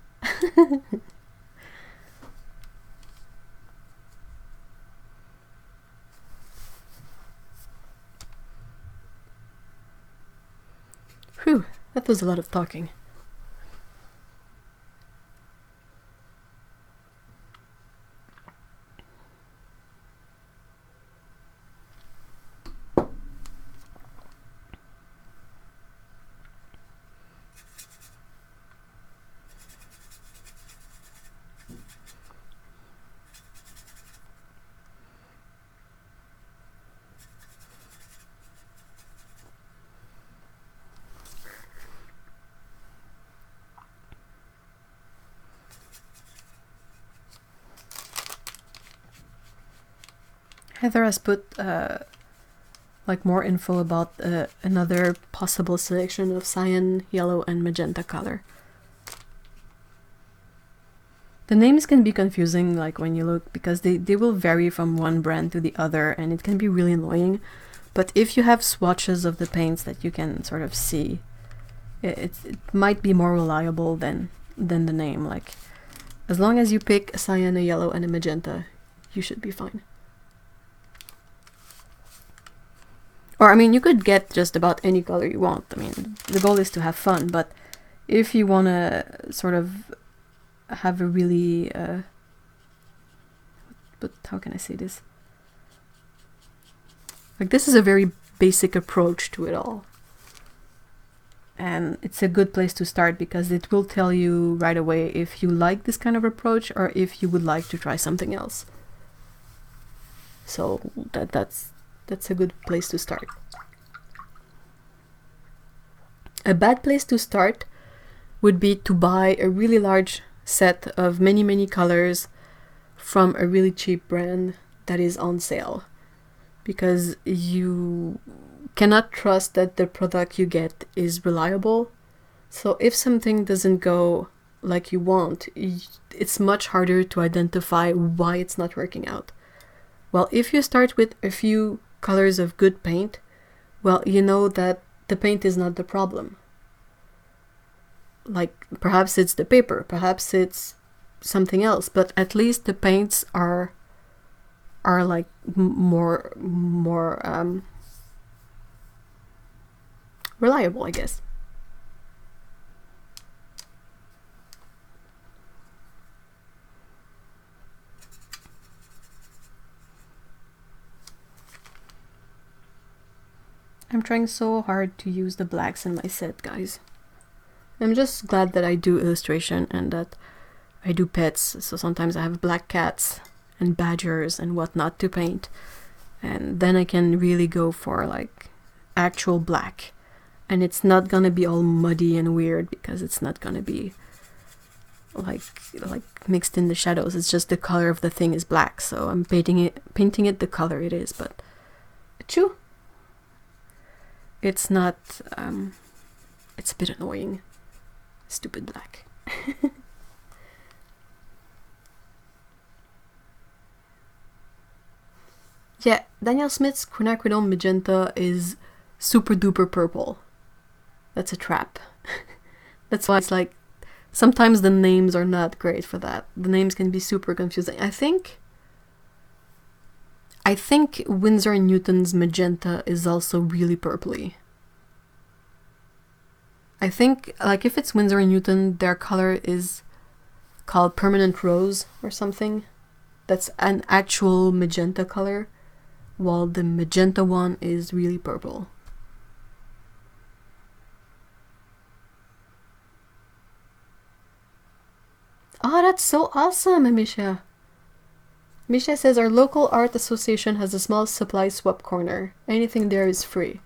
Whew, that was a lot of talking. Heather has put like more info about another possible selection of cyan, yellow, and magenta color. The names can be confusing, like when you look, because they will vary from one brand to the other, and it can be really annoying. But if you have swatches of the paints that you can sort of see, it might be more reliable than the name. Like, as long as you pick a cyan, a yellow, and a magenta, you should be fine. Or, I mean, you could get just about any color you want. I mean, the goal is to have fun, but if you want to sort of have a really... but how can I say this? Like, this is a very basic approach to it all. And it's a good place to start because it will tell you right away if you like this kind of approach or if you would like to try something else. So that's a good place to start. A bad place to start would be to buy a really large set of many colors from a really cheap brand that is on sale, because you cannot trust that the product you get is reliable. So if something doesn't go like you want, it's much harder to identify why it's not working out. Well, if you start with a few colors of good paint, well, you know that the paint is not the problem. Like, perhaps it's the paper, perhaps it's something else, but at least the paints are like more reliable, I guess. I'm trying so hard to use the blacks in my set, guys. I'm just glad that I do illustration and that I do pets, so sometimes I have black cats and badgers and whatnot to paint, and then I can really go for like actual black, and it's not gonna be all muddy and weird because it's not gonna be like mixed in the shadows. It's just the color of the thing is black, so I'm painting it the color it is. But achoo, it's not it's a bit annoying. Stupid black. Yeah, Daniel Smith's quinacridone magenta is super duper purple. That's a trap. That's why it's like, sometimes the names are not great for that. The names can be super confusing. I think Winsor & Newton's magenta is also really purpley. I think, like, if it's Winsor & Newton, their color is called Permanent Rose or something. That's an actual magenta color, while the magenta one is really purple. Oh, that's so awesome, Amisha. Misha says our local art association has a small supply swap corner. Anything there is free.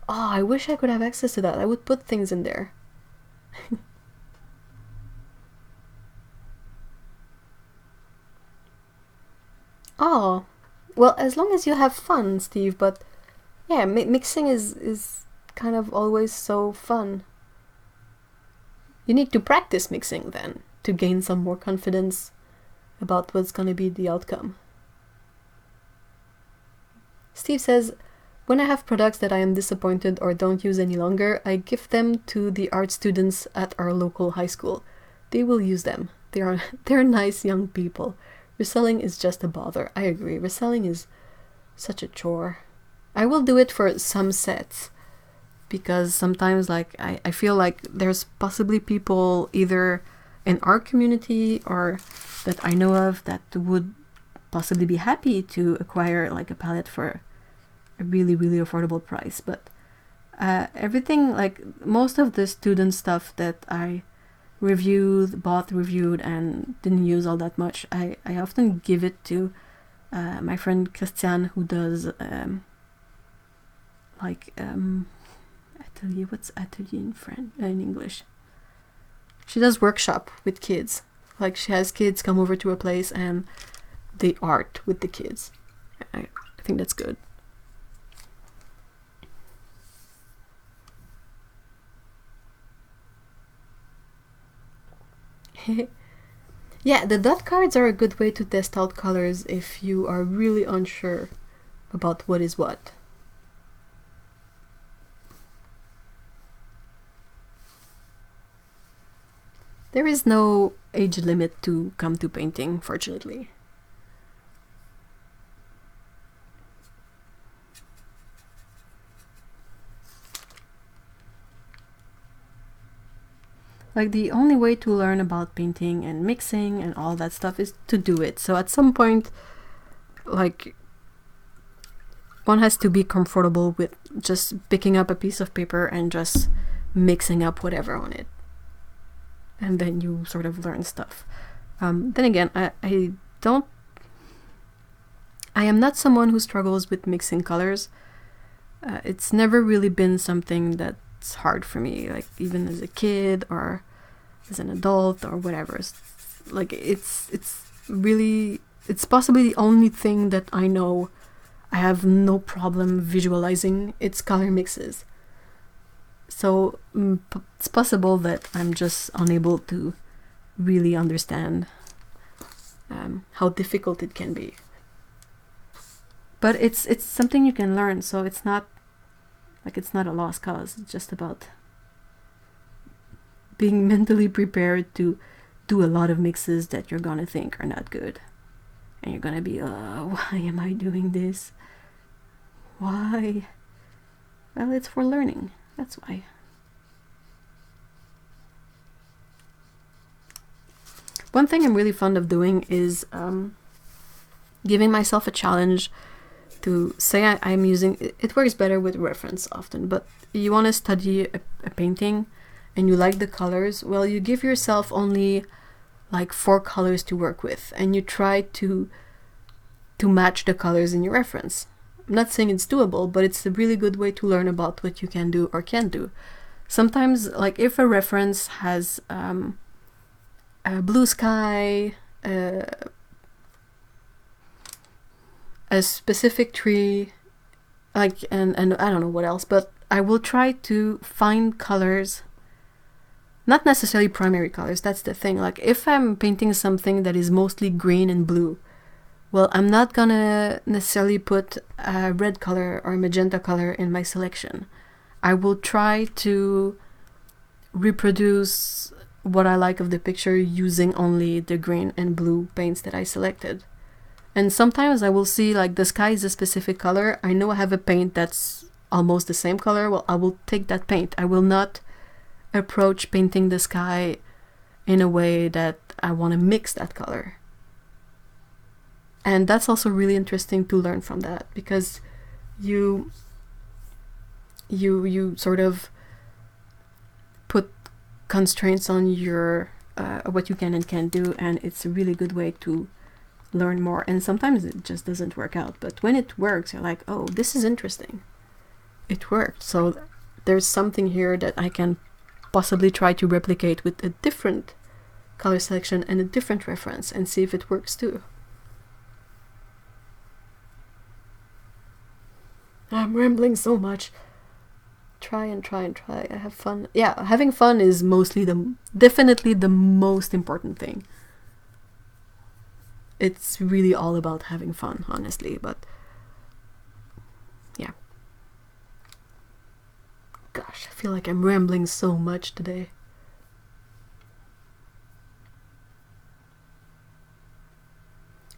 Oh, I wish I could have access to that. I would put things in there. Oh, well, as long as you have fun, Steve, but yeah, mixing is kind of always so fun. You need to practice mixing then to gain some more confidence about what's gonna be the outcome. Steve says, when I have products that I am disappointed or don't use any longer, I give them to the art students at our local high school. They will use them. They're nice young people. Reselling is just a bother. I agree. Reselling is such a chore. I will do it for some sets because sometimes like I feel like there's possibly people either in our community or that I know of that would possibly be happy to acquire like a palette for a really, really affordable price. But everything, like most of the student stuff that I bought, reviewed, and didn't use all that much, I often give it to my friend Christiane, who does atelier. What's atelier in French? In English? She does workshop with kids. Like she has kids come over to her place and they art with the kids. I think that's good. Yeah, the dot cards are a good way to test out colors if you are really unsure about what is what. There is no age limit to come to painting, fortunately. Like the only way to learn about painting and mixing and all that stuff is to do it. So at some point, like, one has to be comfortable with just picking up a piece of paper and just mixing up whatever on it. And then you sort of learn stuff. Then again, I am not someone who struggles with mixing colors. It's never really been something that's hard for me, like even as a kid or as an adult or whatever. Like it's possibly the only thing that I know I have no problem visualizing its color mixes. So it's possible that I'm just unable to really understand how difficult it can be. But it's something you can learn, so it's not a lost cause. It's just about being mentally prepared to do a lot of mixes that you're gonna think are not good. And you're gonna be, why am I doing this? Why? Well, it's for learning. That's why. One thing I'm really fond of doing is giving myself a challenge to say I'm using... It works better with reference often, but you want to study a painting and you like the colors, well, you give yourself only like 4 colors to work with and you try to match the colors in your reference. I'm not saying it's doable, but it's a really good way to learn about what you can do or can't do. Sometimes, like if a reference has a blue sky, a specific tree, like and I don't know what else, but I will try to find colors not necessarily primary colors, that's the thing. Like if I'm painting something that is mostly green and blue, well, I'm not gonna necessarily put a red color or magenta color in my selection. I will try to reproduce what I like of the picture using only the green and blue paints that I selected. And sometimes I will see like the sky is a specific color. I know I have a paint that's almost the same color. Well, I will take that paint. I will not approach painting the sky in a way that I want to mix that color. And that's also really interesting to learn from that, because you sort of put constraints on your what you can and can't do, and it's a really good way to learn more. And sometimes it just doesn't work out, but when it works, you're like, oh, this is interesting. It worked. So there's something here that I can possibly try to replicate with a different color selection and a different reference and see if it works too. I'm rambling so much. Try and try and try. I have fun. Yeah, having fun is definitely the most important thing. It's really all about having fun, honestly, but yeah. Gosh, I feel like I'm rambling so much today.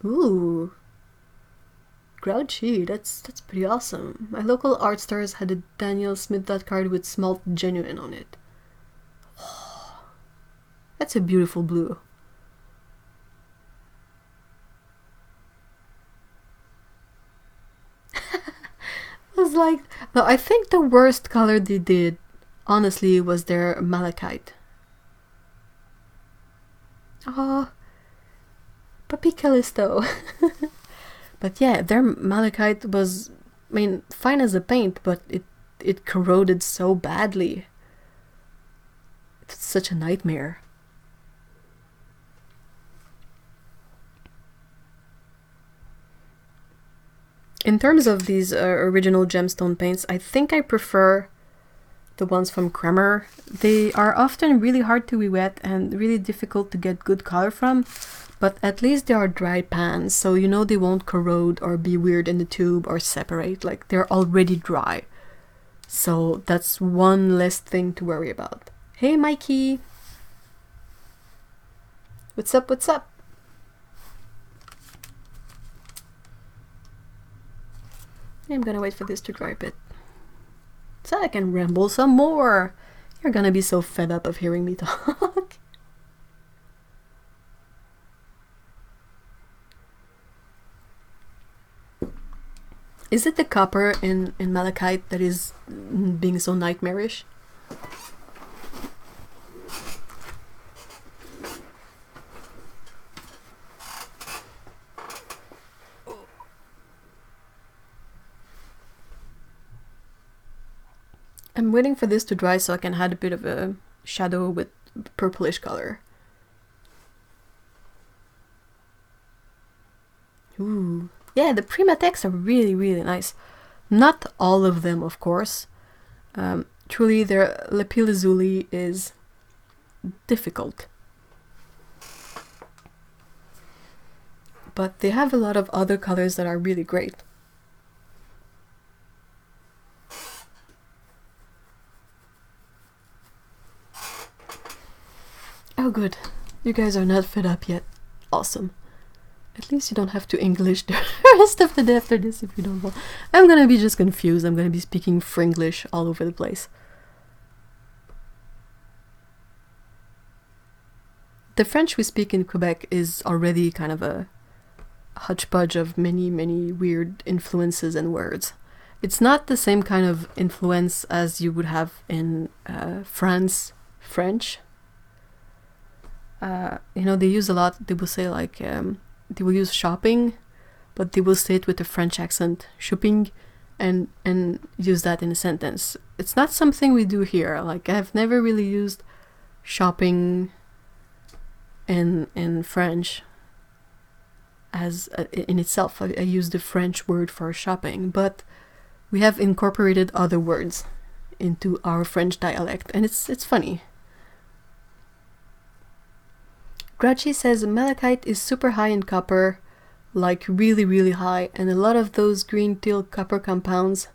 Ooh. Grouchy, that's pretty awesome. My local art stores had a Daniel Smith dot card with Smalt Genuine on it. Oh, that's a beautiful blue. I was like, no, I think the worst color they did, honestly, was their malachite. Oh, Puppy Callisto. But yeah, their malachite was, I mean, fine as a paint, but it corroded so badly. It's such a nightmare. In terms of these original gemstone paints, I think I prefer the ones from Kremer. They are often really hard to re-wet and really difficult to get good color from. But at least they are dry pans, so you know they won't corrode or be weird in the tube or separate. Like, they're already dry. So that's one less thing to worry about. Hey, Mikey! What's up, what's up? I'm gonna wait for this to dry a bit, so I can ramble some more. You're gonna be so fed up of hearing me talk. Is it the copper in malachite that is being so nightmarish? I'm waiting for this to dry so I can add a bit of a shadow with purplish color. Ooh. Yeah, the Primatex are really, really nice. Not all of them, of course. Truly, their lapis lazuli is difficult. But they have a lot of other colors that are really great. Oh good, you guys are not fed up yet. Awesome. At least you don't have to English the rest of the day after this if you don't want. I'm gonna be just confused. I'm gonna be speaking Fringlish all over the place. The French we speak in Quebec is already kind of a hodgepodge of many, many weird influences and words. It's not the same kind of influence as you would have in France French. You know, they use a lot, they will say like, they will use shopping, but they will say it with a French accent, shopping, and use that in a sentence. It's not something we do here. Like, I've never really used shopping in French as in itself. I use the French word for shopping, but we have incorporated other words into our French dialect, and it's funny. Grachi says malachite is super high in copper, like really high, and a lot of those green teal copper compounds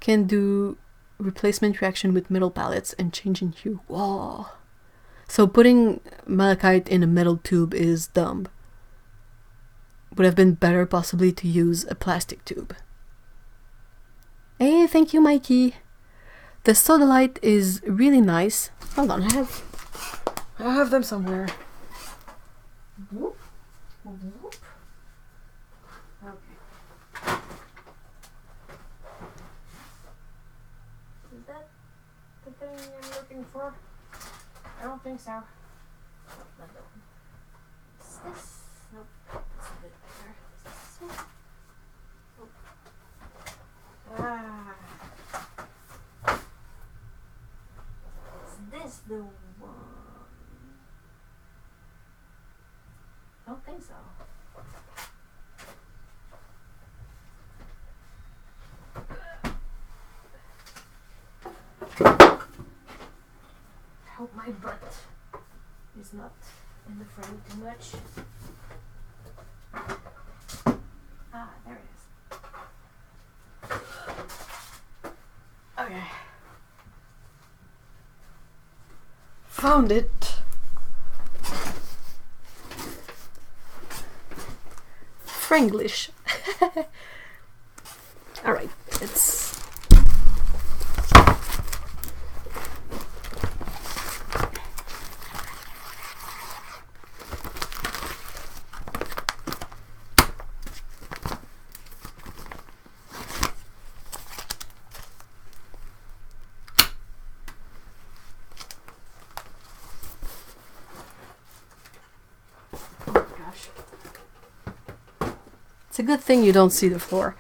can do replacement reaction with metal palettes and change in hue. Whoa. So putting malachite in a metal tube is dumb. Would have been better possibly to use a plastic tube. Hey, thank you, Mikey. The sodalite is really nice. Hold on, I have them somewhere. Whoop. Whoop. Okay. Is that the thing I'm looking for? I don't think so. Not that one. Is this? Nope. It's a bit better. Is this one? Oh. Ah. Is this the one? I don't think so. I hope my butt is not in the frame too much. Ah, there it is. Okay. Found it. Franglish. Alright, it's... It's a good thing you don't see the floor.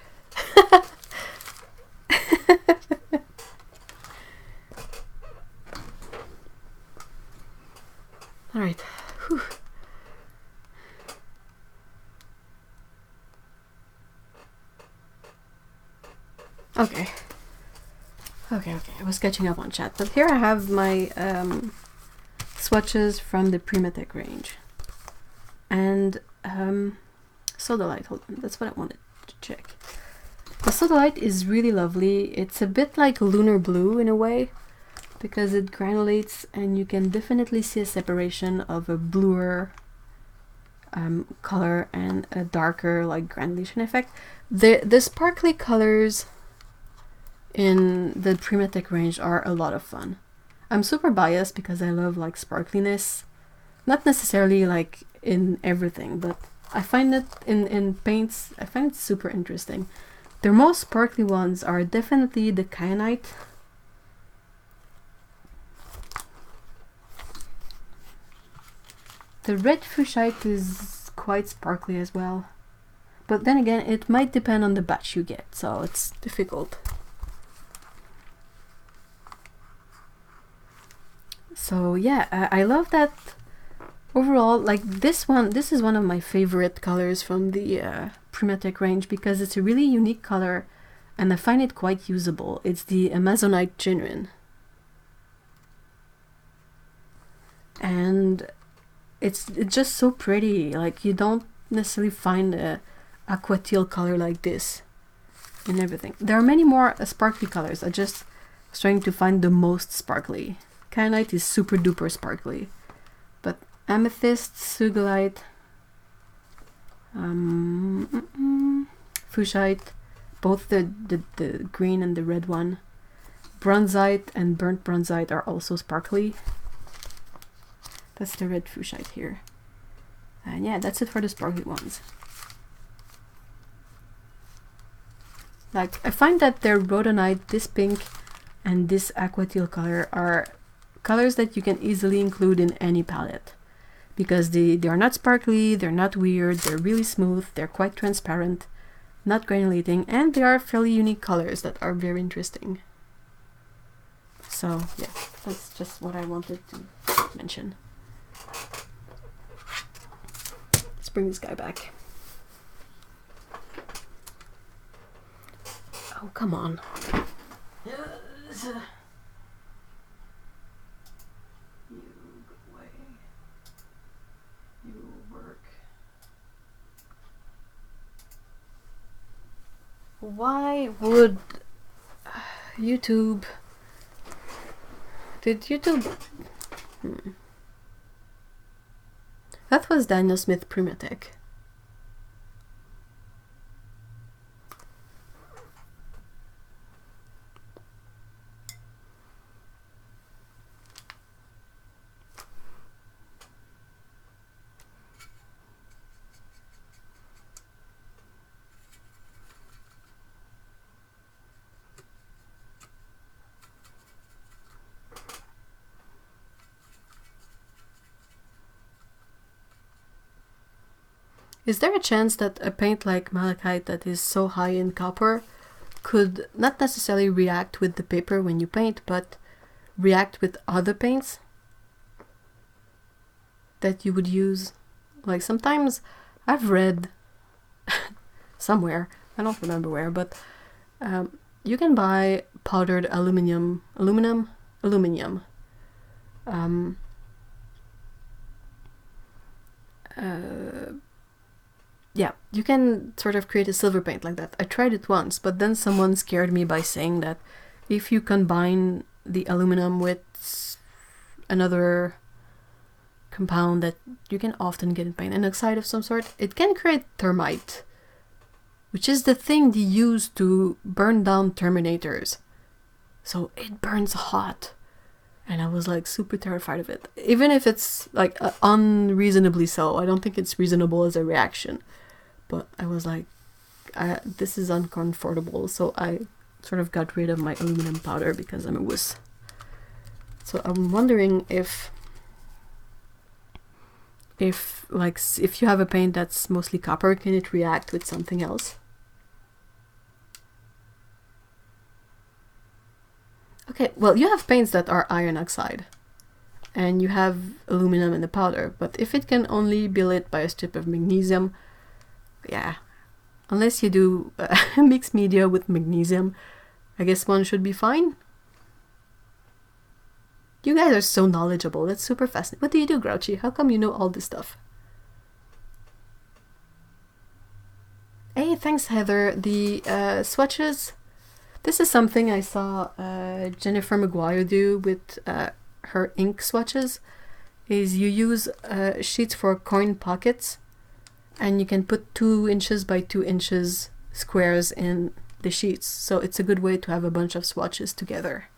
All right. Whew. Okay. Okay. I was catching up on chat, but here I have my swatches from the Primatech range, and sodalite. Hold on, that's what I wanted to check. The sodalite is really lovely. It's a bit like lunar blue in a way, because it granulates, and you can definitely see a separation of a bluer color and a darker like granulation effect. The sparkly colors in the Primatech range are a lot of fun. I'm super biased because I love like sparkliness, not necessarily like in everything, but I find it in paints, I find it super interesting. The most sparkly ones are definitely the kyanite. The red fuchsite is quite sparkly as well. But then again, it might depend on the batch you get, so it's difficult. So yeah, I love that. Overall, like this is one of my favorite colors from the Primatech range because it's a really unique color and I find it quite usable. It's the Amazonite Genuine. And it's just so pretty. Like you don't necessarily find a aqua teal color like this in everything. There are many more sparkly colors. I just was trying to find the most sparkly. Kyanite is super duper sparkly. But amethyst, sugilite, fuchsite, both the green and the red one, bronzite and burnt bronzite are also sparkly. That's the red fuchsite here. And yeah, that's it for the sparkly ones. Like, I find that their rhodonite, this pink and this aqua teal color are colors that you can easily include in any palette. Because they are not sparkly, they're not weird, they're really smooth, they're quite transparent, not granulating, and they are fairly unique colors that are very interesting. So yeah, that's just what I wanted to mention. Let's bring this guy back. Oh, come on. Why would YouTube... Did YouTube... That was Daniel Smith Primatech. Is there a chance that a paint like malachite that is so high in copper could not necessarily react with the paper when you paint, but react with other paints that you would use? Like sometimes I've read somewhere, I don't remember where, but you can buy powdered aluminum. Yeah, you can sort of create a silver paint like that. I tried it once, but then someone scared me by saying that if you combine the aluminum with another compound that you can often get in paint, an oxide of some sort, it can create thermite, which is the thing they use to burn down Terminators. So it burns hot. And I was like super terrified of it. Even if it's like unreasonably so. I don't think it's reasonable as a reaction. But I was like, this is uncomfortable. So I sort of got rid of my aluminum powder because I'm a wuss. So I'm wondering if you have a paint that's mostly copper, can it react with something else? Okay, well, you have paints that are iron oxide, and you have aluminum in the powder, but if it can only be lit by a strip of magnesium, yeah, unless you do mixed media with magnesium, I guess one should be fine. You guys are so knowledgeable, that's super fascinating. What do you do, Grouchy? How come you know all this stuff? Hey, thanks, Heather. The swatches... This is something I saw Jennifer Maguire do with her ink swatches, is you use sheets for coin pockets, and you can put 2 inches by 2 inches squares in the sheets. So it's a good way to have a bunch of swatches together.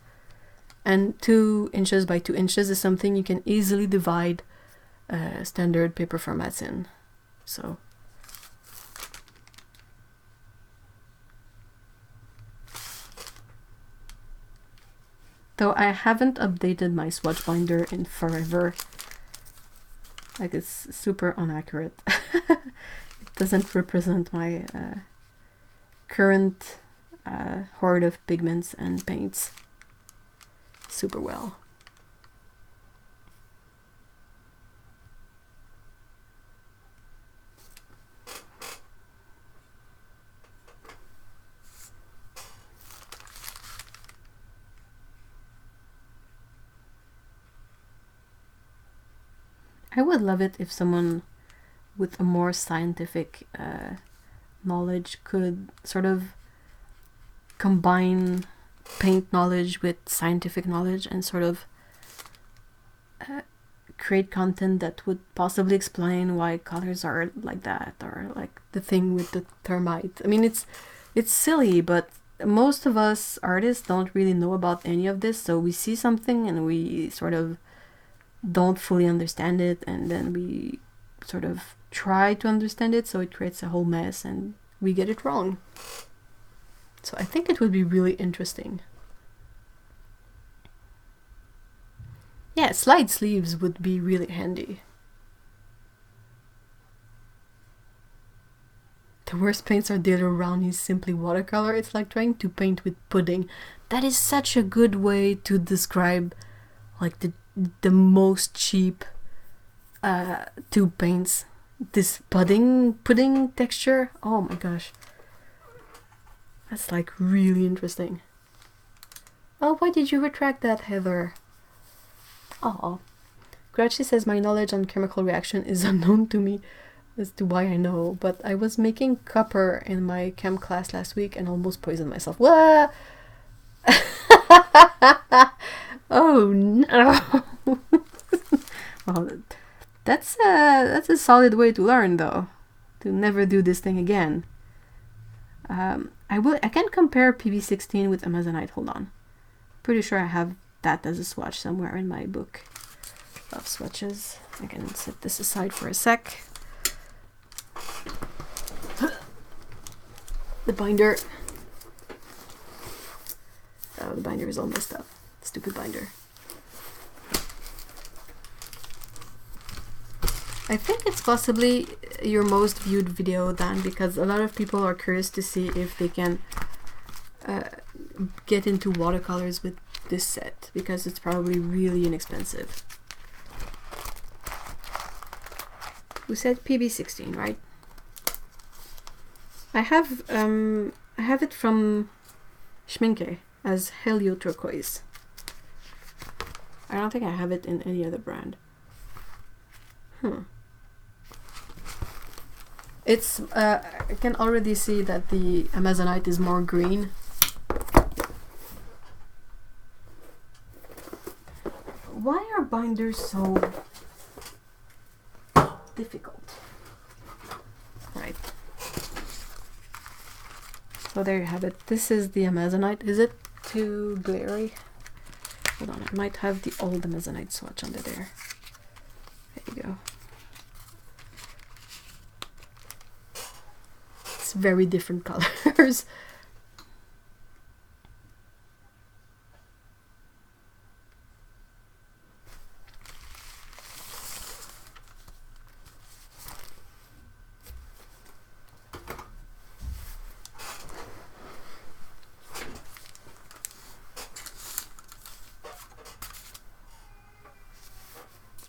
And 2 inches by 2 inches is something you can easily divide standard paper formats in. So... Though I haven't updated my swatch binder in forever. Like, it's super inaccurate. It doesn't represent my current hoard of pigments and paints super well. I would love it if someone with a more scientific knowledge could sort of combine paint knowledge with scientific knowledge and sort of create content that would possibly explain why colors are like that, or like the thing with the thermite. I mean, it's silly, but most of us artists don't really know about any of this, so we see something and we sort of don't fully understand it, and then we sort of try to understand it, so it creates a whole mess and we get it wrong. So I think it would be really interesting. Yeah, slide sleeves would be really handy. The worst paints are Daler Brownie's Simply Watercolor. It's like trying to paint with pudding. That is such a good way to describe like the most cheap tube paints. This pudding texture. Oh my gosh. That's like really interesting. Oh, why did you retract that, Heather? Oh. Grouchy says my knowledge on chemical reaction is unknown to me. as to why I know, but I was making copper in my chem class last week and almost poisoned myself. What? Oh no! Well, that's a solid way to learn, though. To never do this thing again. I can compare PB16 with Amazonite. Hold on. Pretty sure I have that as a swatch somewhere in my book of swatches. I can set this aside for a sec. The binder. Oh, the binder is all messed up. Stupid binder. I think it's possibly your most viewed video, Dan, because a lot of people are curious to see if they can get into watercolors with this set, because it's probably really inexpensive. We said PB16, right? I have it from Schminke as Helio Turquoise. I don't think I have it in any other brand. It's I can already see that the Amazonite is more green. Why are binders so difficult? Right. So there you have it. This is the Amazonite. Is it too glary? Hold on, I might have the old Amazonite swatch under there. There you go. It's very different colors.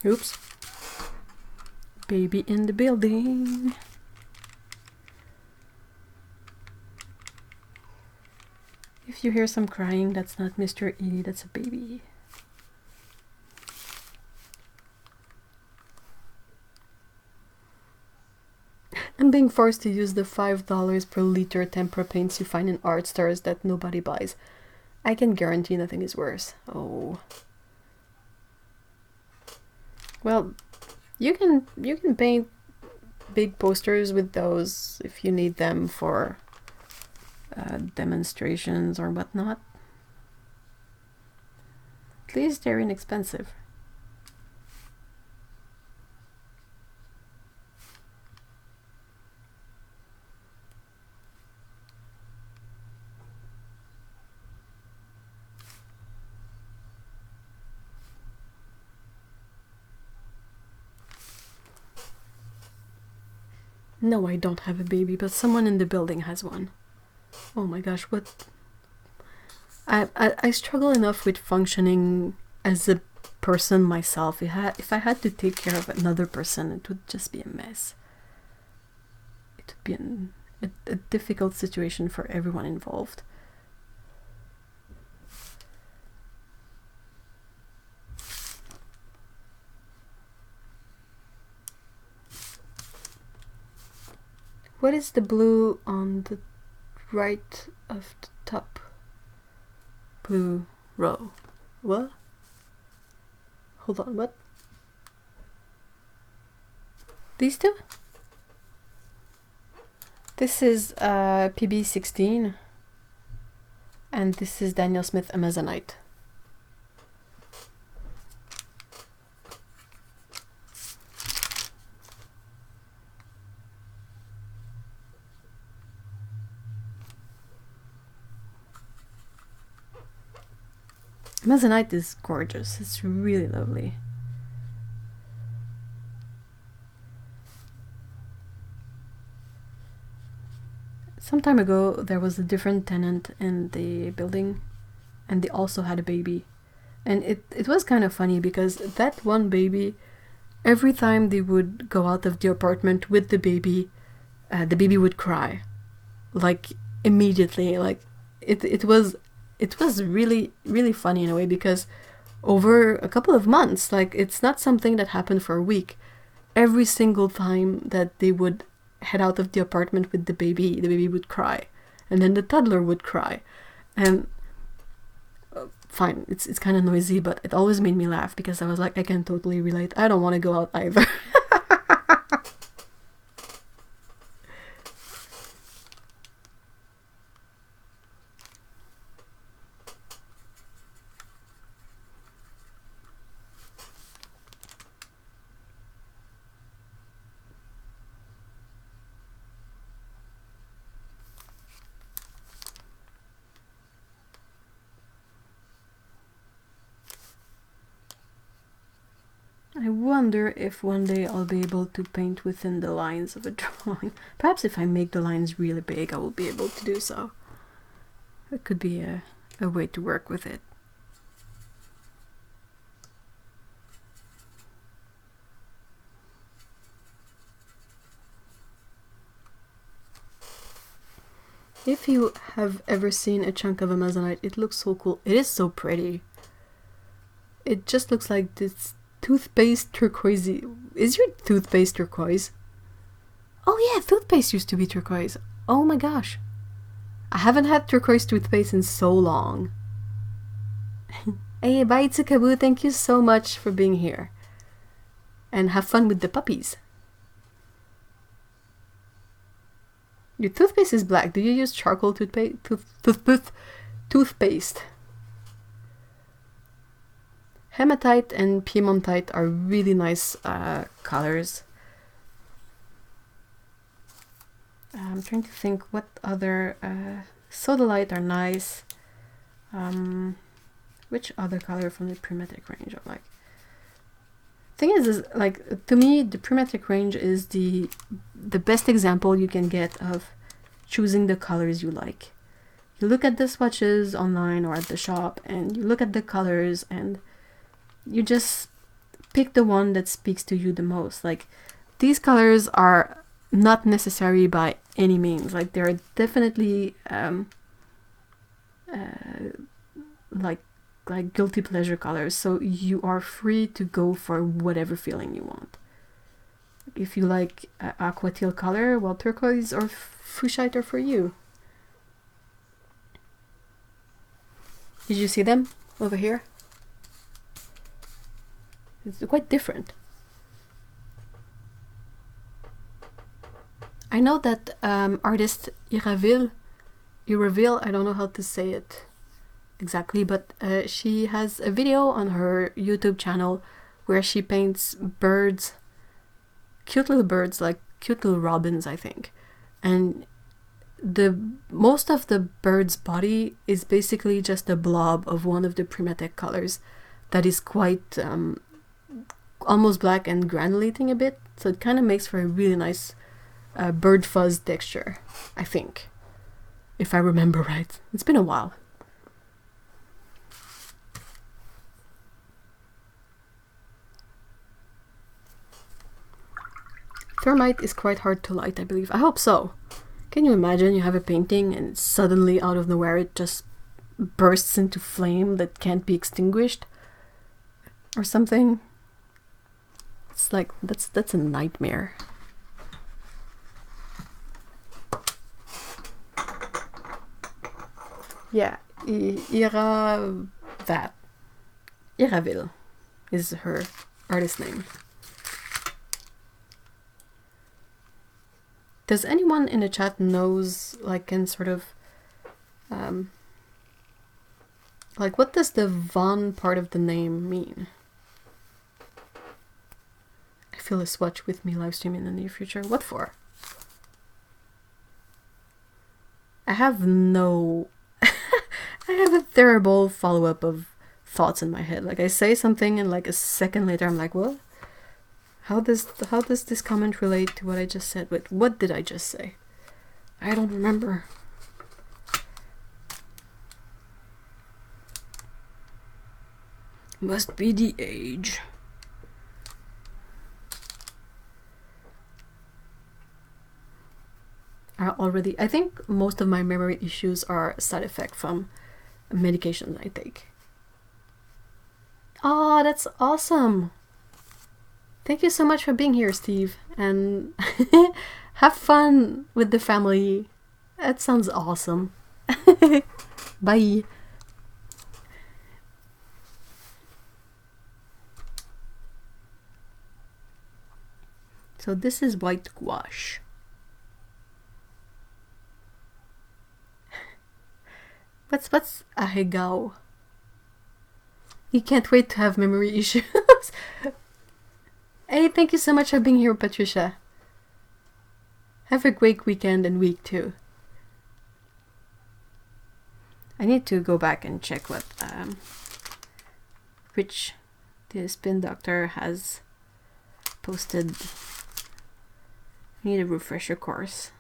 Oops. Baby in the building. If you hear some crying, that's not Mr. Edie, that's a baby. I'm being forced to use the $5 per liter tempera paints you find in art stores that nobody buys. I can guarantee nothing is worse. Oh. Well, you can paint big posters with those if you need them for demonstrations or whatnot. At least they're inexpensive. No, I don't have a baby, but someone in the building has one. Oh my gosh, what? I struggle enough with functioning as a person myself. If I had to take care of another person, it would just be a mess. It would be a difficult situation for everyone involved. What is the blue on the right of the top blue row? What? Hold on, what? These two? This is PB16 and this is Daniel Smith Amazonite. Amazonite is gorgeous. It's really lovely. Some time ago, there was a different tenant in the building, and they also had a baby. And it was kind of funny because that one baby, every time they would go out of the apartment with the baby would cry, like immediately. Like it was really, really funny in a way, because over a couple of months, like it's not something that happened for a week. every single time that they would head out of the apartment with the baby would cry, and then the toddler would cry, and fine, it's kind of noisy, but it always made me laugh because I was like, I can totally relate. I don't want to go out either. I wonder if one day I'll be able to paint within the lines of a drawing. Perhaps if I make the lines really big, I will be able to do so. It could be a way to work with it. If you have ever seen a chunk of Amazonite, it looks so cool. It is so pretty. It just looks like this toothpaste turquoisey. Is your toothpaste turquoise? Oh yeah, toothpaste used to be turquoise. Oh my gosh. I haven't had turquoise toothpaste in so long. Hey, bye Tsukabu, thank you so much for being here. And have fun with the puppies. Your toothpaste is black. Do you use charcoal toothpaste? Toothpaste. Hematite and Piemontite are really nice colors. I'm trying to think what other... Sodalite are nice. Which other color from the Primatic range I like? Thing is like, to me, the Primatic range is the best example you can get of choosing the colors you like. You look at the swatches online or at the shop, and you look at the colors, and you just pick the one that speaks to you the most. Like, these colors are not necessary by any means. Like, they're definitely like guilty pleasure colors, so you are free to go for whatever feeling you want. If you like aqua teal color, well, turquoise or fuchsite are for you. Did you see them over here? It's quite different. I know that artist Iraville, I don't know how to say it exactly, but she has a video on her YouTube channel where she paints birds, cute little birds, like cute little robins, I think. And most of the bird's body is basically just a blob of one of the Primatic colors that is quite almost black and granulating a bit, so it kind of makes for a really nice bird fuzz texture, I think, if I remember right. It's been a while. Thermite is quite hard to light, I believe. I hope so. Can you imagine you have a painting and suddenly out of nowhere it just bursts into flame that can't be extinguished? Or something? It's like, that's a nightmare. Yeah, Iraville is her artist name. Does anyone in the chat knows, like, can sort of, like, what does the Von part of the name mean? I feel a swatch with me live stream in the near future. What for? I have no... I have a terrible follow-up of thoughts in my head. Like, I say something and like a second later I'm like, what? How does this comment relate to what I just said? Wait, what did I just say? I don't remember. Must be the age. I think most of my memory issues are a side effect from medications I take. Oh, that's awesome. Thank you so much for being here, Steve, and have fun with the family. That sounds awesome. Bye. So this is white gouache. What's ahegao? You can't wait to have memory issues. Hey, thank you so much for being here, Patricia. Have a great weekend and week too. I need to go back and check what which the spin doctor has posted. I need a refresher course.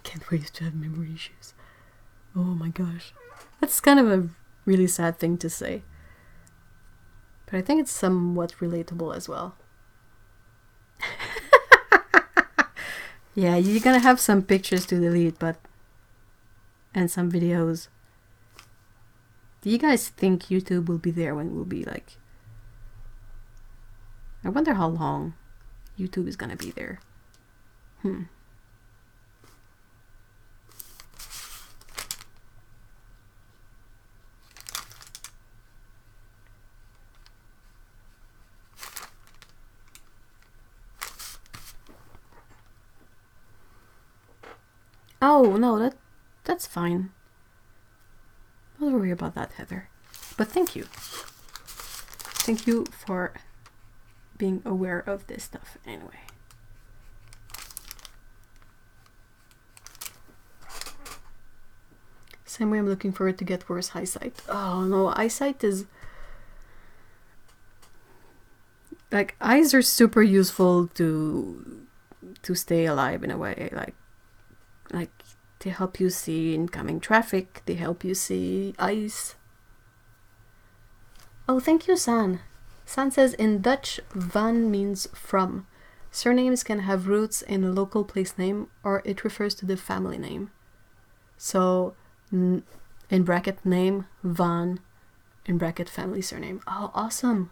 Can't wait to have memory issues. Oh my gosh. That's kind of a really sad thing to say. But I think it's somewhat relatable as well. Yeah, you're gonna have some pictures to delete, but... and some videos. Do you guys think YouTube will be there when we'll be like... I wonder how long YouTube is gonna be there. Oh, no, that's fine. Don't worry about that, Heather. But thank you. Thank you for being aware of this stuff anyway. Same way I'm looking forward to get worse eyesight. Oh no, eyesight is... like, eyes are super useful to stay alive in a way. Like they help you see incoming traffic, they help you see ice. Oh, thank you, San. San says in Dutch, van means from. Surnames can have roots in a local place name, or it refers to the family name. So, in bracket name, van, in bracket family surname. Oh, awesome.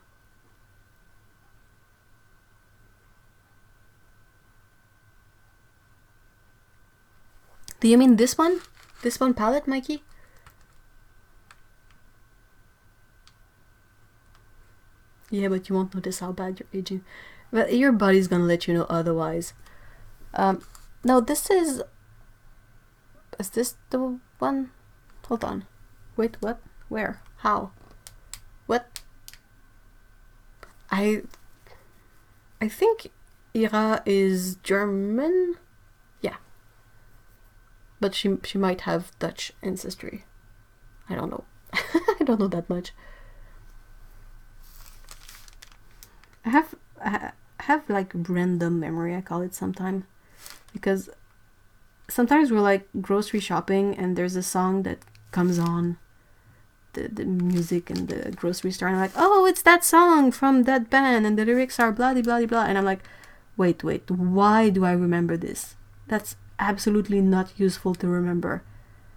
Do you mean this one? This one palette, Mikey? Yeah, but you won't notice how bad you're aging. Well, your body's gonna let you know otherwise. No, this is... Is this the one? Hold on. Wait, what? Where? How? What? I think Ira is German? Yeah. But she might have Dutch ancestry. I don't know. I don't know that much. I have like random memory, I call it sometimes, because sometimes we're like grocery shopping and there's a song that comes on the music in the grocery store and I'm like, oh, it's that song from that band and the lyrics are blah blah blah blah, and I'm like, wait, why do I remember this? That's absolutely not useful to remember.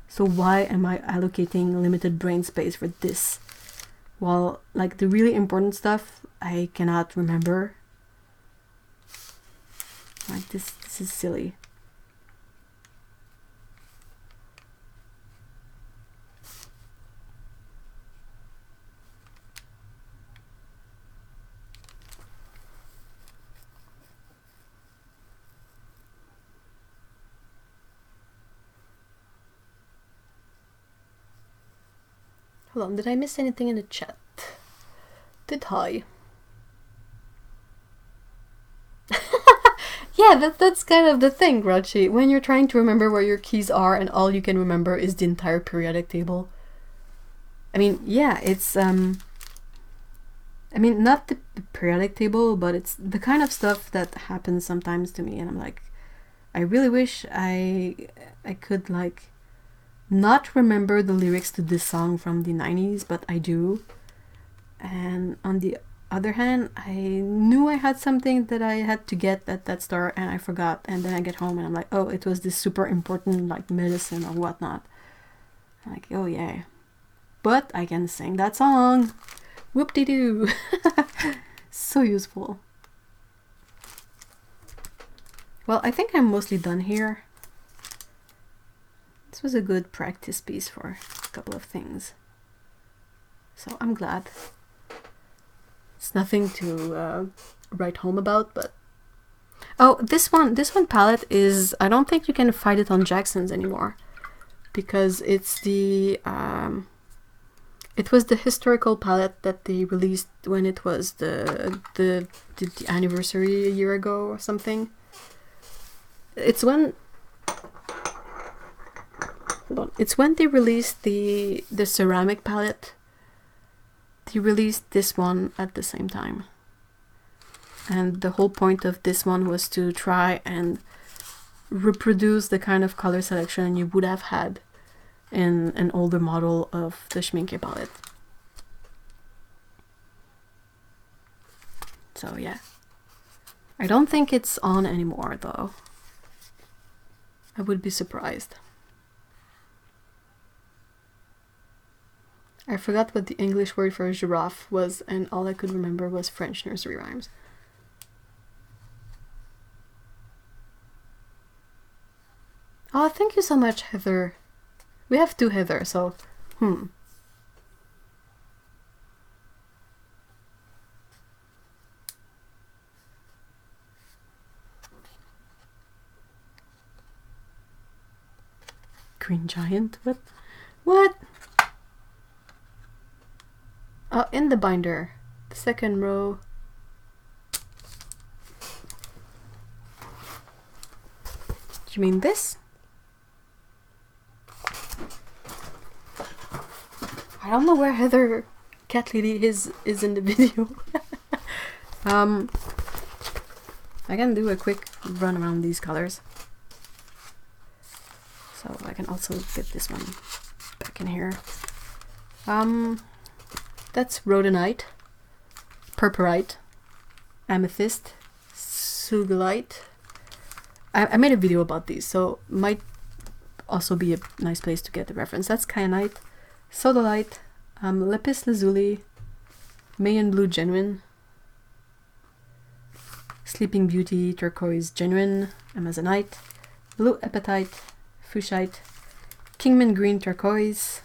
So why am I allocating limited brain space for this? Well, like the really important stuff I cannot remember. Like this is silly. Hold on, did I miss anything in the chat? Did I? Yeah, that's kind of the thing, Grouchy. When you're trying to remember where your keys are and all you can remember is the entire periodic table. I mean, yeah, it's, I mean, not the periodic table, but it's the kind of stuff that happens sometimes to me, and I'm like, I really wish I could, like, not remember the lyrics to this song from the 90s, but I do. And on the other hand, I knew I had something that I had to get at that store and I forgot, and then I get home and I'm like, oh, it was this super important like medicine or whatnot. I'm like, oh yeah, but I can sing that song. Whoop-de-doo. So useful. Well, I think I'm mostly done here. This was a good practice piece for a couple of things, so I'm glad. It's nothing to write home about, but oh, this one palette is, I don't think you can find it on Jackson's anymore, because it's the it was the historical palette that they released when it was the anniversary a year ago or something. It's when they released the ceramic palette. They released this one at the same time, and the whole point of this one was to try and reproduce the kind of color selection you would have had in an older model of the Schmincke palette. So yeah, I don't think it's on anymore though. I would be surprised. I forgot what the English word for giraffe was, and all I could remember was French nursery rhymes. Oh, thank you so much, Heather. We have 2 Heather, so Green Giant? What? Oh, in the binder, the second row. Do you mean this? I don't know where Heather Cat Lady is in the video. I can do a quick run around these colors. So I can also get this one back in here. That's rhodonite, purpurite, amethyst, sugilite. I made a video about these, so might also be a nice place to get the reference. That's kyanite, sodalite, lapis lazuli, Mayan blue genuine, sleeping beauty turquoise genuine, amazonite, blue apatite, fuchsite, kingman green turquoise,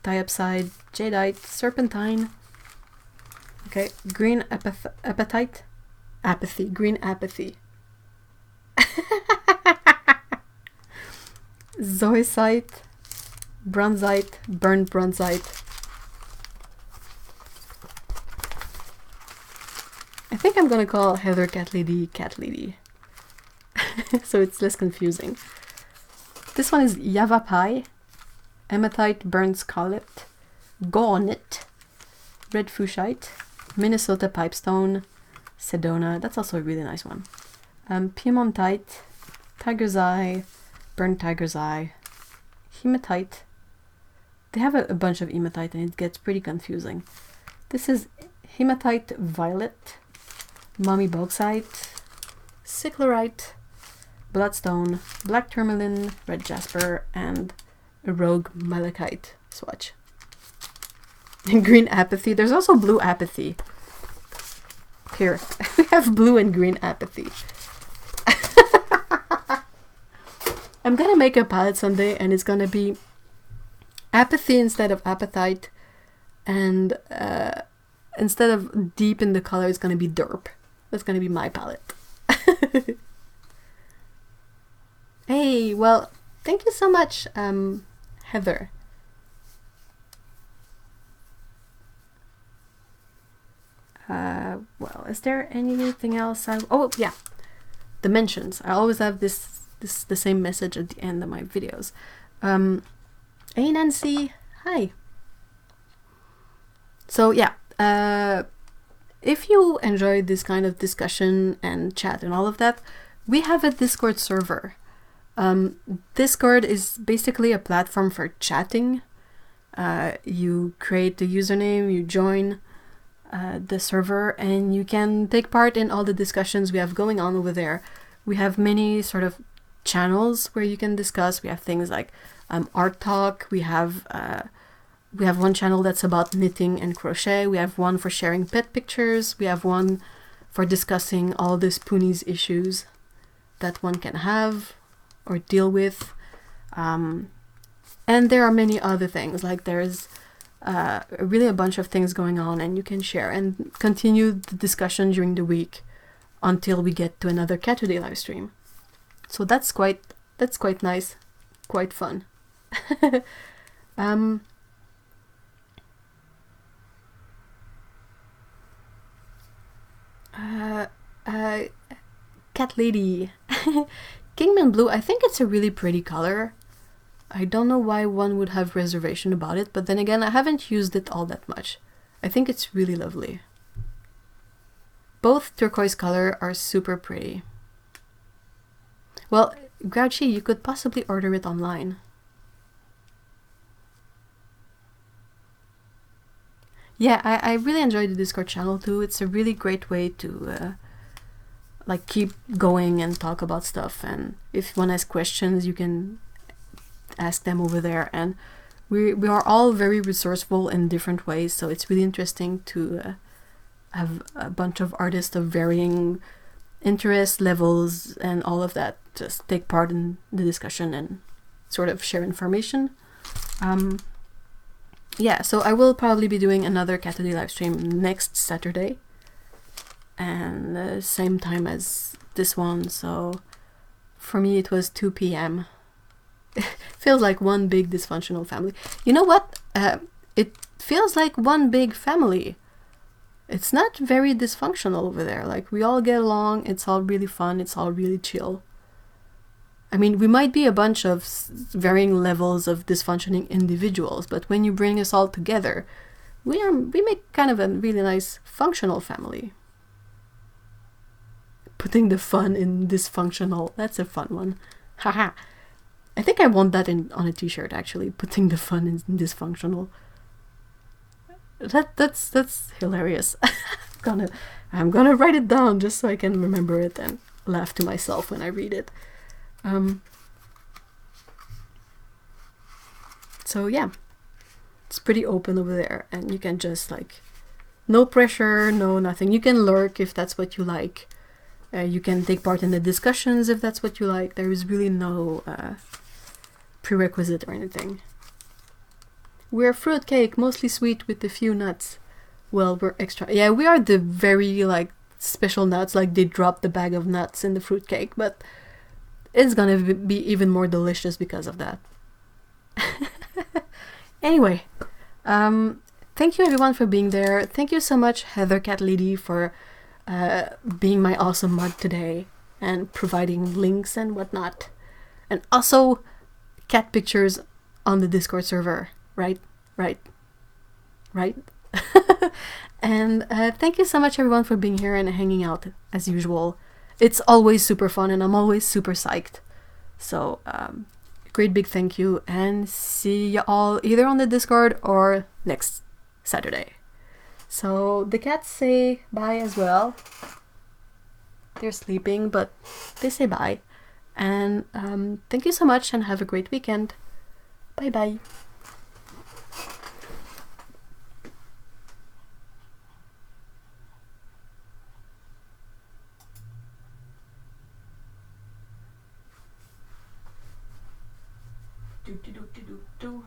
diopside, jadeite, serpentine. Okay, green apatite, apathy, green apathy. Zoisite, bronzite, burnt bronzite. I think I'm gonna call Heather Cat Lady Cat Lady. So it's less confusing. This one is Yavapai, hematite, burnt scarlet, garnet, red fuchsite, Minnesota pipestone, sedona. That's also a really nice one. Piemontite, tiger's eye, burnt tiger's eye, hematite. They have a bunch of hematite and it gets pretty confusing. This is hematite violet, mommy bauxite, cyclorite, bloodstone, black tourmaline, red jasper, and a rogue malachite swatch. And green apathy. There's also blue apathy. Here, we have blue and green apathy. I'm gonna make a palette someday and it's gonna be apathy instead of apatite, and instead of deep in the color, it's gonna be derp. That's gonna be my palette. Hey, well, thank you so much, Heather. Well, is there anything else? Oh, yeah, the mentions. I always have the same message at the end of my videos. Hey, Nancy. Hi. So yeah, if you enjoyed this kind of discussion and chat and all of that, we have a Discord server. Discord is basically a platform for chatting. You create the username, you join. the server, and you can take part in all the discussions we have going on over there. We have many sort of channels where you can discuss. We have things like art talk. We have one channel that's about knitting and crochet. We have one for sharing pet pictures. We have one for discussing all the spoonies issues that one can have or deal with. And there are many other things, like there's really a bunch of things going on, and you can share and continue the discussion during the week until we get to another Caturday livestream. So that's quite nice, quite fun. Cat Lady. Kingman Blue, I think it's a really pretty color. I don't know why one would have reservation about it, but then again, I haven't used it all that much. I think it's really lovely. Both turquoise color are super pretty. Well, Grouchy, you could possibly order it online. Yeah, I really enjoyed the Discord channel too. It's a really great way to like keep going and talk about stuff, and if one has questions you can ask them over there, and we are all very resourceful in different ways, so it's really interesting to have a bunch of artists of varying interest levels and all of that just take part in the discussion and sort of share information. Yeah, so I will probably be doing another Caturday livestream next Saturday, and same time as this one, so for me it was 2 p.m. Feels like one big dysfunctional family. You know what? It feels like one big family. It's not very dysfunctional over there. Like, we all get along, it's all really fun, it's all really chill. I mean, we might be a bunch of varying levels of dysfunctioning individuals, but when you bring us all together, we make kind of a really nice functional family. Putting the fun in dysfunctional, that's a fun one. Haha. I think I want that on a t-shirt, actually, putting the fun in dysfunctional. That's hilarious. I'm gonna write it down just so I can remember it and laugh to myself when I read it. So yeah, it's pretty open over there, and you can just like, no pressure, no nothing. You can lurk if that's what you like. You can take part in the discussions if that's what you like. There is really no prerequisite or anything. We're fruitcake, mostly sweet with a few nuts. Well, we're extra. Yeah, we are the very like special nuts. Like, they drop the bag of nuts in the fruitcake, but it's gonna be even more delicious because of that. Anyway, thank you everyone for being there. Thank you so much, Heather Cat Lady, for being my awesome mod today and providing links and whatnot, and also cat pictures on the Discord server. Right. And thank you so much everyone for being here and hanging out as usual. It's always super fun and I'm always super psyched. So great big thank you, and see you all either on the Discord or next Saturday. So the cats say bye as well. They're sleeping, but they say bye. And thank you so much and have a great weekend. Bye bye. Do.